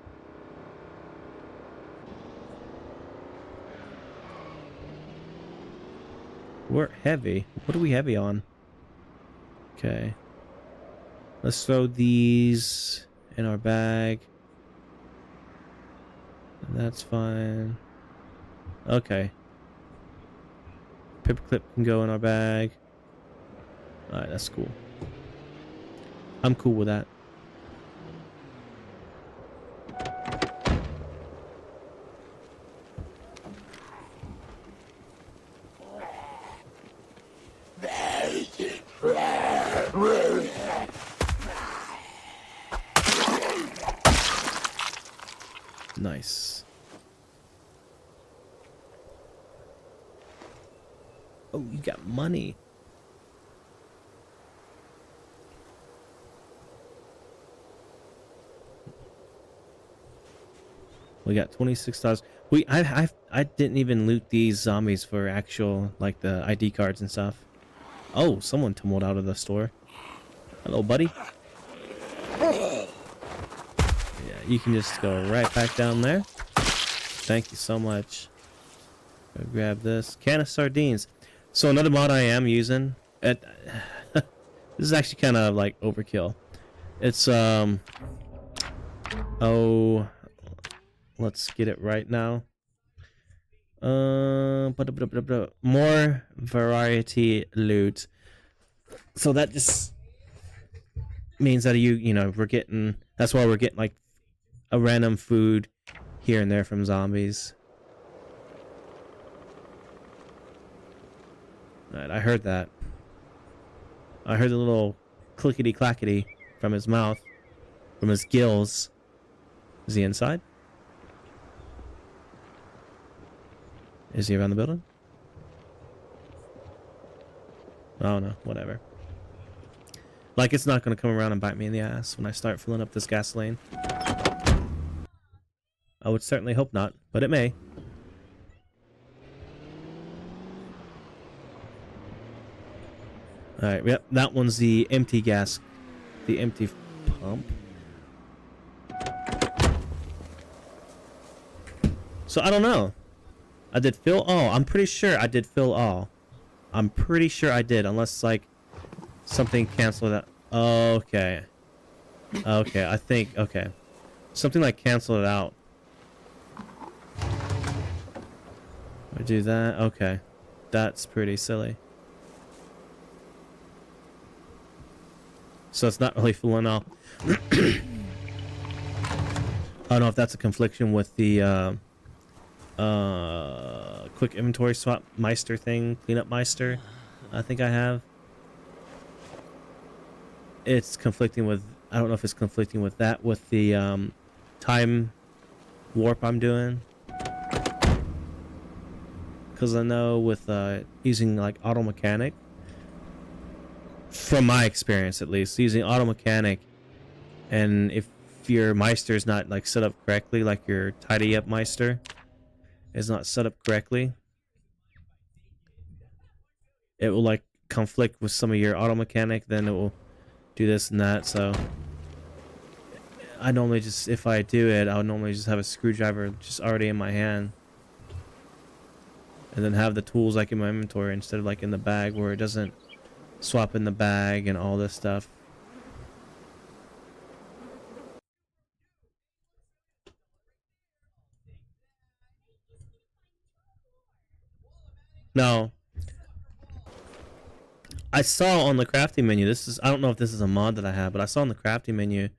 We're heavy. What are we heavy on? Okay. Let's throw these in our bag. That's fine. Okay. Paperclip can go in our bag. Alright, that's cool. I'm cool with that. Nice. Oh, you got money. We got $26. I didn't even loot these zombies for actual like the ID cards and stuff. Oh, someone tumbled out of the store. Hello, buddy. Yeah, you can just go right back down there. Thank you so much. Go grab this can of sardines. So another mod I am using. This is actually kind of like overkill. It's oh, let's get it right now. More variety loot. So that just means that you know we're getting. That's why we're getting like a random food here and there from zombies. Alright, I heard that. I heard the little clickety clackety from his mouth, from his gills. Is he inside? Is he around the building? Oh no, whatever. Like it's not gonna come around and bite me in the ass when I start filling up this gasoline. I would certainly hope not, but it may. Alright, yep, that one's the empty gas. The empty pump. So I don't know. I did fill all. I'm pretty sure I did fill all. I'm pretty sure I did, unless like something canceled that. Okay. Okay, I think okay. Something like cancel it out. I do that. Okay. That's pretty silly. So it's not really filling all. I don't know if that's a confliction with the quick inventory swap meister thing, cleanup meister. I think I have. It's conflicting with. I don't know if it's conflicting with that with the time warp I'm doing. because I know with using like auto mechanic, from my experience at least, using auto mechanic, and if your Meister is not like set up correctly, like your tidy up Meister is not set up correctly, it will like conflict with some of your auto mechanic, then it will do this and that. So I normally just, if I do it, I'll normally just have a screwdriver just already in my hand, and then have the tools like in my inventory instead of like in the bag, where it doesn't swap in the bag and all this stuff. No, I saw on the crafting menu, this is, I don't know if this is a mod that I have, but I saw on the crafting menu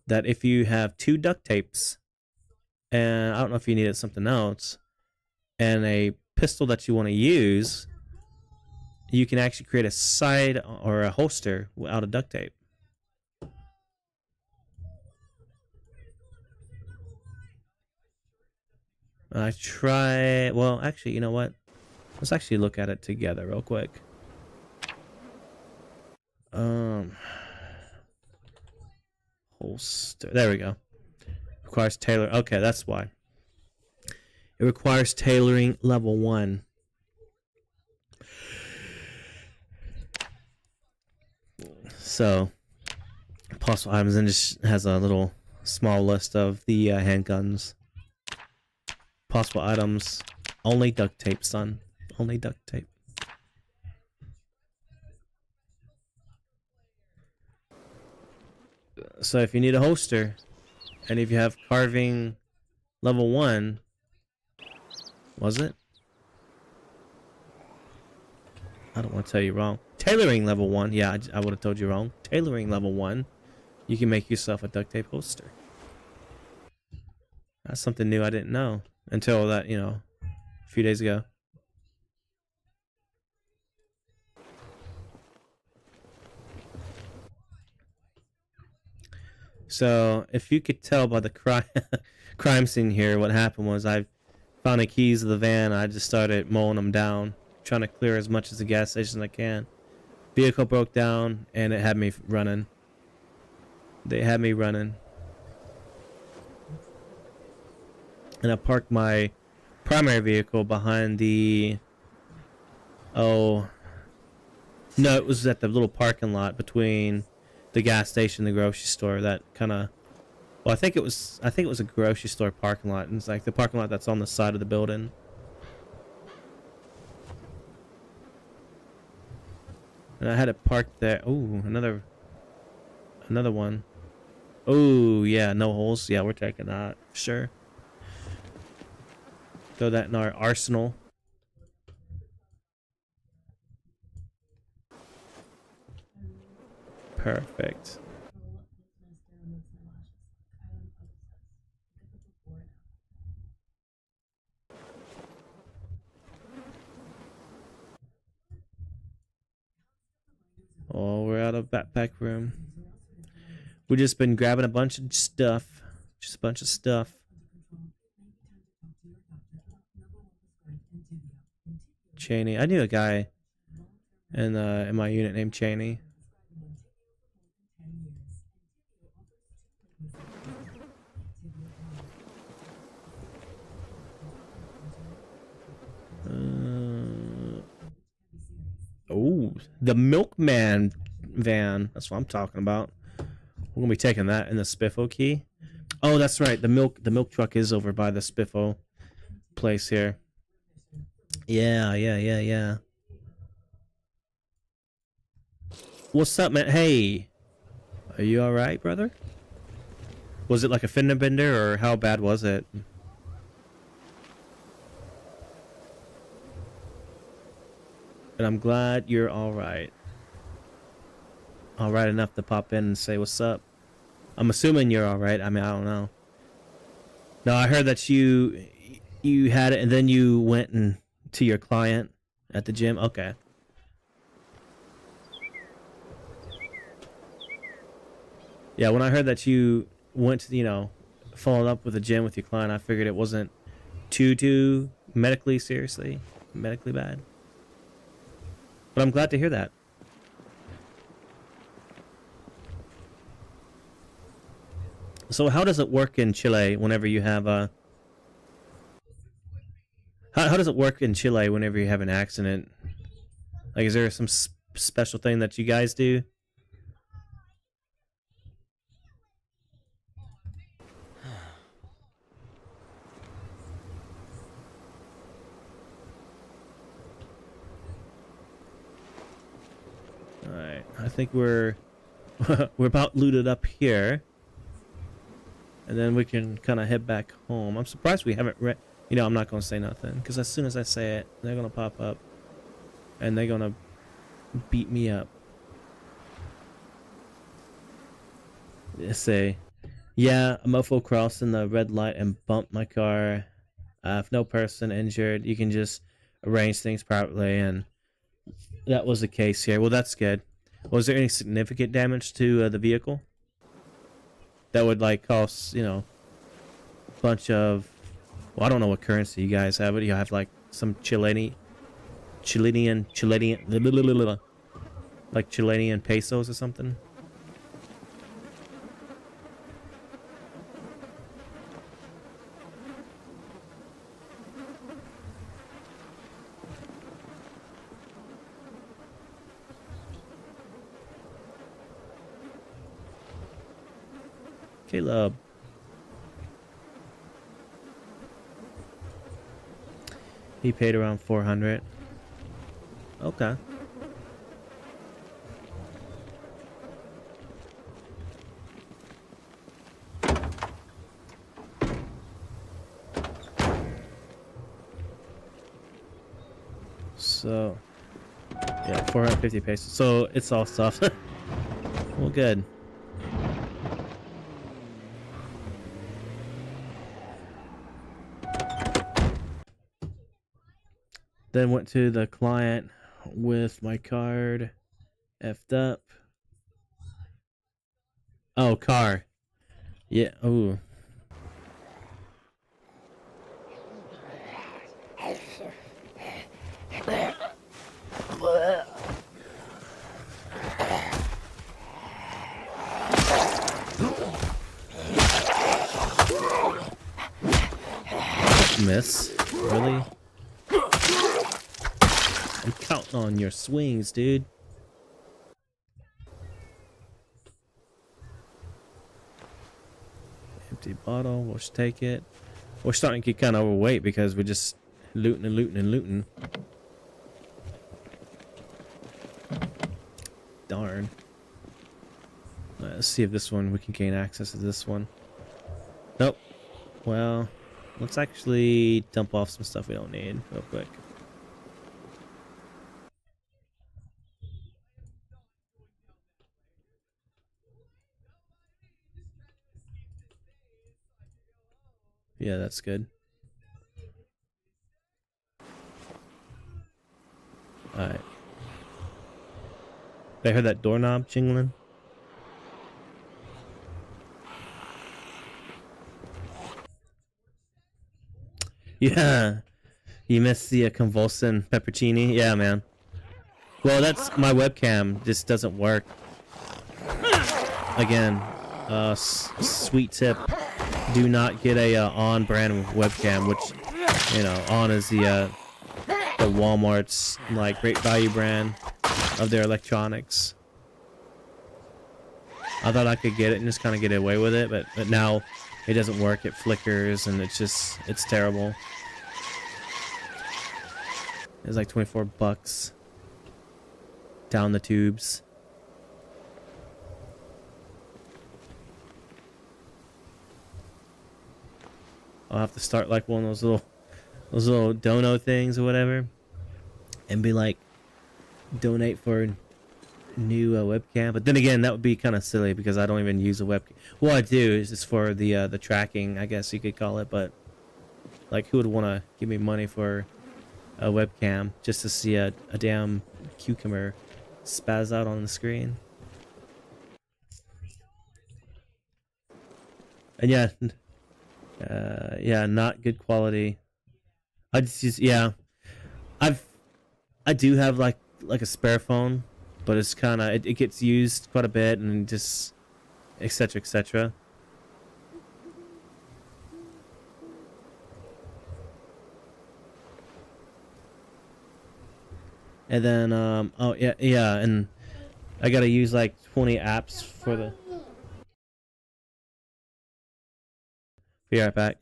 that if you have 2 duct tapes, and I don't know if you needed something else, and a pistol that you want to use, you can actually create a side or a holster without a duct tape. I try, well, actually, you know what? Let's actually look at it together real quick. Holster. There we go. Requires tailor. Okay, that's why. It requires tailoring level 1. So, possible items, and just has a little small list of the handguns. Possible items. Only duct tape, son. Only duct tape. So if you need a holster, and if you have carving level 1, was it? I don't want to tell you wrong. Tailoring level 1, yeah, I would have told you wrong. Tailoring level 1, you can make yourself a duct tape holster. That's something new I didn't know until that, you know, a few days ago. So, if you could tell by the crime scene here, what happened was I found the keys of the van. I just started mowing them down, trying to clear as much as the gas station as I can. Vehicle broke down, and it had me running. They had me running. And I parked my primary vehicle behind the... Oh... No, it was at the little parking lot between the gas station and the grocery store. That kind of... Well, I think it was a grocery store parking lot. And it's like the parking lot that's on the side of the building. And I had it parked there. Ooh, another one. Oh, yeah, no holes. Yeah, we're taking that. Sure. Throw that in our arsenal. Perfect. Oh, we're out of backpack room. We've just been grabbing a bunch of stuff. Just a bunch of stuff. Cheney. I knew a guy in my unit named Cheney. Oh, the milkman van. That's what I'm talking about. We're gonna be taking that in the Spiffo key. Oh, that's right. The milk truck is over by the Spiffo place here. Yeah. What's up, man? Hey, are you all right, brother? Was it like a fender bender, or how bad was it? And I'm glad you're all right. All right enough to pop in and say what's up. I'm assuming you're all right. I mean, I don't know. No, I heard that you had it and then you went and to your client at the gym. Okay. Yeah, when I heard that you went to, you know, followed up with the gym with your client, I figured it wasn't too medically seriously. medically bad. But I'm glad to hear that. So how does it work in Chile whenever you have a... How does it work in Chile whenever you have an accident? Like, is there some special thing that you guys do? Alright, I think we're we're about looted up here. And then we can kind of head back home. I'm surprised we haven't you know, I'm not going to say nothing. Because as soon as I say it, they're going to pop up. And they're going to beat me up. They say, yeah, a mofo crossed in the red light and bumped my car. If no person injured, you can just arrange things privately. And that was the case here. Well, that's good. Was there any significant damage to the vehicle? That would, like, cost, you know, a bunch of... Well, I don't know what currency you guys have. But you have, like, some Chilean... like Chilean pesos or something? Caleb. He paid around 400. Okay. So, yeah, 450 pesos. So it's all stuff. Well, good. Then went to the client with my card effed up. Oh, car. Yeah. Ooh. Miss. Really? I'm counting on your swings, dude. Empty bottle. We'll just take it. We're starting to get kind of overweight because we're just looting and looting and looting. Darn. Let's see if this one, we can gain access to this one. Nope. Well, let's actually dump off some stuff we don't need real quick. Yeah, that's good. Alright. I heard that doorknob jingling. Yeah. You missed the convulsing peppercini? Yeah, man. Well, that's my webcam just doesn't work. Again, sweet tip. Do not get a on brand webcam, which, you know, on is the Walmart's like great value brand of their electronics. I thought I could get it and just kind of get away with it, but now it doesn't work. It flickers and it's terrible. It's like 24 bucks down the tubes. I'll have to start like one of those little dono things or whatever, and be like, donate for new webcam. But then again, that would be kind of silly because I don't even use a webcam. Well, I do. It's just for the tracking, I guess you could call it. But like, who would want to give me money for a webcam just to see a damn cucumber spaz out on the screen? And yeah. Yeah, not good quality. I just yeah. I've I do have like a spare phone, but it's kind of it gets used quite a bit and just etc etc. And then oh yeah, and I gotta use like 20 apps for the. Be right back.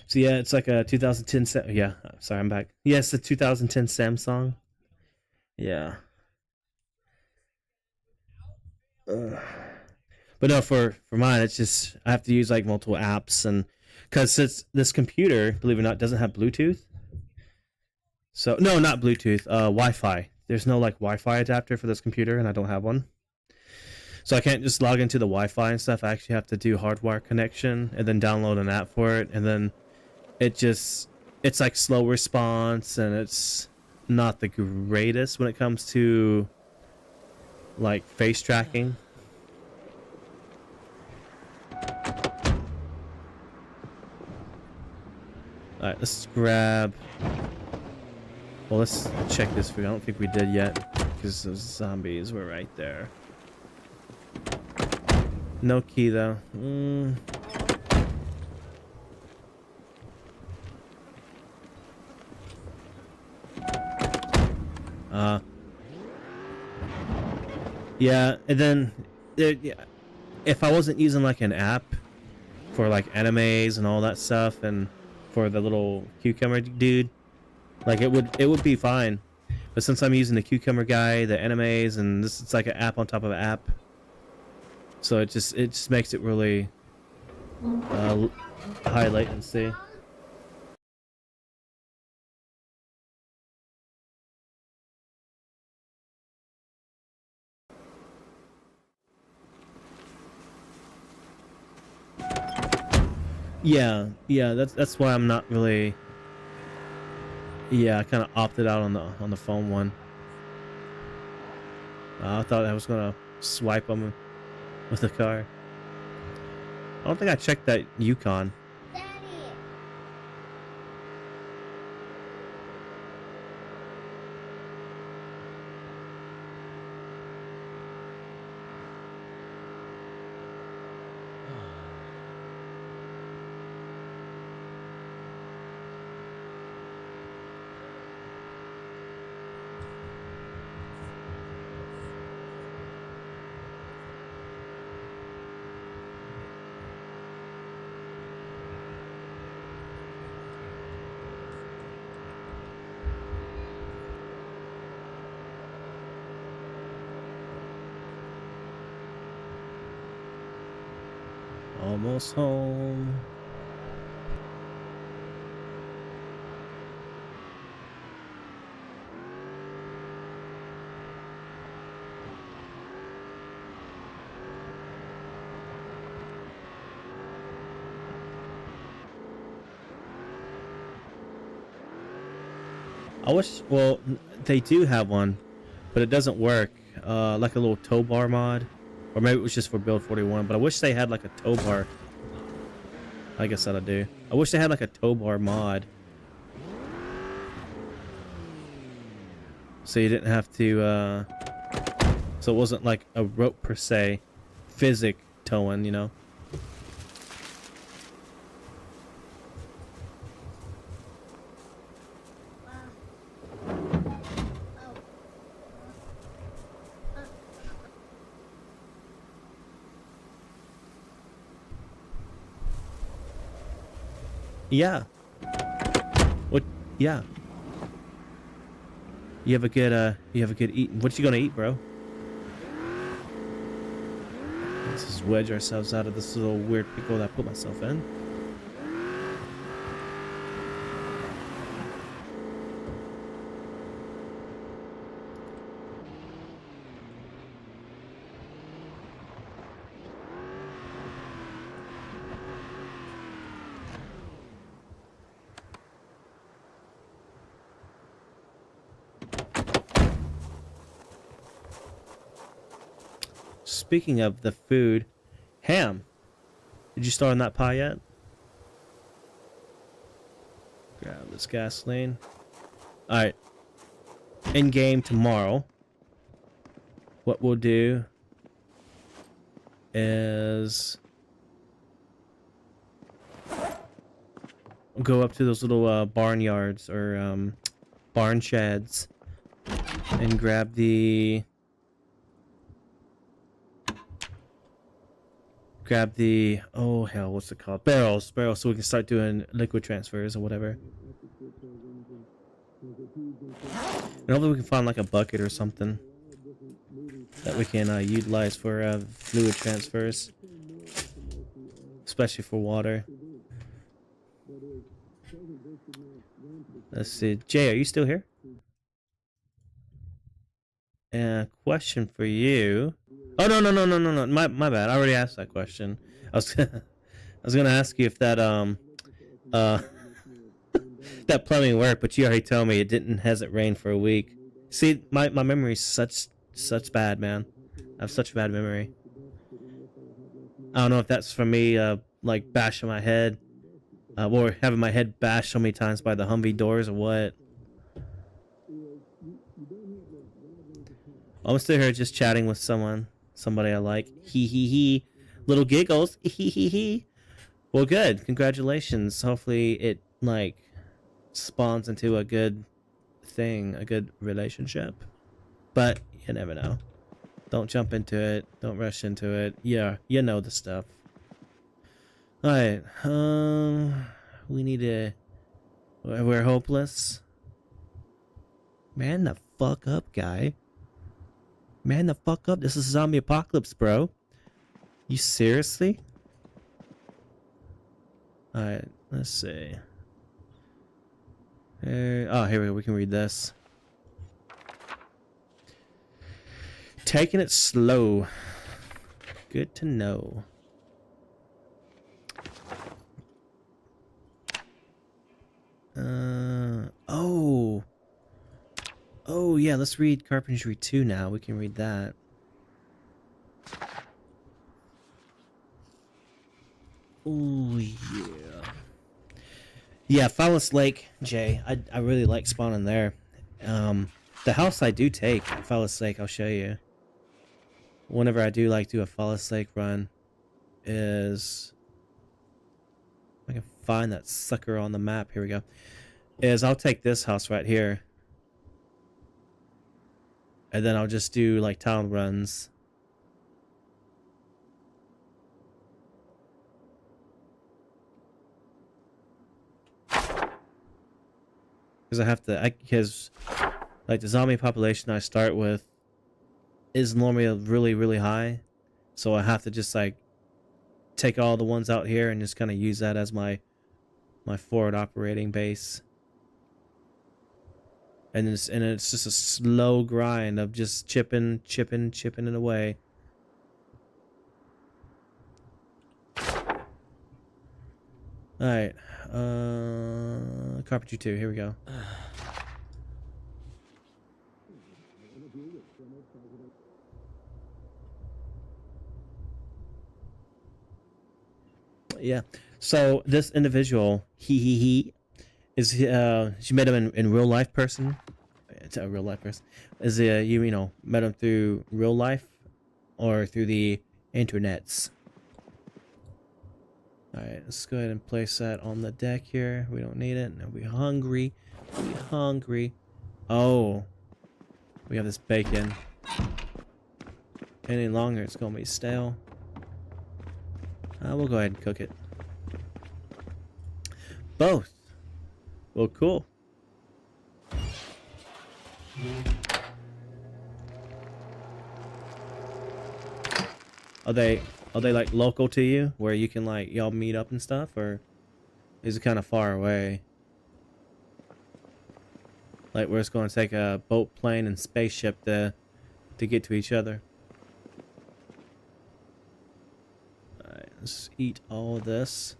So yeah, it's like a 2010. Yeah, sorry, I'm back. Yes, the 2010 Samsung. Yeah. Ugh. But no, for mine, it's just I have to use like multiple apps, and because this computer, believe it or not, doesn't have Bluetooth. So no, not Bluetooth. Wi-Fi. There's no like Wi-Fi adapter for this computer, and I don't have one. So I can't just log into the Wi-Fi and stuff. I actually have to do hardwire connection and then download an app for it, and then it's like slow response, and it's not the greatest when it comes to like face tracking. All right, let's grab. Well, let's check this food. I don't think we did yet because those zombies were right there. No key though. Yeah, and then yeah, if I wasn't using like an app for like animes and all that stuff, and for the little cucumber dude, like it would be fine. But since I'm using the cucumber guy, the animes, and this it's like an app on top of an app, so it just makes it really uh, high latency. Yeah, yeah, that's why I'm not really. Yeah, I kind of opted out on the phone one. I thought I was gonna swipe them with the car. I don't think I checked that Yukon. Daddy. Almost home. I wish, well, they do have one, but it doesn't work. Like a little tow bar mod, or maybe it was just for build 41. But I wish they had like a tow bar. I guess that I do. I wish they had like a tow bar mod, so you didn't have to. So it wasn't like a rope per se, physic towing, you know. Yeah. What? Yeah. You have a good eat. What you gonna eat, bro? Let's just wedge ourselves out of this little weird pickle that I put myself in. Speaking of the food, ham. Did you start on that pie yet? Grab this gasoline. Alright. In game tomorrow, what we'll do is we'll go up to those little barnyards or barn sheds and grab the oh hell, what's it called? Barrels, so we can start doing liquid transfers or whatever. And hopefully we can find like a bucket or something that we can utilize for fluid transfers, especially for water. Let's see, Jay, are you still here? Question for you. Oh no! My bad. I already asked that question. I was gonna ask you if that that plumbing worked, but you already told me it hasn't rained for a week. See, my memory's such bad, man. I have such bad memory. I don't know if that's from me like bashing my head, or having my head bashed so many times by the Humvee doors or what. I'm still here just chatting with somebody I like. He. Little giggles. He. Well, good. Congratulations. Hopefully it like spawns into a good thing, a good relationship. But you never know. Don't jump into it. Don't rush into it. Yeah, you know the stuff. All right. We need to. We're hopeless. Man the fuck up, guy. Man the fuck up. This is zombie apocalypse, bro. You seriously? Alright, let's see. Oh, here we go. We can read this. Taking it slow. Good to know. Oh. Oh, yeah, let's read Carpentry 2 now. We can read that. Oh, yeah. Yeah, Phallus Lake, Jay. I really like spawning there. The house I do take, Phallus Lake, I'll show you. Whenever I do like do a Phallus Lake run, is... I can find that sucker on the map. Here we go. Is I'll take this house right here. And then I'll just do like town runs. Because I have to, because like the zombie population I start with is normally really, really high. So I have to just like take all the ones out here and just kind of use that as my forward operating base. And it's just a slow grind of just chipping it away. All right, carpentry 2. Here we go. Yeah. So this individual, he is she met him in real life person. It's a real life person. Is you know met him through real life or through the internets? All right, let's go ahead and place that on the deck here. We don't need it. Now we hungry. We hungry. Oh, we have this bacon. Any longer, it's gonna be stale. We'll go ahead and cook it. Both. Well, cool. Are they like local to you, where you can like y'all meet up and stuff, or is it kind of far away? Like where it's going to take a boat, plane, and spaceship to get to each other. Alright, let's eat all of this.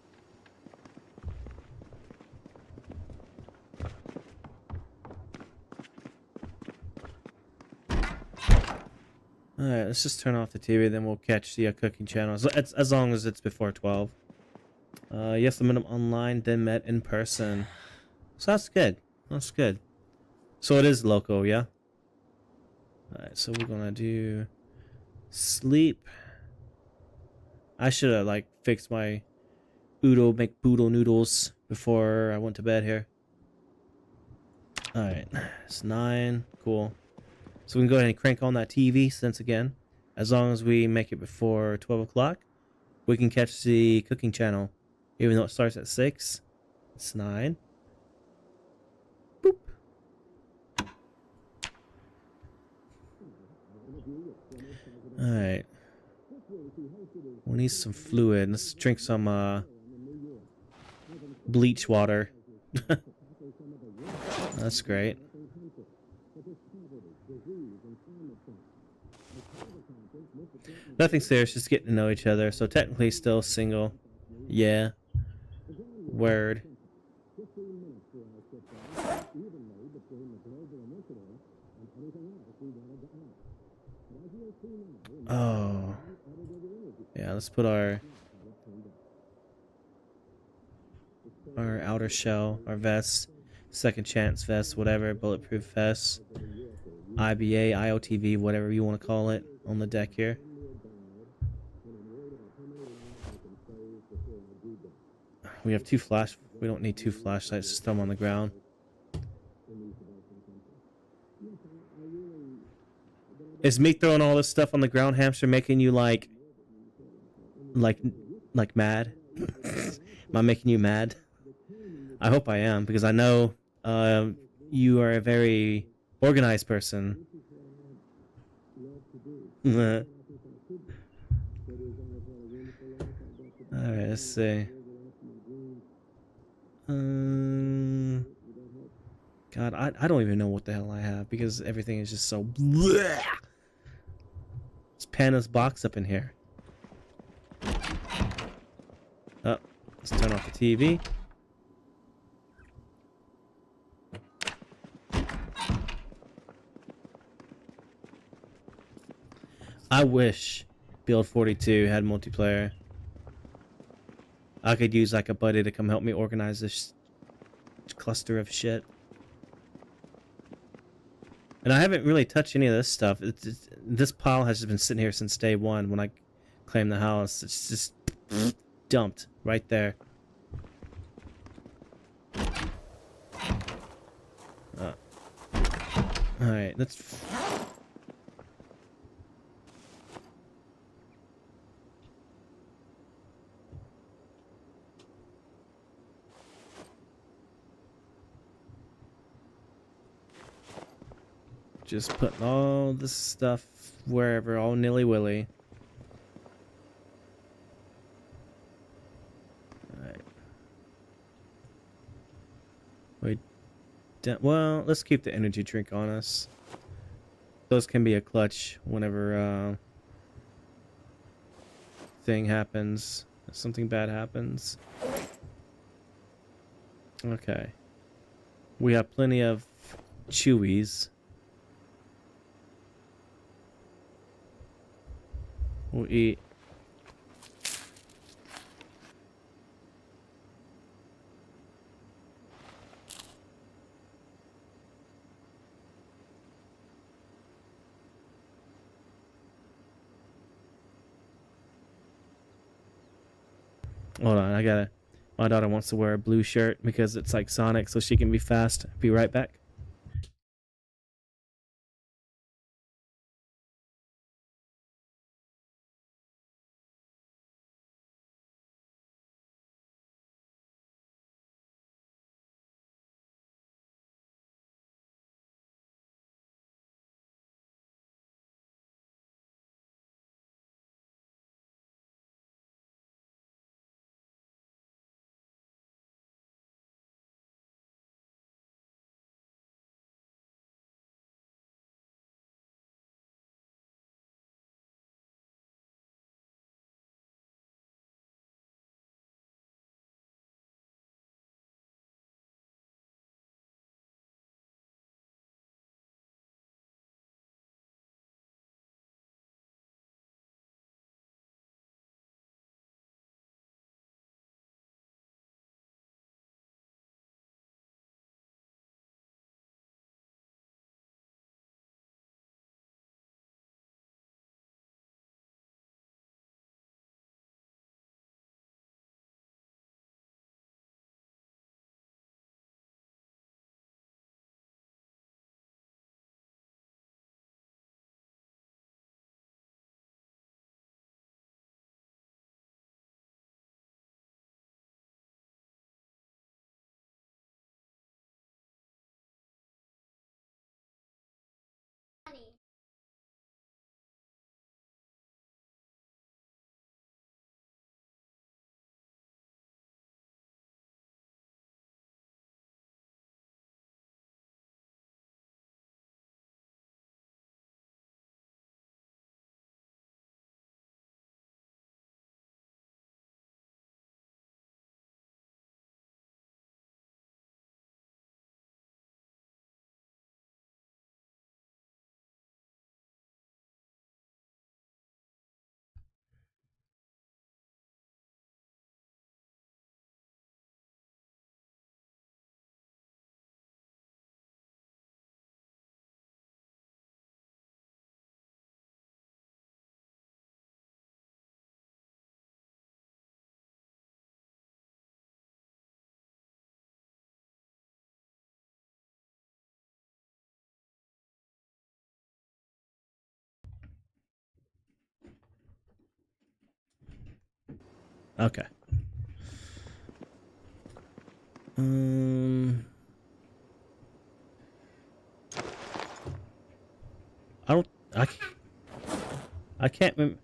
Alright, let's just turn off the TV, then we'll catch the cooking channel. So it's, as long as it's before 12. Yes, I met them online, then met in person. So that's good. That's good. So it is local, yeah? Alright, so we're gonna do sleep. I should have like fixed my McBoodle noodles before I went to bed here. Alright, it's 9. Cool. So we can go ahead and crank on that TV since again, as long as we make it before 12 o'clock, we can catch the cooking channel. Even though it starts at 6, it's 9. Boop. Alright. We need some fluid. Let's drink some bleach water. That's great. Nothing serious, just getting to know each other. So technically still single. Yeah. Word. Oh. Yeah, let's put our outer shell, our vest, second chance vest, whatever, bulletproof vest, IBA, IOTV, whatever you want to call it, on the deck here. We have 2 flash. We don't need 2 flashlights. Just throw them on the ground. Is me throwing all this stuff on the ground, Hamster, making you like mad? Am I making you mad? I hope I am, because I know you are a very organized person. Alright, let's see. God, I don't even know what the hell I have, because everything is just so bleh. It's Panda's box up in here. Oh, let's turn off the TV. I wish Build 42 had multiplayer. I could use like a buddy to come help me organize this cluster of shit. And I haven't really touched any of this stuff. This pile has just been sitting here since day one when I claimed the house. It's just dumped right there. Alright, let's... Just putting all this stuff wherever, all nilly-willy. We well, let's keep the energy drink on us. Those can be a clutch whenever thing happens. Something bad happens. Okay. We have plenty of chewies. We'll eat. Hold on, I gotta. My daughter wants to wear a blue shirt because it's like Sonic, so she can be fast. Be right back. Okay. I don't. I can't remember.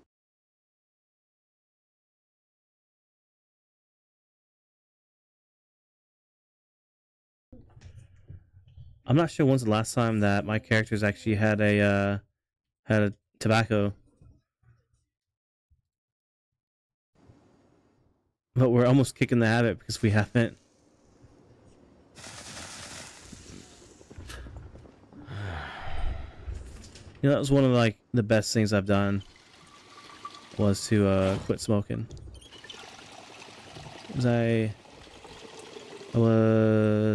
I'm not sure when's the last time that my characters actually had a tobacco, but we're almost kicking the habit because we haven't. You know, that was one of like the best things I've done was to quit smoking. Was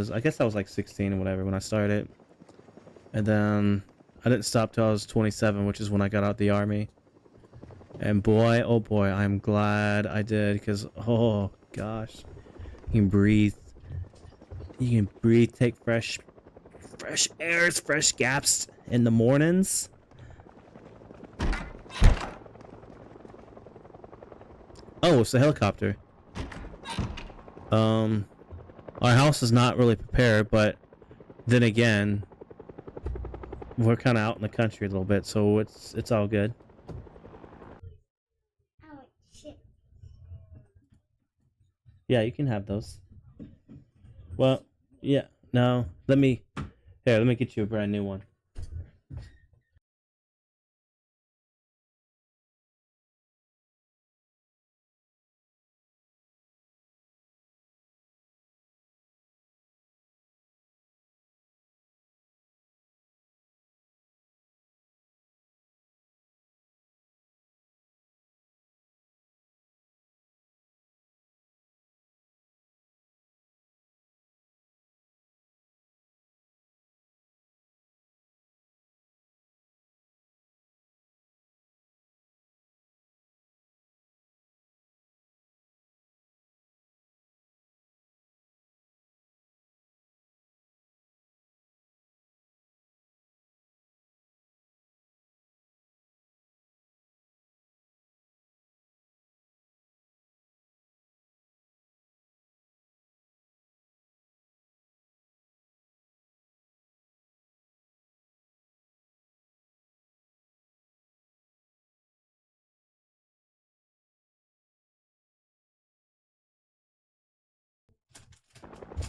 I guess I was like 16 or whatever when I started, and then I didn't stop till I was 27, which is when I got out the army. And boy, oh boy, I'm glad I did because oh gosh, you can breathe. You can breathe, take fresh airs, fresh gaps in the mornings. Oh, it's a helicopter. Our house is not really prepared, but then again, we're kind of out in the country a little bit, so it's all good. Oh, shit. Yeah, you can have those. Well, yeah, No, let me get you a brand new one.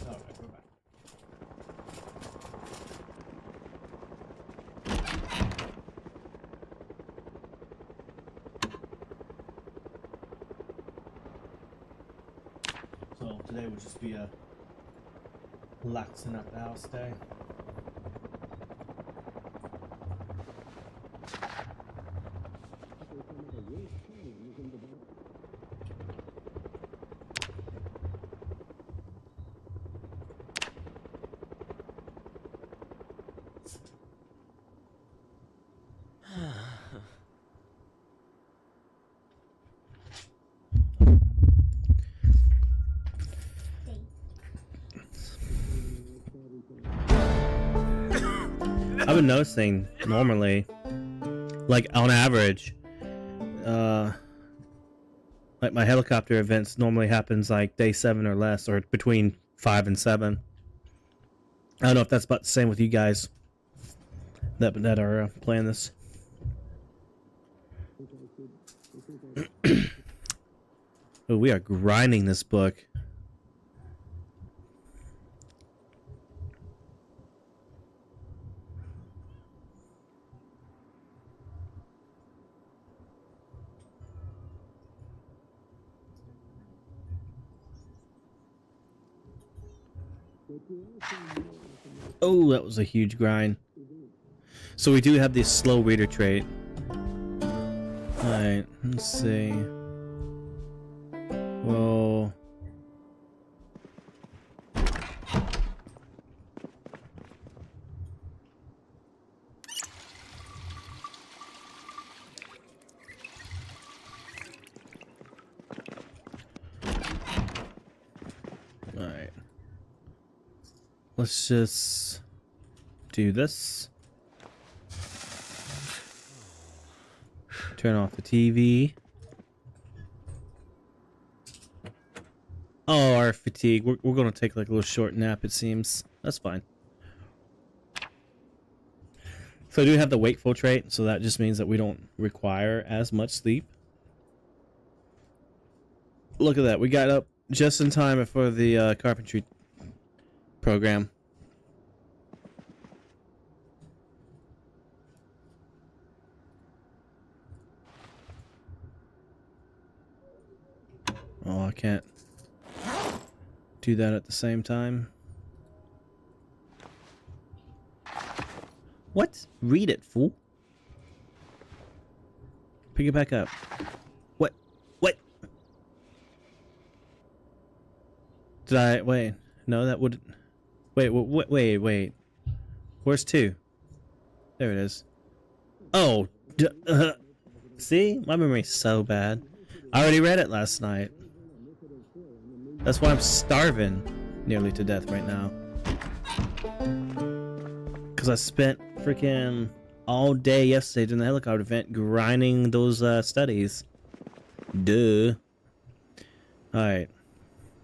All right, we're back. So today would just be a relaxing at the house day. I've been noticing normally, like on average, like my helicopter events normally happens like day 7 or less, or between 5 and 7. I don't know if that's about the same with you guys that are playing this. Oh, we are grinding this book. Oh, that was a huge grind. So we do have this slow reader trait. Alright, let's see. Well... Alright. Let's just do this. Turn off the TV. Oh, our fatigue. We're gonna take like a little short nap, it seems. That's fine. So I do have the wakeful trait, so that just means that we don't require as much sleep. Look at that. We got up just in time for the carpentry program. Oh, I can't do that at the same time. What? Read it, fool. Pick it back up. What? What? Did I... Wait. No, that would... Wait. Where's 2? There it is. Oh. See? My memory's so bad. I already read it last night. That's why I'm starving nearly to death right now. Because I spent freaking all day yesterday during the helicopter event grinding those studies. Duh. Alright.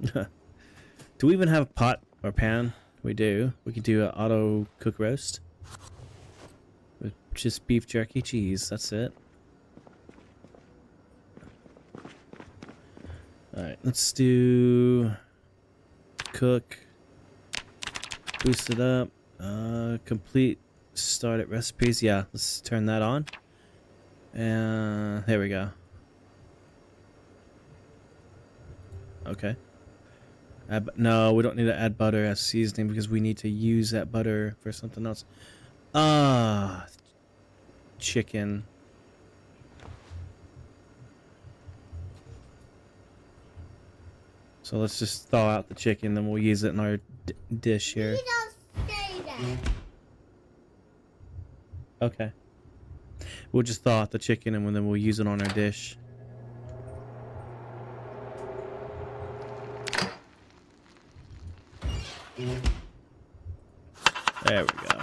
Do we even have a pot or pan? We do. We can do an auto cook roast. With just beef jerky cheese. That's it. Alright, let's do cook boost it up. Complete started recipes. Yeah, let's turn that on. And there we go. Okay. No, we don't need to add butter as seasoning because we need to use that butter for something else. Chicken. So let's just thaw out the chicken, then we'll use it in our dish here. You don't say that. Okay. We'll just thaw out the chicken and then we'll use it on our dish. There we go.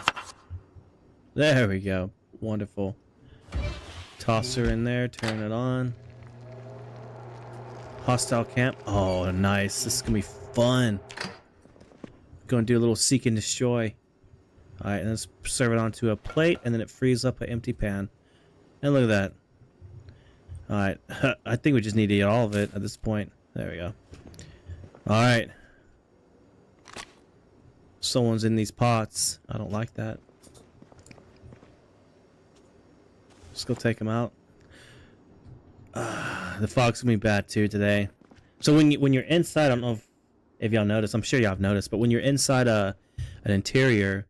There we go. Wonderful. Toss her in there, turn it on. Hostile camp. Oh, nice. This is gonna be fun. Gonna do a little seek and destroy. Alright, and let's serve it onto a plate, and then it frees up an empty pan. And look at that. Alright, I think we just need to eat all of it at this point. There we go. Alright. Someone's in these pots. I don't like that. Let's go take them out. The fog's gonna be bad too today. So when you're inside, I don't know if y'all noticed. I'm sure y'all have noticed, but when you're inside an interior,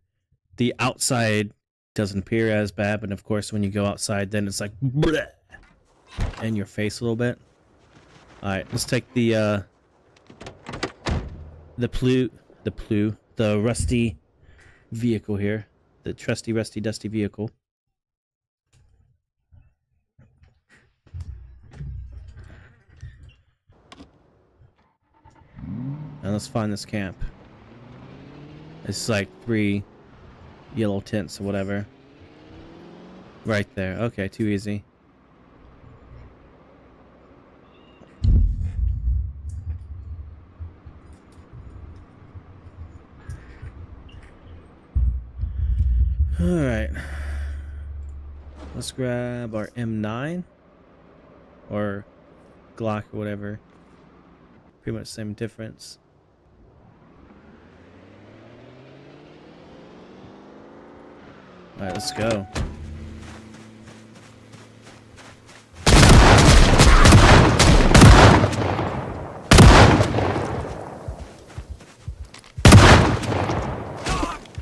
the outside doesn't appear as bad. But of course, when you go outside, then it's like bleh, in your face a little bit. All right, let's take the rusty vehicle here, the trusty, rusty, dusty vehicle. And let's find this camp. It's like 3 yellow tents or whatever. Right there. Okay, too easy. Alright. Let's grab our M9. Or Glock or whatever. Pretty much the same difference. Alright, let's go.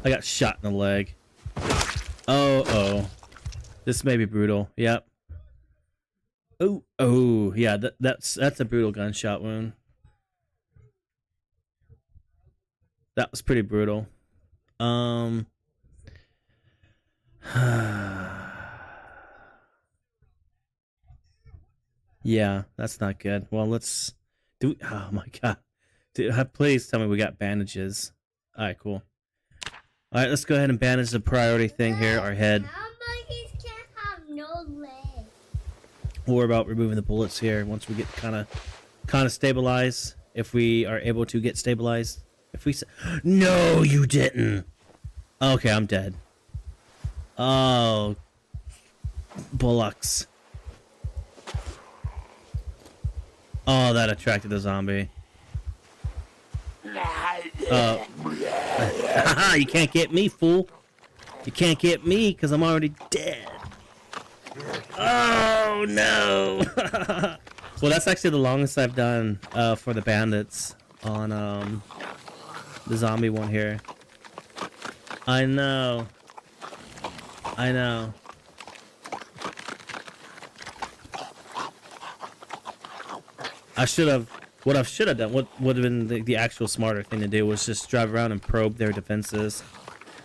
I got shot in the leg. Oh. This may be brutal. Yep. Oh, yeah, that's a brutal gunshot wound. That was pretty brutal. Yeah, that's not good. Well, let's do. Oh my god, dude! Please tell me we got bandages. All right, cool. All right, let's go ahead and bandage the priority thing here. Our head. How monkeys can't have no legs? We'll worry about removing the bullets here once we get kind of stabilized. If we are able to get stabilized. If we no, you didn't. Okay, I'm dead. Oh, bullocks. Oh, that attracted the zombie. You can't get me, fool. You can't get me because I'm already dead. Oh, no. Well, that's actually the longest I've done for the bandits on the zombie one here. I know. What I should have done, what would have been the actual smarter thing to do was just drive around and probe their defenses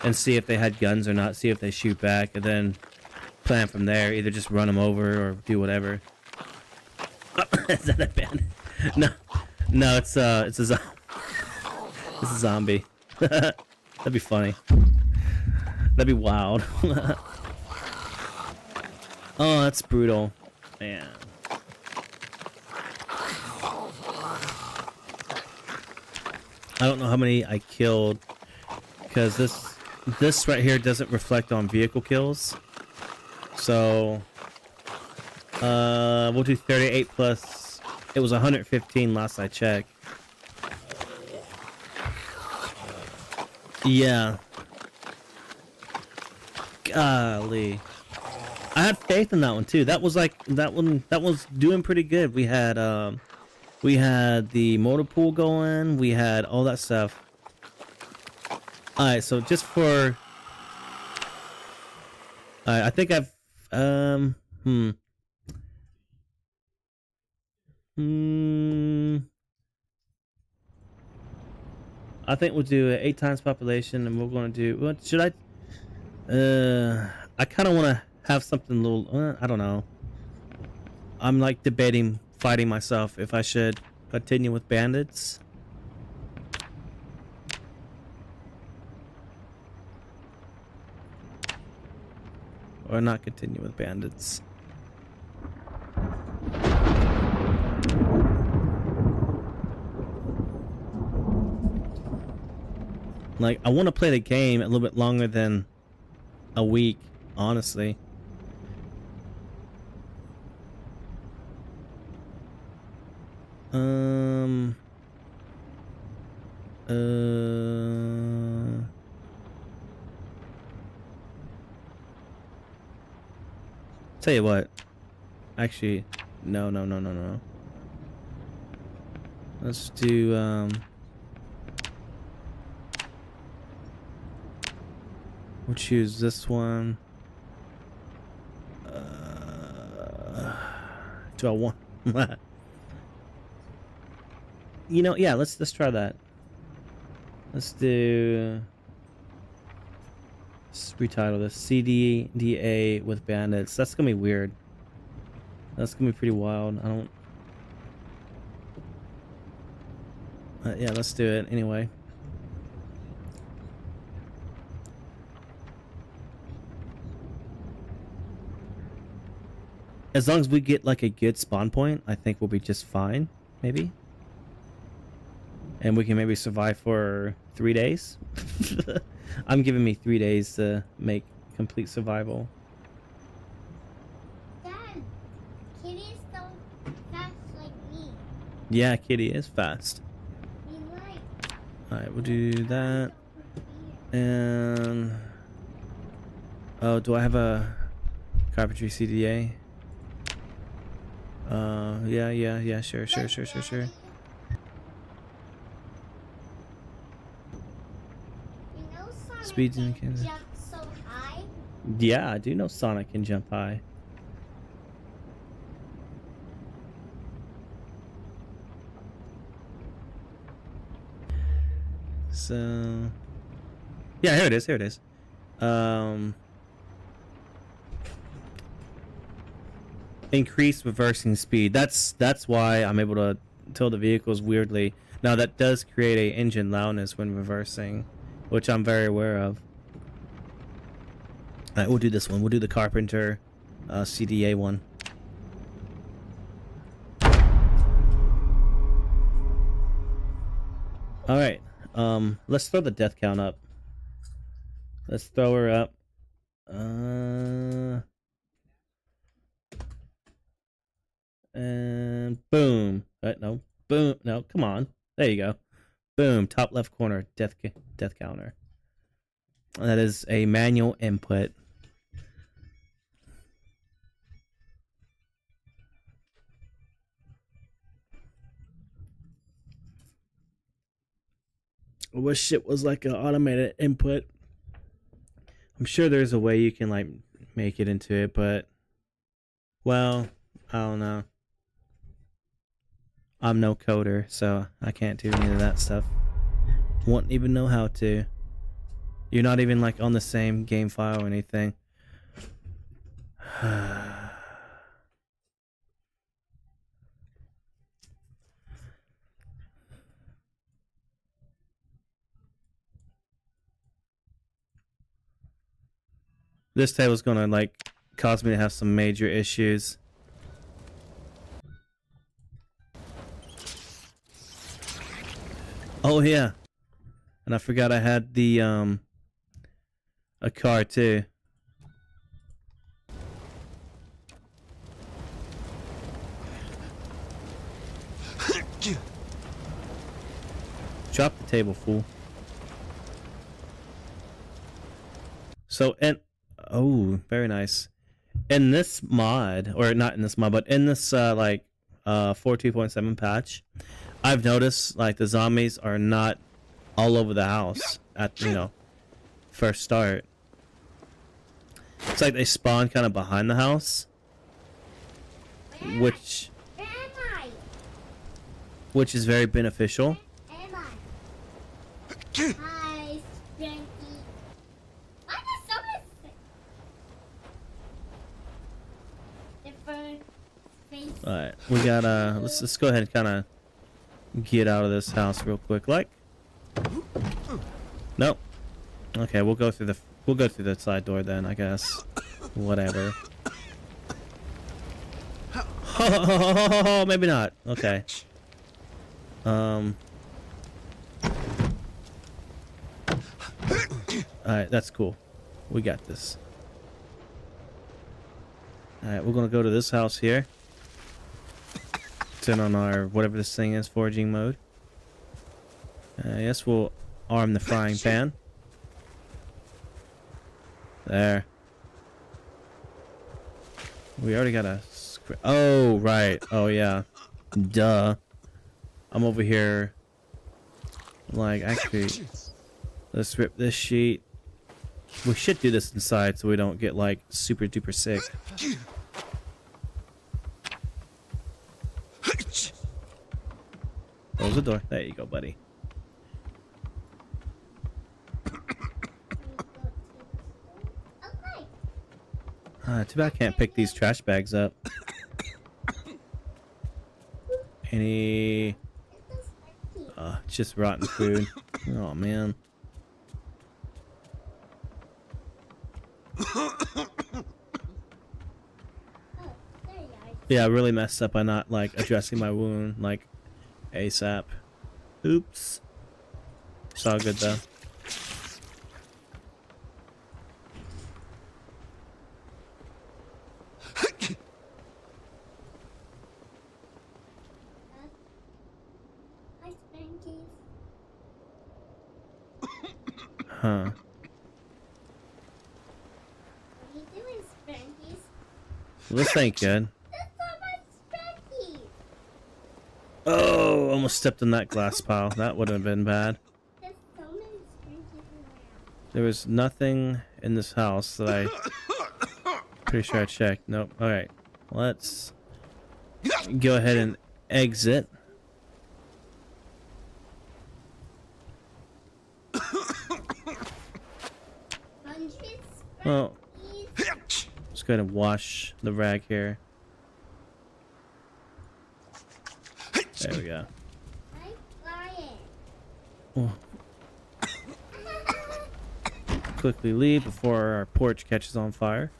and see if they had guns or not, see if they shoot back, and then plan from there. Either just run them over or do whatever. Is that a bandit? No, it's a zombie. That'd be funny. That'd be wild. Oh, that's brutal, man. I don't know how many I killed because this right here doesn't reflect on vehicle kills. So we'll do 38 plus. It was 115 last I checked. Yeah. Golly. I had faith in that one too. That was like that was doing pretty good. We had the motor pool going, we had all that stuff. Alright, so just for I think I've hmm. I think we'll do 8 times population, and we're gonna do what should I I kinda wanna have something a little I don't know. I'm like debating fighting myself if I should continue with bandits. Or not continue with bandits. Like, I want to play the game a little bit longer than a week, honestly. Tell you what. Actually, no. Let's do, we'll choose this one. Do I want... You know, yeah, let's try that. Let's do... Let's retitle this CDDA with bandits. That's gonna be weird. That's gonna be pretty wild. I don't... yeah, let's do it anyway. As long as we get like a good spawn point, I think we'll be just fine, maybe. And we can maybe survive for 3 days. I'm giving me 3 days to make complete survival. Dad, Kitty's so fast like me. Yeah, Kitty is fast. We like. Alright, we'll do that. And... Oh, do I have a carpentry CDA? Yeah, sure. Speeds in the camera. Jump so high. Yeah, I do know Sonic can jump high. So... Yeah, here it is. Increase reversing speed. That's why I'm able to tilt the vehicles weirdly. Now that does create a engine loudness when reversing, which I'm very aware of. Alright, we'll do this one. We'll do the Carpenter CDA one. Alright, let's throw the death count up. Let's throw her up. And boom. No. Boom. No, come on. There you go. Boom. Top left corner. Death counter. That is a manual input. I wish it was like an automated input. I'm sure there's a way you can like make it into it, but well, I don't know. I'm no coder, so I can't do any of that stuff. Won't even know how to. You're not even like on the same game file or anything. This table's gonna like cause me to have some major issues. Oh yeah. And I forgot I had the a car too. Drop the table, fool. So and oh, very nice. In this mod, or not in this mod, but in this 4.2.7 patch, I've noticed like the zombies are not all over the house at first start. It's like they spawn kind of behind the house, which Where am I? is very beneficial. Where am I? Hi, Spanky. Why does someone say different face? All right, we gotta let's go ahead and kind of get out of this house real quick. Like, nope. Okay, we'll go through the side door then, I guess. Whatever. Oh, maybe not. Okay. Alright, that's cool. We got this. Alright, we're gonna go to this house here. Turn on our, whatever this thing is, foraging mode. Yes, we'll arm the frying pan. There. We already got a script. Oh, right. Oh, yeah. Duh. I'm over here. Like, actually, let's rip this sheet. We should do this inside so we don't get, like, super duper sick. Close the door. There you go, buddy. Okay. Too bad I can't pick these trash bags up. Any... It's so just rotten food. Oh, man. Oh, there you are. Yeah, I really messed up by not, like, addressing my wound, like, ASAP. Oops. It's all good, though. Hi, Spankies. Huh. What are you doing, Spankies? Well, this ain't good. There's so much Spankies. Oh, almost stepped on that glass pile. That would have been bad. There's so many Spankies around. There was nothing in this house that I... Pretty sure I checked. Nope. Alright. Let's go ahead and exit. Well, let's go ahead and wash the rag here. There we go. Oh, quickly leave before our porch catches on fire.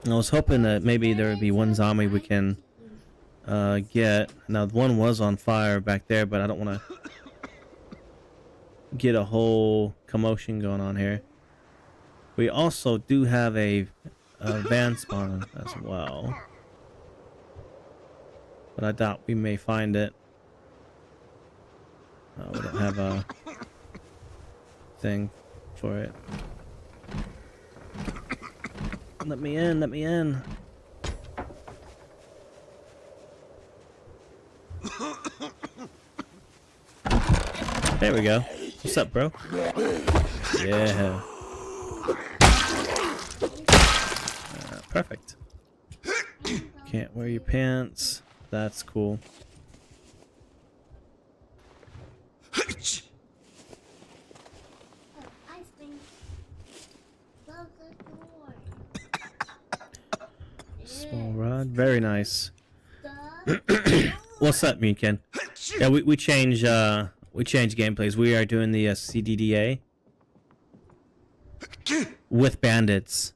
I was hoping that maybe there would be one zombie we can get. Now, one was on fire back there, but I don't want to get a whole commotion going on here. We also do have a van spawn as well, but I doubt we may find it. We don't have a thing for it. Let me in, let me in. There we go. What's up, bro? Yeah. Perfect. Can't wear your pants. That's cool. Small rod. Very nice. What's up, Meekin? Yeah, we change gameplays. We are doing the CDDA with bandits.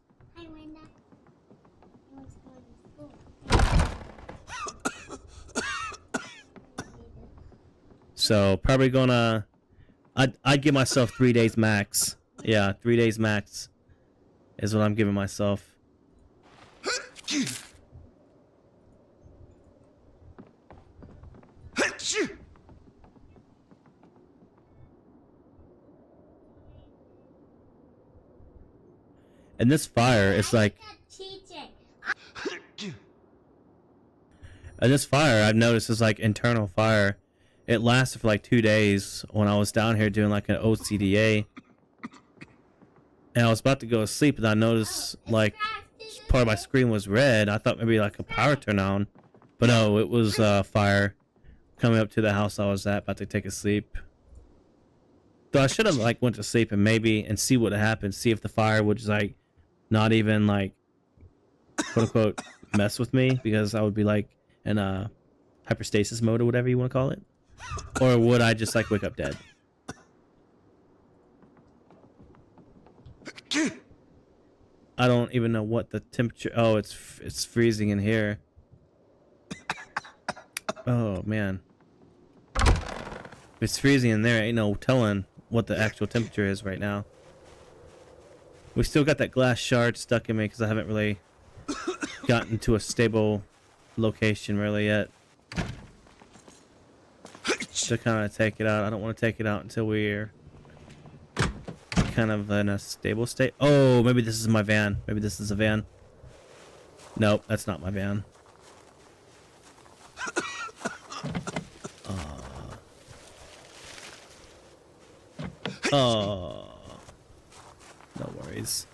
So probably gonna, I'd give myself 3 days max. Yeah, 3 days max is what I'm giving myself. And this fire is like, and this fire I've noticed is like internal fire. It lasted for like 2 days when I was down here doing like an OCDA. And I was about to go to sleep and I noticed like part of my screen was red. I thought maybe like a power turn on. But no, it was fire coming up to the house I was at, about to take a sleep. So I should have like went to sleep and see what happened. See if the fire would just like not even like quote unquote mess with me, because I would be like in a hyperstasis mode or whatever you want to call it. Or would I just like wake up dead? I don't even know what the temperature. Oh, it's freezing in here. Oh man, if it's freezing in there, ain't no telling what the actual temperature is right now. We still got that glass shard stuck in me because I haven't really gotten to a stable location really yet to kind of take it out. I don't want to take it out until we're kind of in a stable state. Oh, maybe this is my van. Maybe this is a van. Nope, that's not my van. Oh, no worries.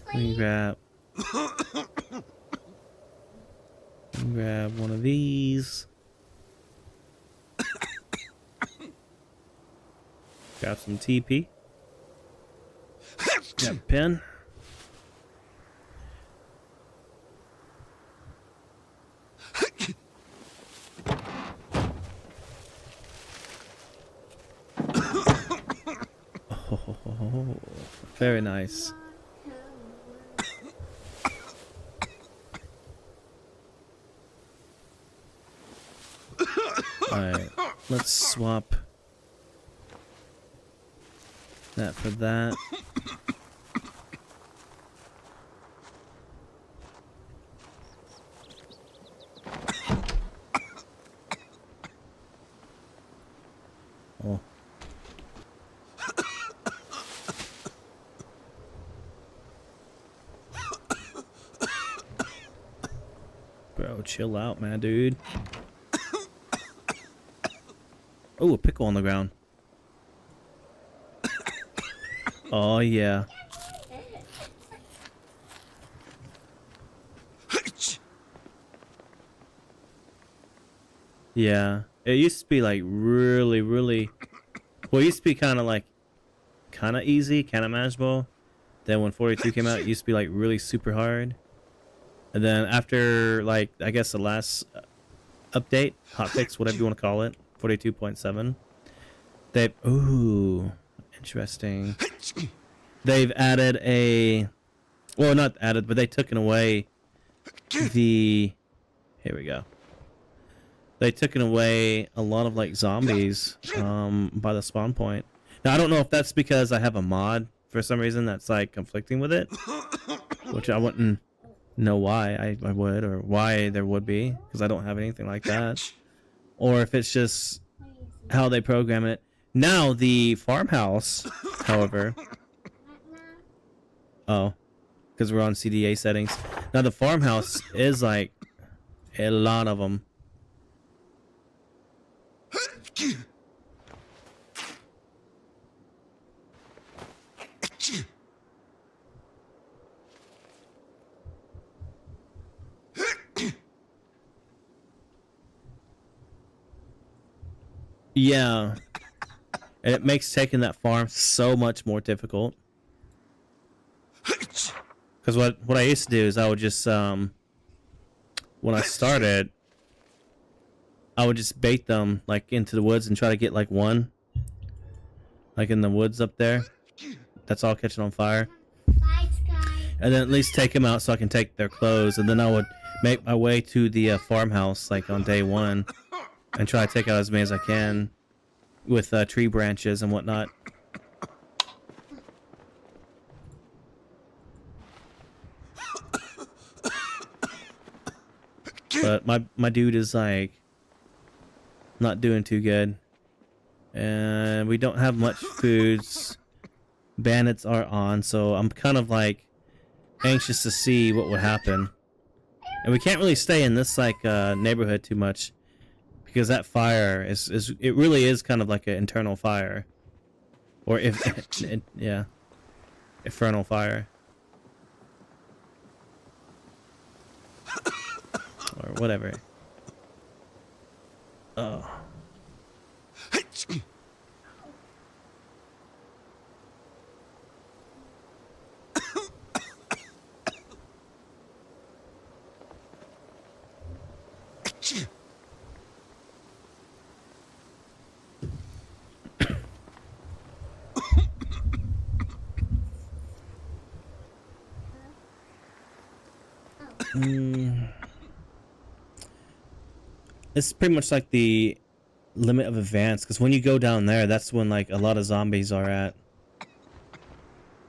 Let me grab one of these. Grab some TP. Grab a pen. Oh, very nice. Alright, let's swap that for that. Oh. Bro, chill out, man, dude. Oh, a pickle on the ground. Oh, yeah. Yeah. It used to be like really, really... Well, it used to be kind of like... kind of easy, kind of manageable. Then when 42 came out, it used to be like really super hard. And then after, like, I guess the last update, hotfix, whatever you want to call it, 42.7, they... Ooh, interesting. They've added a... Well, not added, but they took away the... Here we go. They took away a lot of, like, zombies by the spawn point. Now, I don't know if that's because I have a mod for some reason that's, like, conflicting with it. Which I wouldn't know why I would, or why there would be, because I don't have anything like that. Or if it's just how they program it. Now, the farmhouse, however... Oh, because we're on CDA settings. Now, the farmhouse is, like, a lot of them. Yeah. And it makes taking that farm so much more difficult. Because what I used to do is I would just, when I started, I would just bait them, like, into the woods and try to get, like, one. Like, in the woods up there. That's all catching on fire. And then at least take them out so I can take their clothes. And then I would make my way to the farmhouse, like, on day one. And try to take out as many as I can with tree branches and whatnot. But my dude is like not doing too good. And we don't have much foods. Bandits are on, so I'm kind of like anxious to see what would happen. And we can't really stay in this like neighborhood too much because that fire is it really is kind of like an internal fire. Or if yeah. Infernal fire. Or whatever. Oh. It's pretty much like the limit of advance, because when you go down there, that's when like a lot of zombies are at.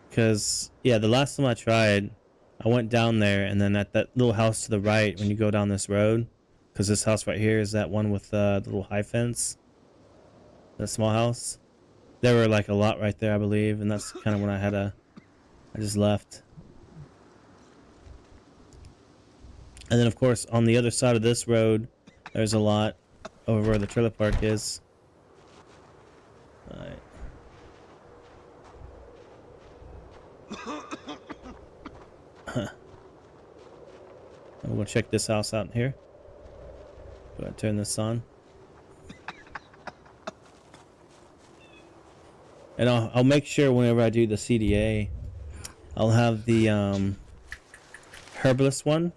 Because yeah, the last time I tried, I went down there, and then at that little house to the right, when you go down this road, because this house right here is that one with the little high fence, that small house. There were like a lot right there, I believe, and that's kind of when I just left. And then of course on the other side of this road, there's a lot over where the trailer park is. Alright. Huh. I'm gonna check this house out in here. Go ahead and turn this on. And I'll make sure whenever I do the CDA, I'll have the herbalist one,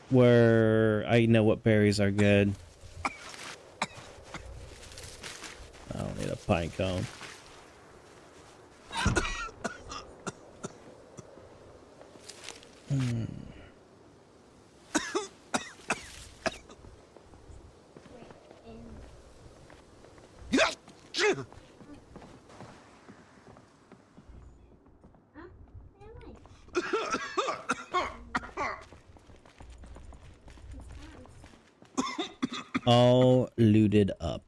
where I know what berries are good. I don't need a pine cone. All looted up.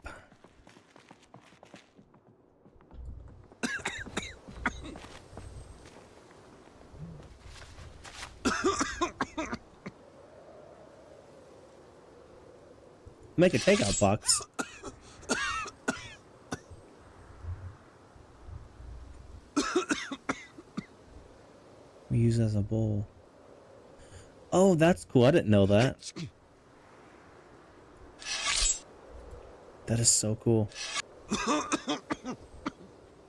Make a takeout box. We use as a bowl. Oh, that's cool. I didn't know that. That is so cool.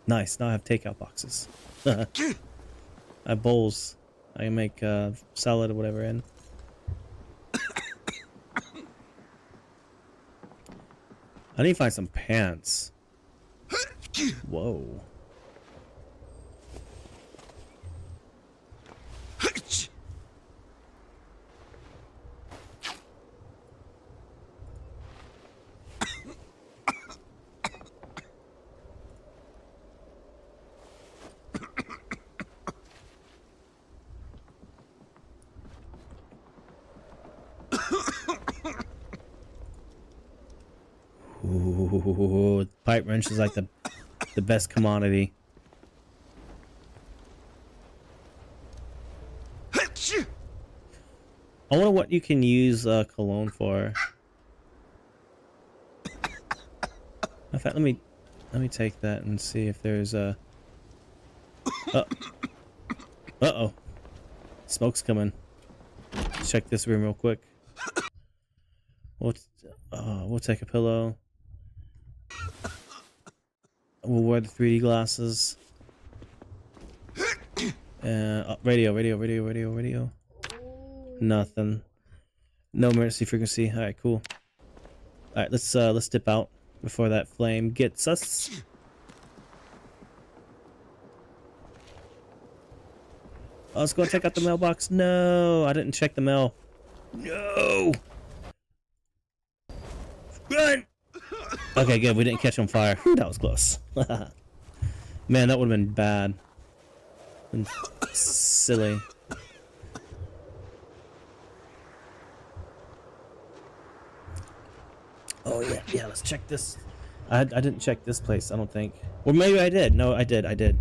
Nice. Now I have takeout boxes. I have bowls. I can make salad or whatever in. I need to find some pants. Whoa. Ooh, pipe wrench is like the best commodity. I wonder what you can use cologne for. In fact, let me take that and see if there's a. Uh-oh. Smoke's coming. Let's check this room real quick. We'll take a pillow. We'll wear the 3D glasses. Radio. Nothing. No emergency frequency. All right, cool. All right, let's dip out before that flame gets us. Oh, let's go check out the mailbox. No, I didn't check the mail. No. Run. Okay, good. We didn't catch on fire. Whew, that was close. Man, that would have been bad. Been silly. Oh yeah, yeah. Let's check this. I didn't check this place. I don't think. Or maybe I did. No, I did. I did.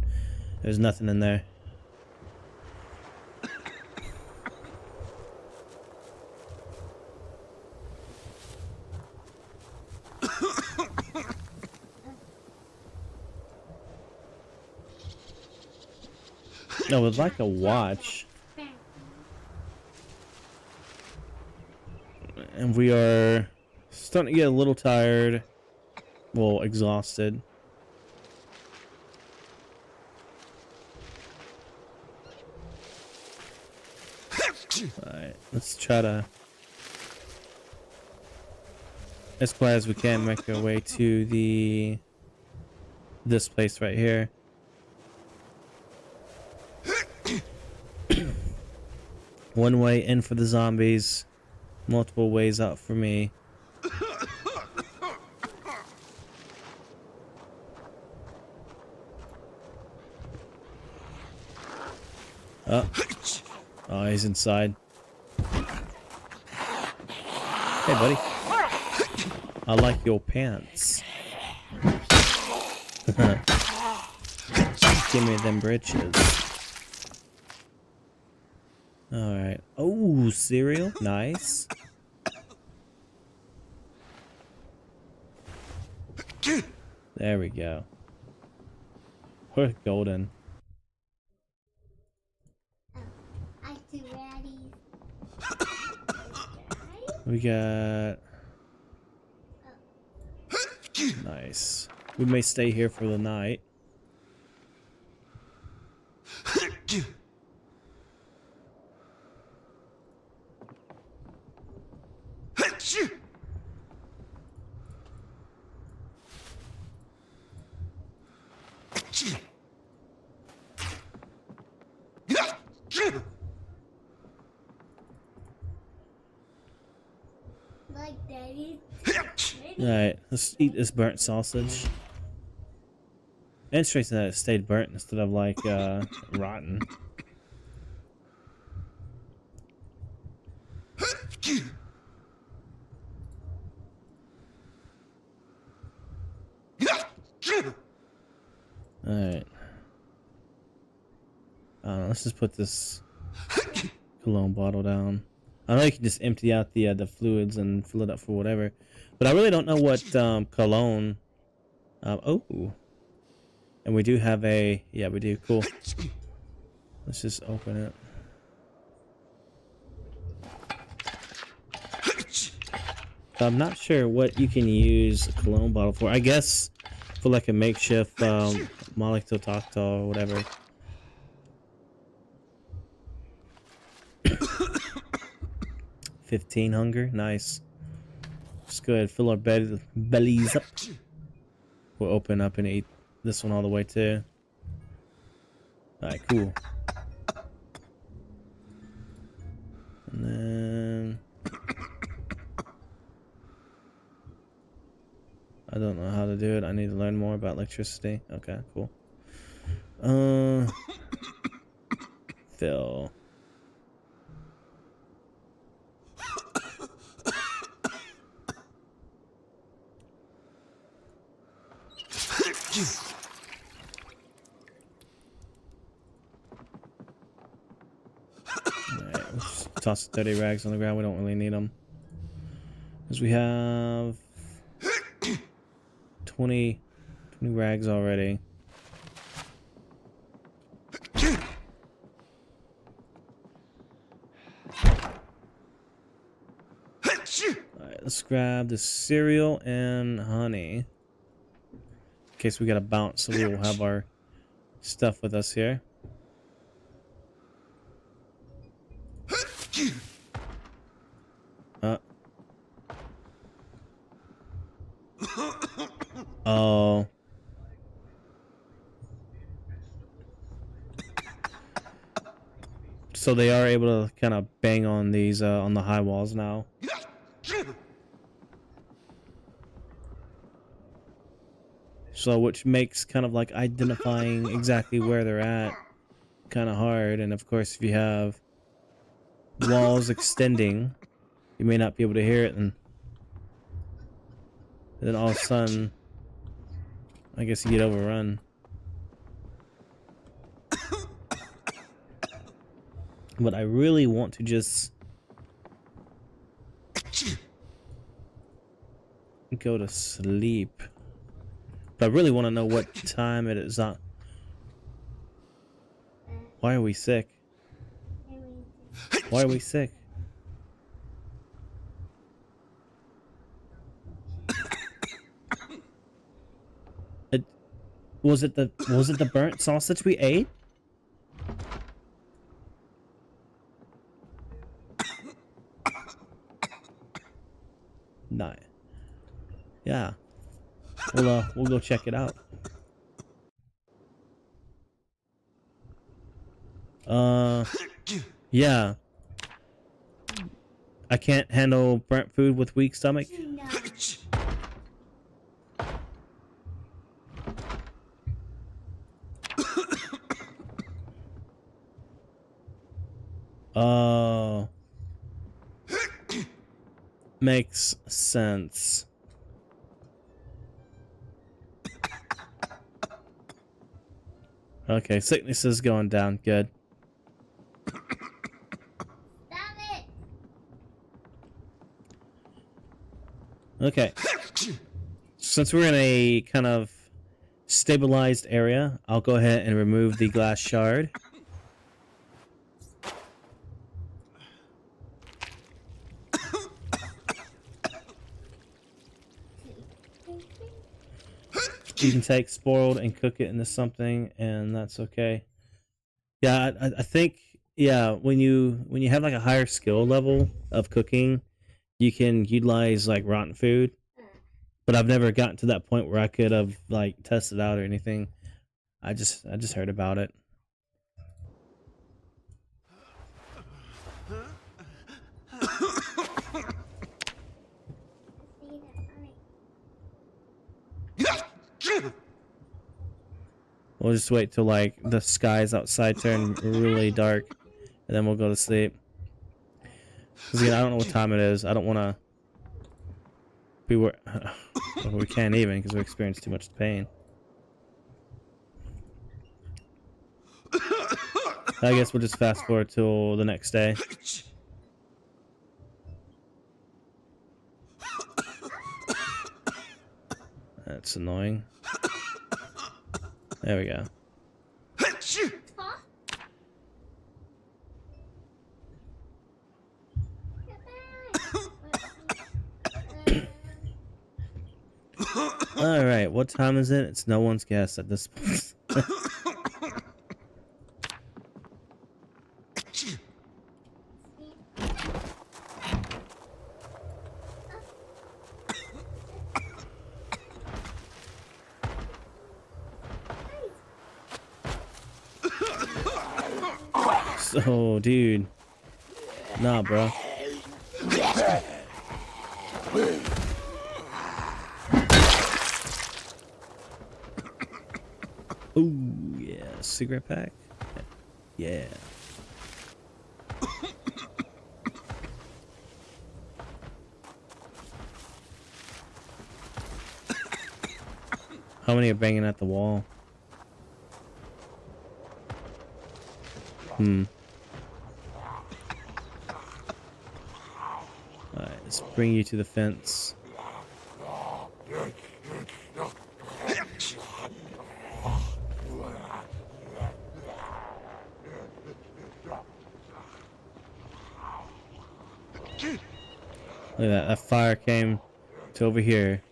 There's nothing in there. No, I would like a watch. And we are starting to get a little tired. Well, exhausted. Alright, let's try to, as quiet as we can, make our way to this place right here. One way in for the zombies, multiple ways out for me. Oh, oh, he's inside. Hey, buddy. I like your pants. Give me them britches. Alright. Oh, cereal. Nice. There we go. We're golden. I too ready. We got... Nice. We may stay here for the night. Like daddy. Alright, let's eat this burnt sausage. Interesting that it stayed burnt instead of like rotten. Alright. Let's just put this cologne bottle down. I know you can just empty out the fluids and fill it up for whatever, but I really don't know what cologne. Oh, and we do have a, yeah, we do. Cool. Let's just open it. So I'm not sure what you can use a cologne bottle for. I guess for like a makeshift Molotov or whatever. 15 hunger, nice. It's good. Fill our bellies up. We'll open up and eat this one all the way too. Alright, cool. And then I don't know how to do it. I need to learn more about electricity. Okay, cool. Fill. Alright, let's toss the dirty rags on the ground. We don't really need them. Because we have 20 rags already. Alright, let's grab the cereal and honey. In case we gotta bounce, so we will have our stuff with us here. Oh. So they are able to kind of bang on these on the high walls now. So which makes kind of like identifying exactly where they're at kind of hard. And of course, if you have walls extending, you may not be able to hear it. And And then all of a sudden, I guess you get overrun. But I really want to just go to sleep. But I really want to know what time it is on. Why are we sick? Why are we sick? Was it the burnt sausage we ate? No. Yeah. We'll go check it out. Yeah. I can't handle burnt food with weak stomach. Oh. Makes sense. Okay, sickness is going down. Good. Okay. Since we're in a kind of stabilized area, I'll go ahead and remove the glass shard. You can take spoiled and cook it into something, and that's okay. Yeah, I think, yeah, when you have like a higher skill level of cooking, you can utilize like rotten food. But I've never gotten to that point where I could have like tested out or anything. I just heard about it. We'll just wait till like the skies outside turn really dark, and then we'll go to sleep. Cause again, I don't know what time it is. I don't want to be where we can't even because we experience too much pain. I guess we'll just fast forward till the next day. That's annoying. There we go. Alright, what time is it? It's no one's guess at this point. So, dude. Nah, bro. Ooh, yeah. Cigarette pack? Yeah. How many are banging at the wall? Alright, let's bring you to the fence. Look at that, that fire came to over here.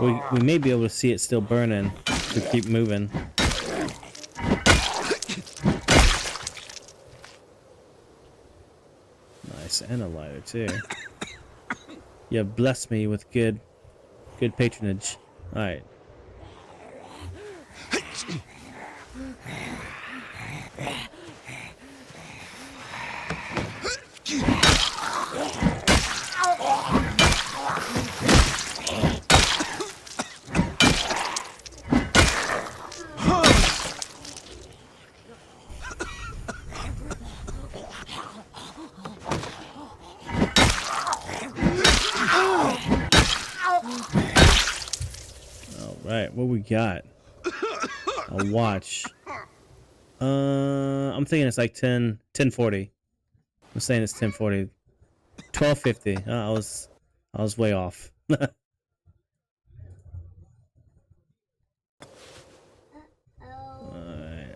We may be able to see it still burning if we keep moving. Nice, and a lighter too. You have blessed me with good patronage. Alright. Alright, what we got? A watch. I'm thinking it's like 1040. I'm saying it's 1040. 1250. I was way off. Alright.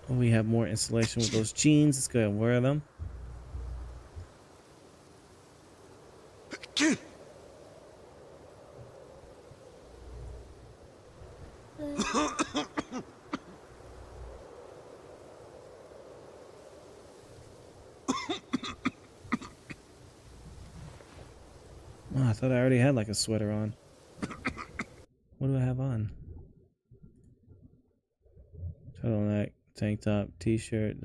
We have more installation with those jeans. Let's go ahead and wear them. Oh, I thought I already had like a sweater on. What do I have on? Turtleneck, tank top, t-shirt.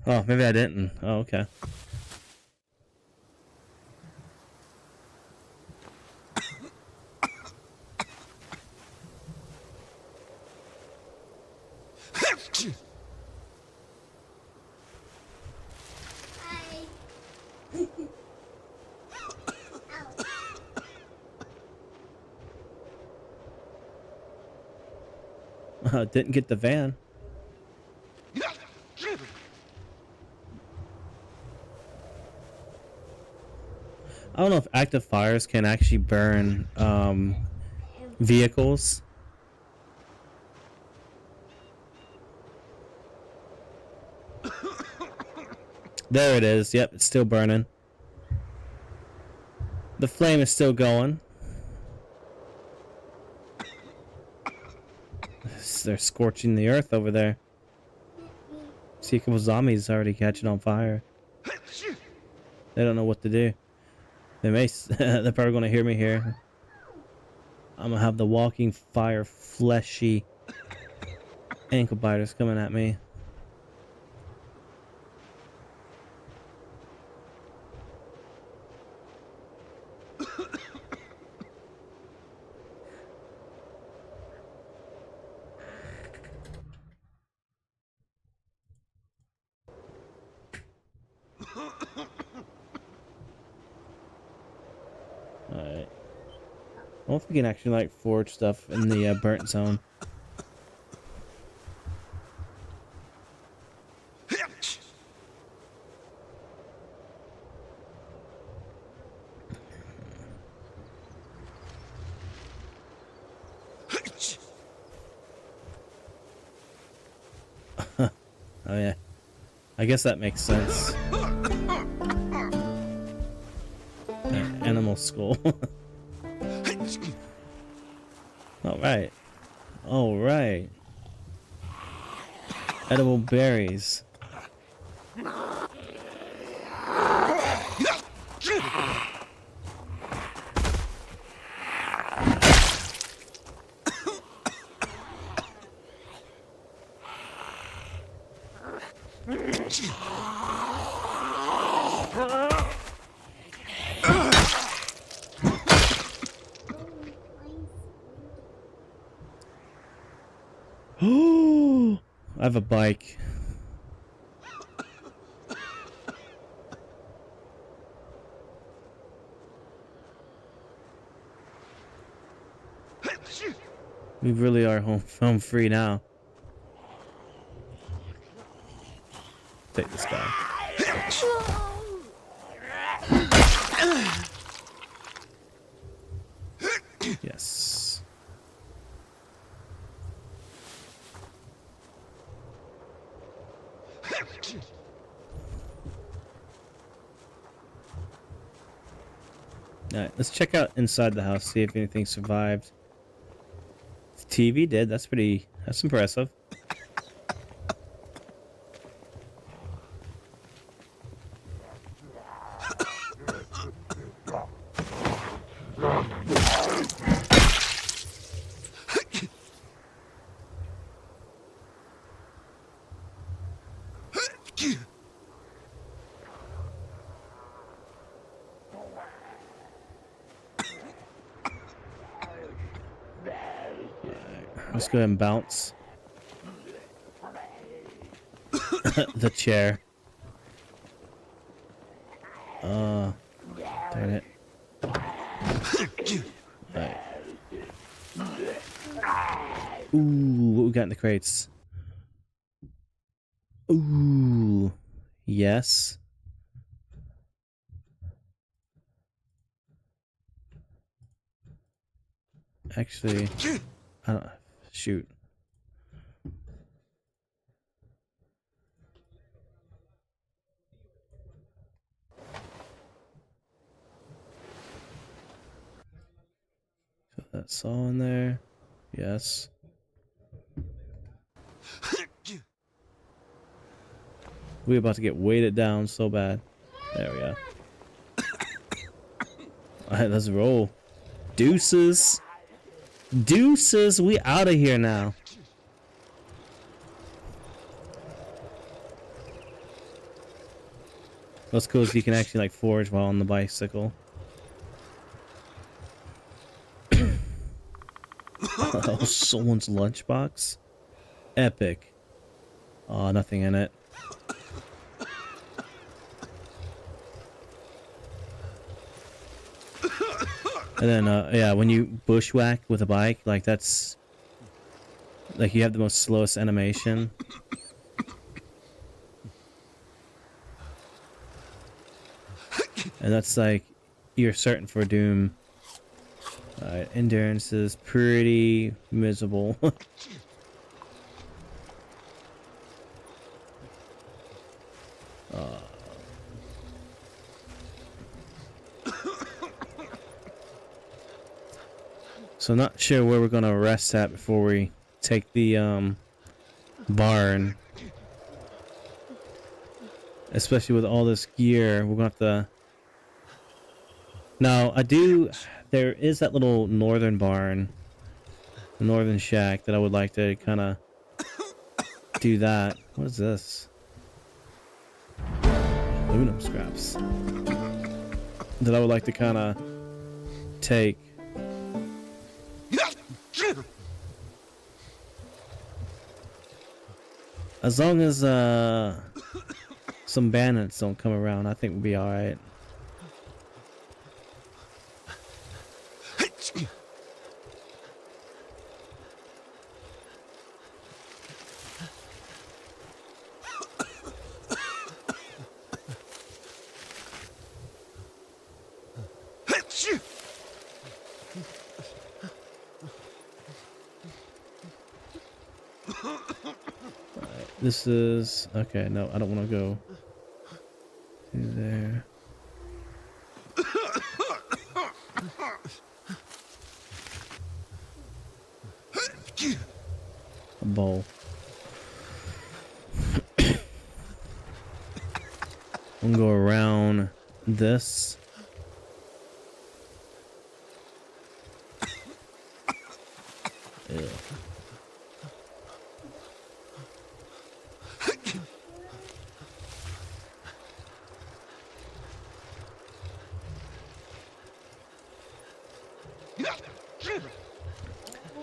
Oh, maybe I didn't. Oh, okay. Didn't get the van. I don't know if active fires can actually burn vehicles. There it is. Yep, it's still burning. The flame is still going. They're scorching the earth over there. See a couple zombies already catching on fire. They don't know what to do. They may. They're probably gonna hear me here. I'm gonna have the walking fire, fleshy ankle biters coming at me. Alright. I wonder if we can actually like forge stuff in the burnt zone. Oh yeah. I guess that makes sense. Animal skull. Alright. Alright. Edible berries. Oh, I have a bike. We really are home free now. Take this guy. Yes. Alright, let's check out inside the house, see if anything survived. The TV did, that's impressive. Let's go ahead and bounce. The chair. Darn it. Right. we got in the crates? Ooh, yes. Actually, I don't. Shoot. Put that saw in there. Yes. We're about to get weighted down so bad. There we go. Alright, let's roll. Deuces. Deuces, we out of here now. What's cool is you can actually like forge while on the bicycle. Oh, someone's lunchbox? Epic. Oh, nothing in it. And then, yeah, when you bushwhack with a bike, like that's... Like you have the most slowest animation. And that's like, you're certain for doom. Alright, endurance is pretty miserable. So I'm not sure where we're gonna rest at before we take the barn. Especially with all this gear, we're gonna have to... Now, there is that little northern barn, the northern shack, that I would like to kind of do that. What is this? Aluminum scraps. That I would like to kind of take. As long as some bandits don't come around, I think we'll be alright. This is... Okay, no, I don't want to go through there. A bowl. I'm gonna go around this. Ew.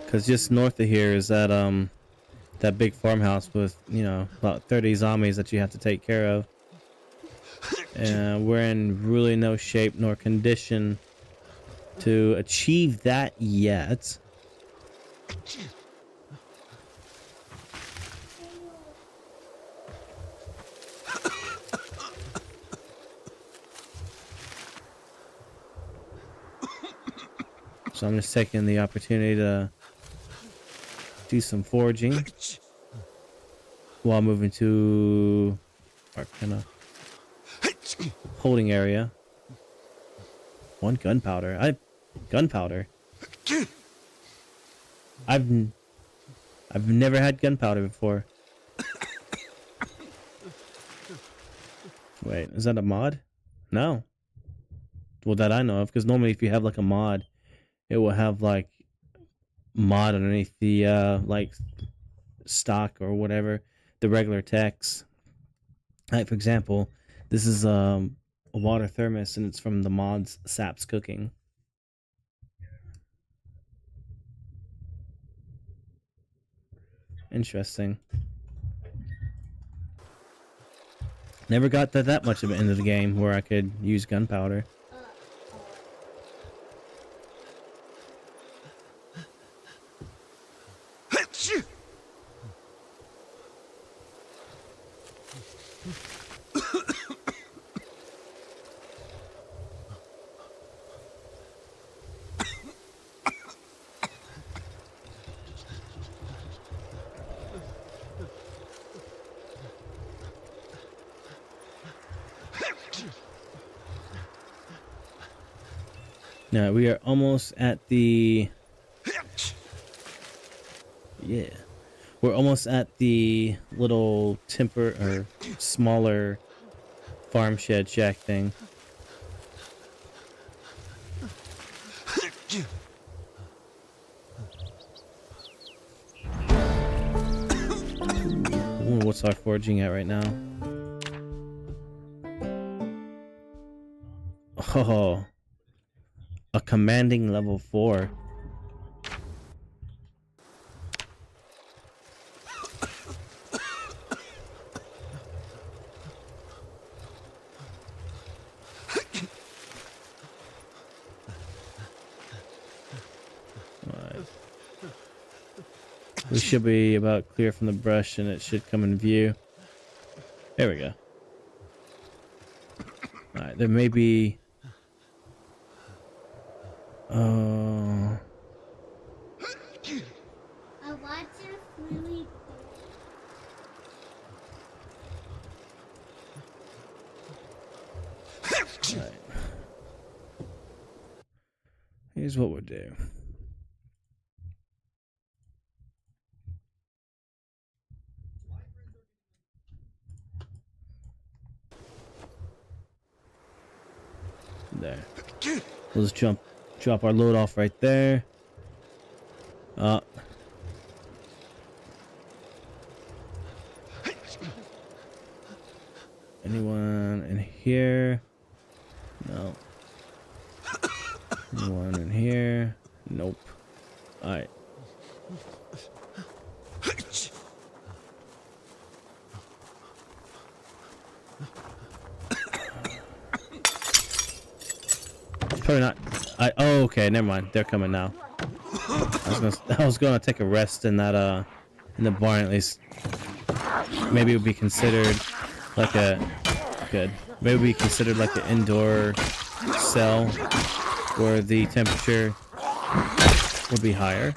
Because just north of here is that that big farmhouse with, you know, about 30 zombies that you have to take care of. And we're in really no shape nor condition to achieve that yet. So I'm just taking the opportunity to do some foraging while moving to our kind of holding area. One gunpowder. Gunpowder. I've never had gunpowder before. Wait, is that a mod? No. Well, that I know of, because normally if you have like a mod, it will have like mod underneath the like stock or whatever, the regular text. Like for example, this is a water thermos and it's from the mods Sap's Cooking. Interesting. Never got to that much of it into the game where I could use gunpowder. Now we are almost at the... Yeah. We're almost at the little temper or smaller farm shed shack thing. Ooh, what's our foraging at right now? Oh, a commanding level 4. Alright. We should be about clear from the brush and it should come in view. There we go. Alright, there may be... I watch it really Alright. Here's what we'll do. There. We'll just drop our load off right there. Anyone in here? No. Anyone in here? Nope. Alright. Probably not. Oh, okay, never mind. They're coming now. I was gonna take a rest in that in the barn at least. Maybe it would be considered like a good. Maybe it would be considered like an indoor cell where the temperature would be higher.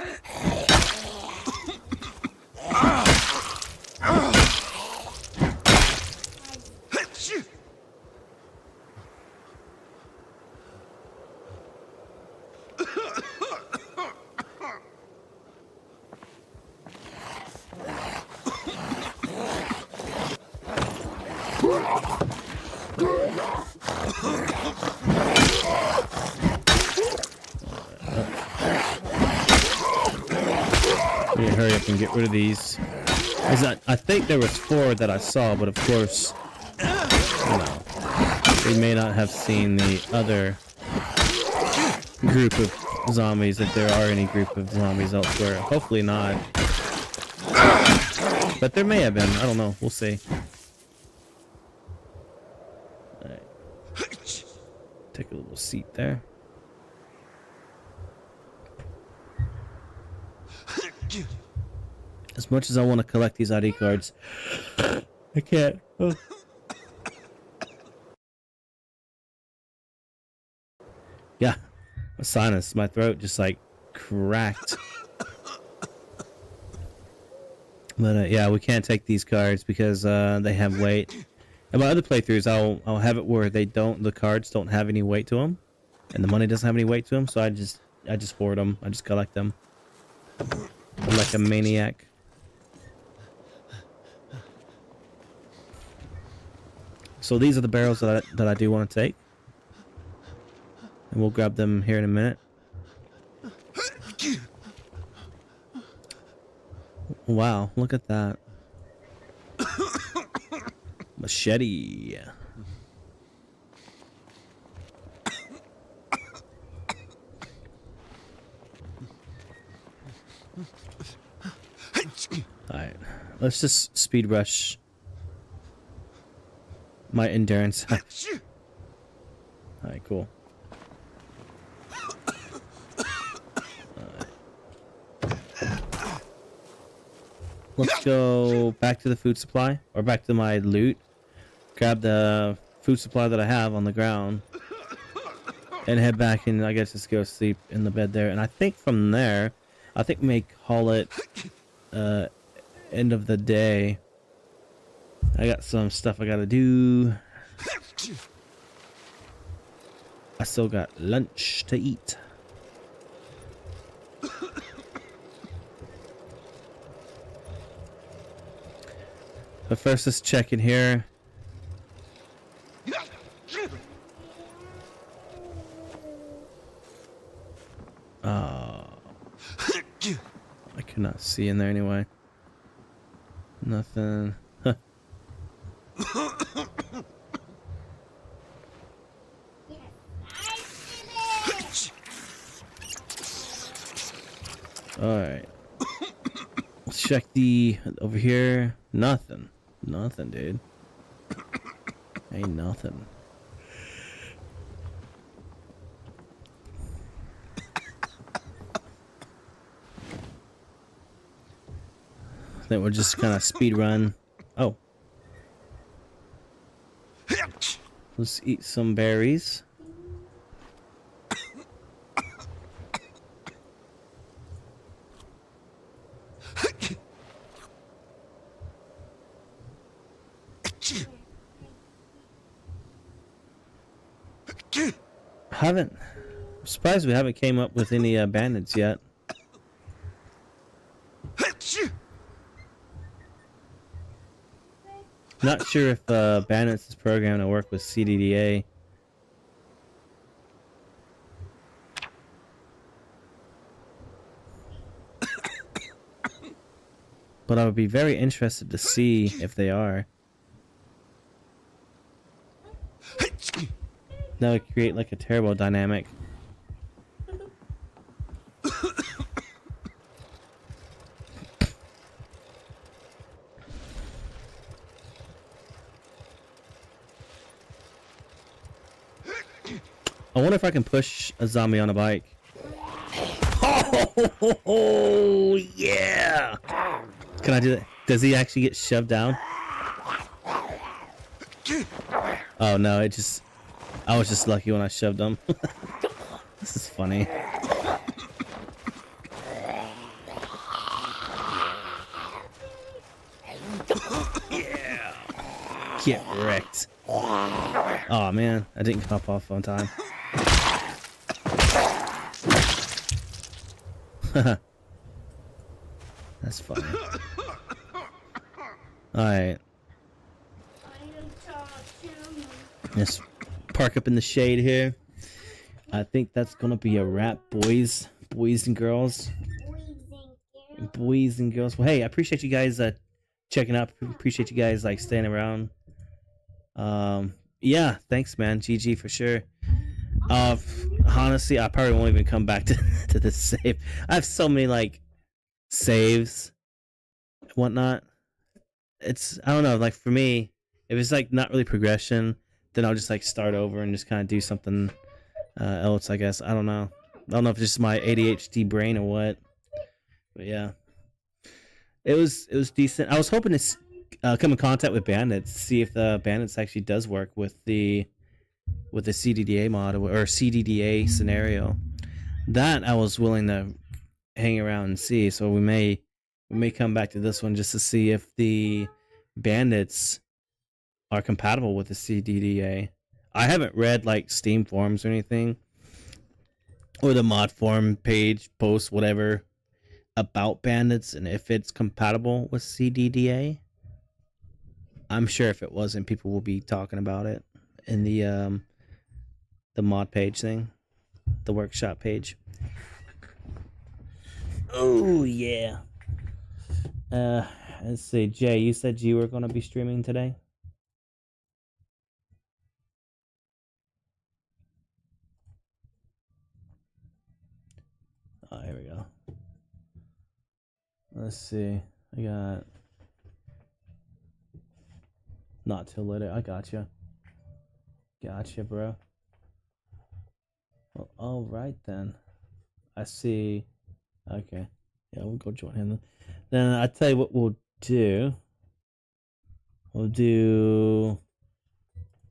We need to hurry up and get rid of these. I think there was 4 that I saw, but of course, you know, we may not have seen the other group of zombies, if there are any group of zombies elsewhere. Hopefully not. But there may have been. I don't know. We'll see. Alright. Take a little seat there. As much as I want to collect these ID cards, I can't. Oh. Yeah, my sinus, my throat just like cracked. But yeah, we can't take these cards because they have weight. In my other playthroughs, I'll have it where the cards don't have any weight to them, and the money doesn't have any weight to them. So I just hoard them. I just collect them. I'm like a maniac. So these are the barrels that I do want to take, and we'll grab them here in a minute. Wow, look at that. Machete. Alright, let's just speed rush my endurance. Alright, cool. let's go back to the food supply, or back to my loot. Grab the food supply that I have on the ground, and head back and I guess just go sleep in the bed there. And I think from there, I think we may call it end of the day. I got some stuff I gotta do. I still got lunch to eat. But first, let's check in here. I cannot see in there anyway. Nothing. Huh. Alright. Let's check the over here. Nothing. Nothing, dude. Ain't nothing. I think we'll just kind of speed run. Oh. Let's eat some berries. I'm surprised we haven't came up with any bandits yet. Not sure if bandits is programmed to work with CDDA. But I would be very interested to see if they are. That would create like a terrible dynamic. I wonder if I can push a zombie on a bike. Oh, yeah! Can I do that? Does he actually get shoved down? Oh no, it just... I was just lucky when I shoved him. This is funny. Yeah! Get wrecked. Oh man, I didn't come up off on time. That's funny. Alright. Just park up in the shade here. I think that's gonna be a wrap, boys. Boys and girls. Boys and girls. Well, hey, I appreciate you guys checking out. Appreciate you guys like staying around. Yeah, thanks man. GG for sure. Honestly, I probably won't even come back to this save. I have so many like saves and whatnot. It's, I don't know, like for me, if it's like not really progression, then I'll just like start over and just kind of do something else, I guess. I don't know if it's just my ADHD brain or what, but yeah, it was decent. I was hoping to come in contact with bandits, see if the bandits actually does work with the CDDA mod or CDDA scenario. That I was willing to hang around and see. So we may come back to this one just to see if the bandits are compatible with the CDDA. I haven't read like Steam forums or anything, or the mod forum page post, whatever, about bandits and if it's compatible with CDDA. I'm sure if it wasn't, people will be talking about it in the mod page thing, the workshop page. Oh yeah. Let's see, Jay, you said you were gonna be streaming today? Oh, here we go. Let's see. I got not till later. I gotcha. Gotcha, bro. Well, all right then. I see. Okay. Yeah, we'll go join him then. Then I tell you what we'll do. We'll do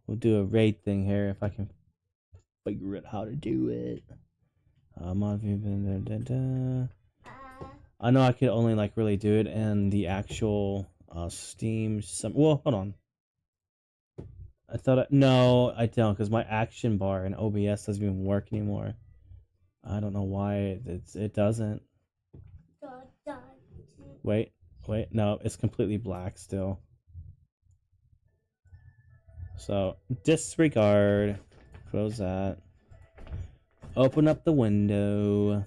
a raid thing here if I can figure out how to do it. I know I could only like really do it in the actual Steam. Well, hold on. I thought no, I don't, because my action bar in OBS doesn't even work anymore. I don't know why it doesn't. Wait, no, it's completely black still. So disregard. Close that. Open up the window.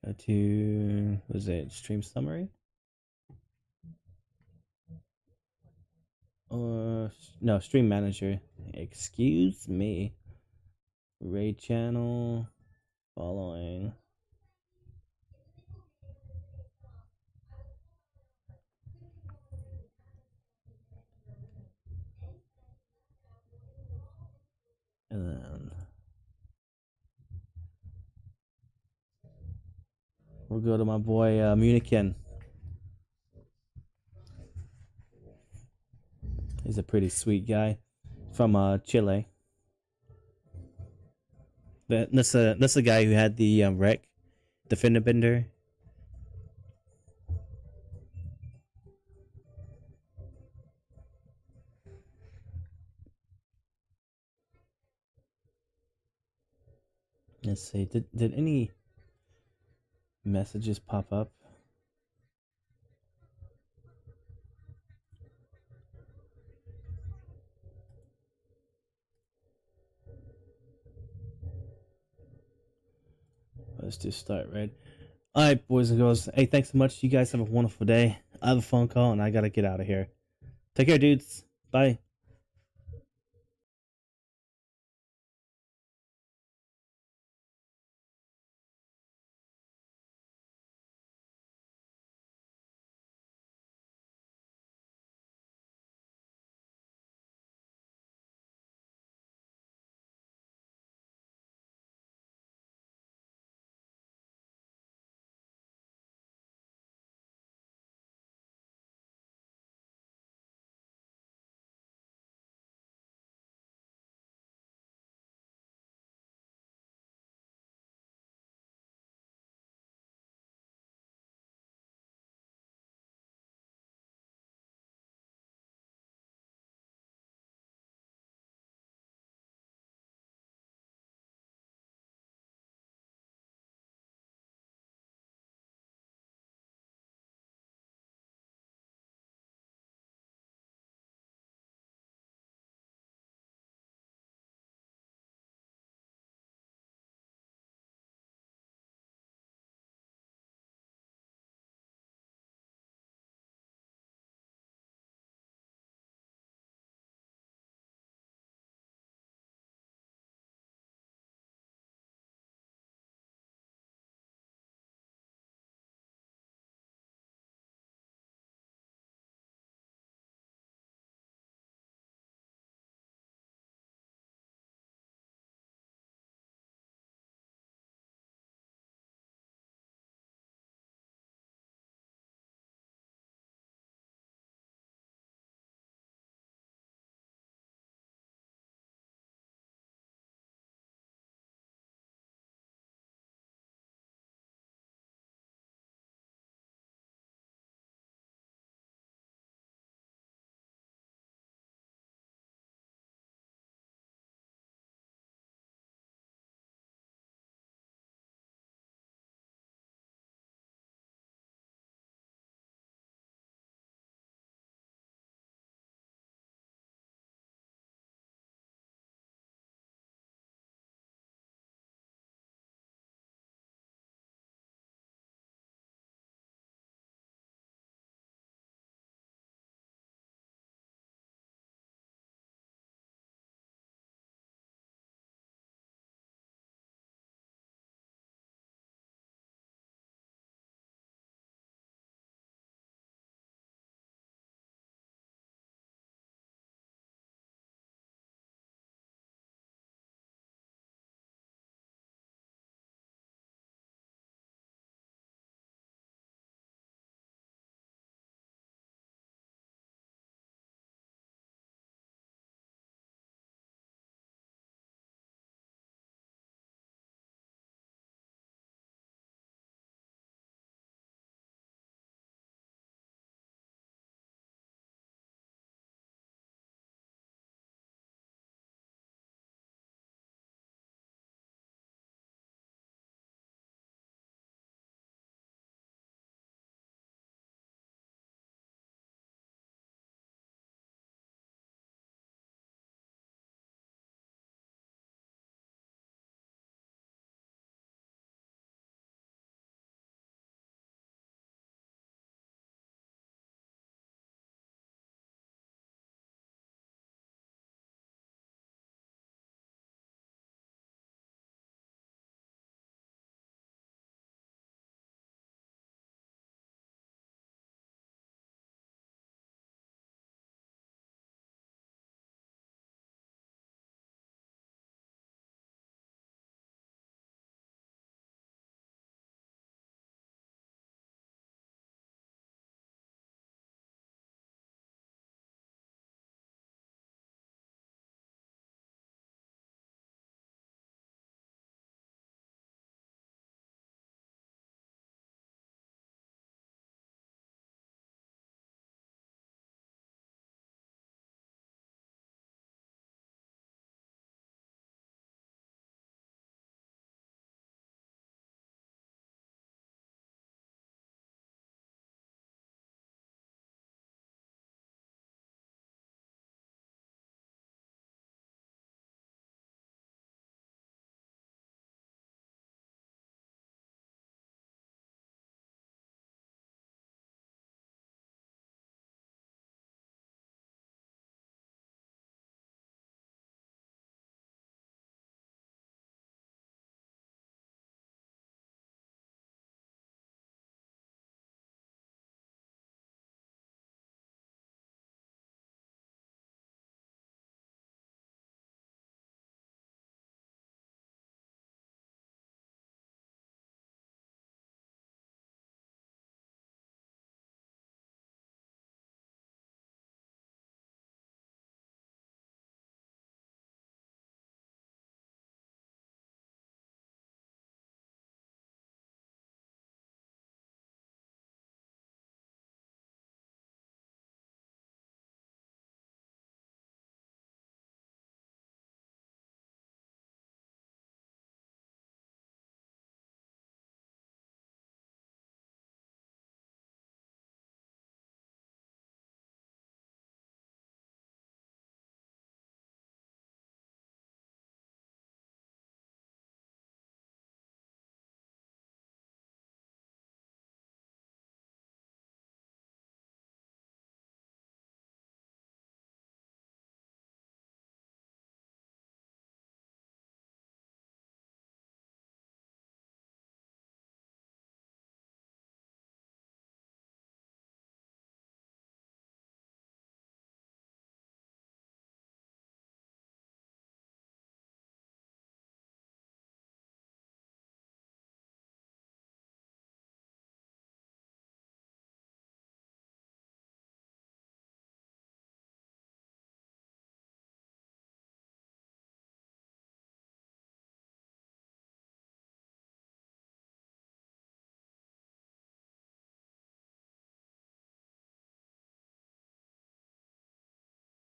Go to, what is it? Stream summary? No, stream manager. Excuse me. Raid channel. Following. And then we'll go to my boy Munikin. He's a pretty sweet guy from Chile. That's the guy who had the wreck, the fender bender. Let's see. Did any messages pop up? Let's just start right. All right, boys and girls. Hey, thanks so much. You guys have a wonderful day. I have a phone call and I gotta get out of here. Take care, dudes. Bye.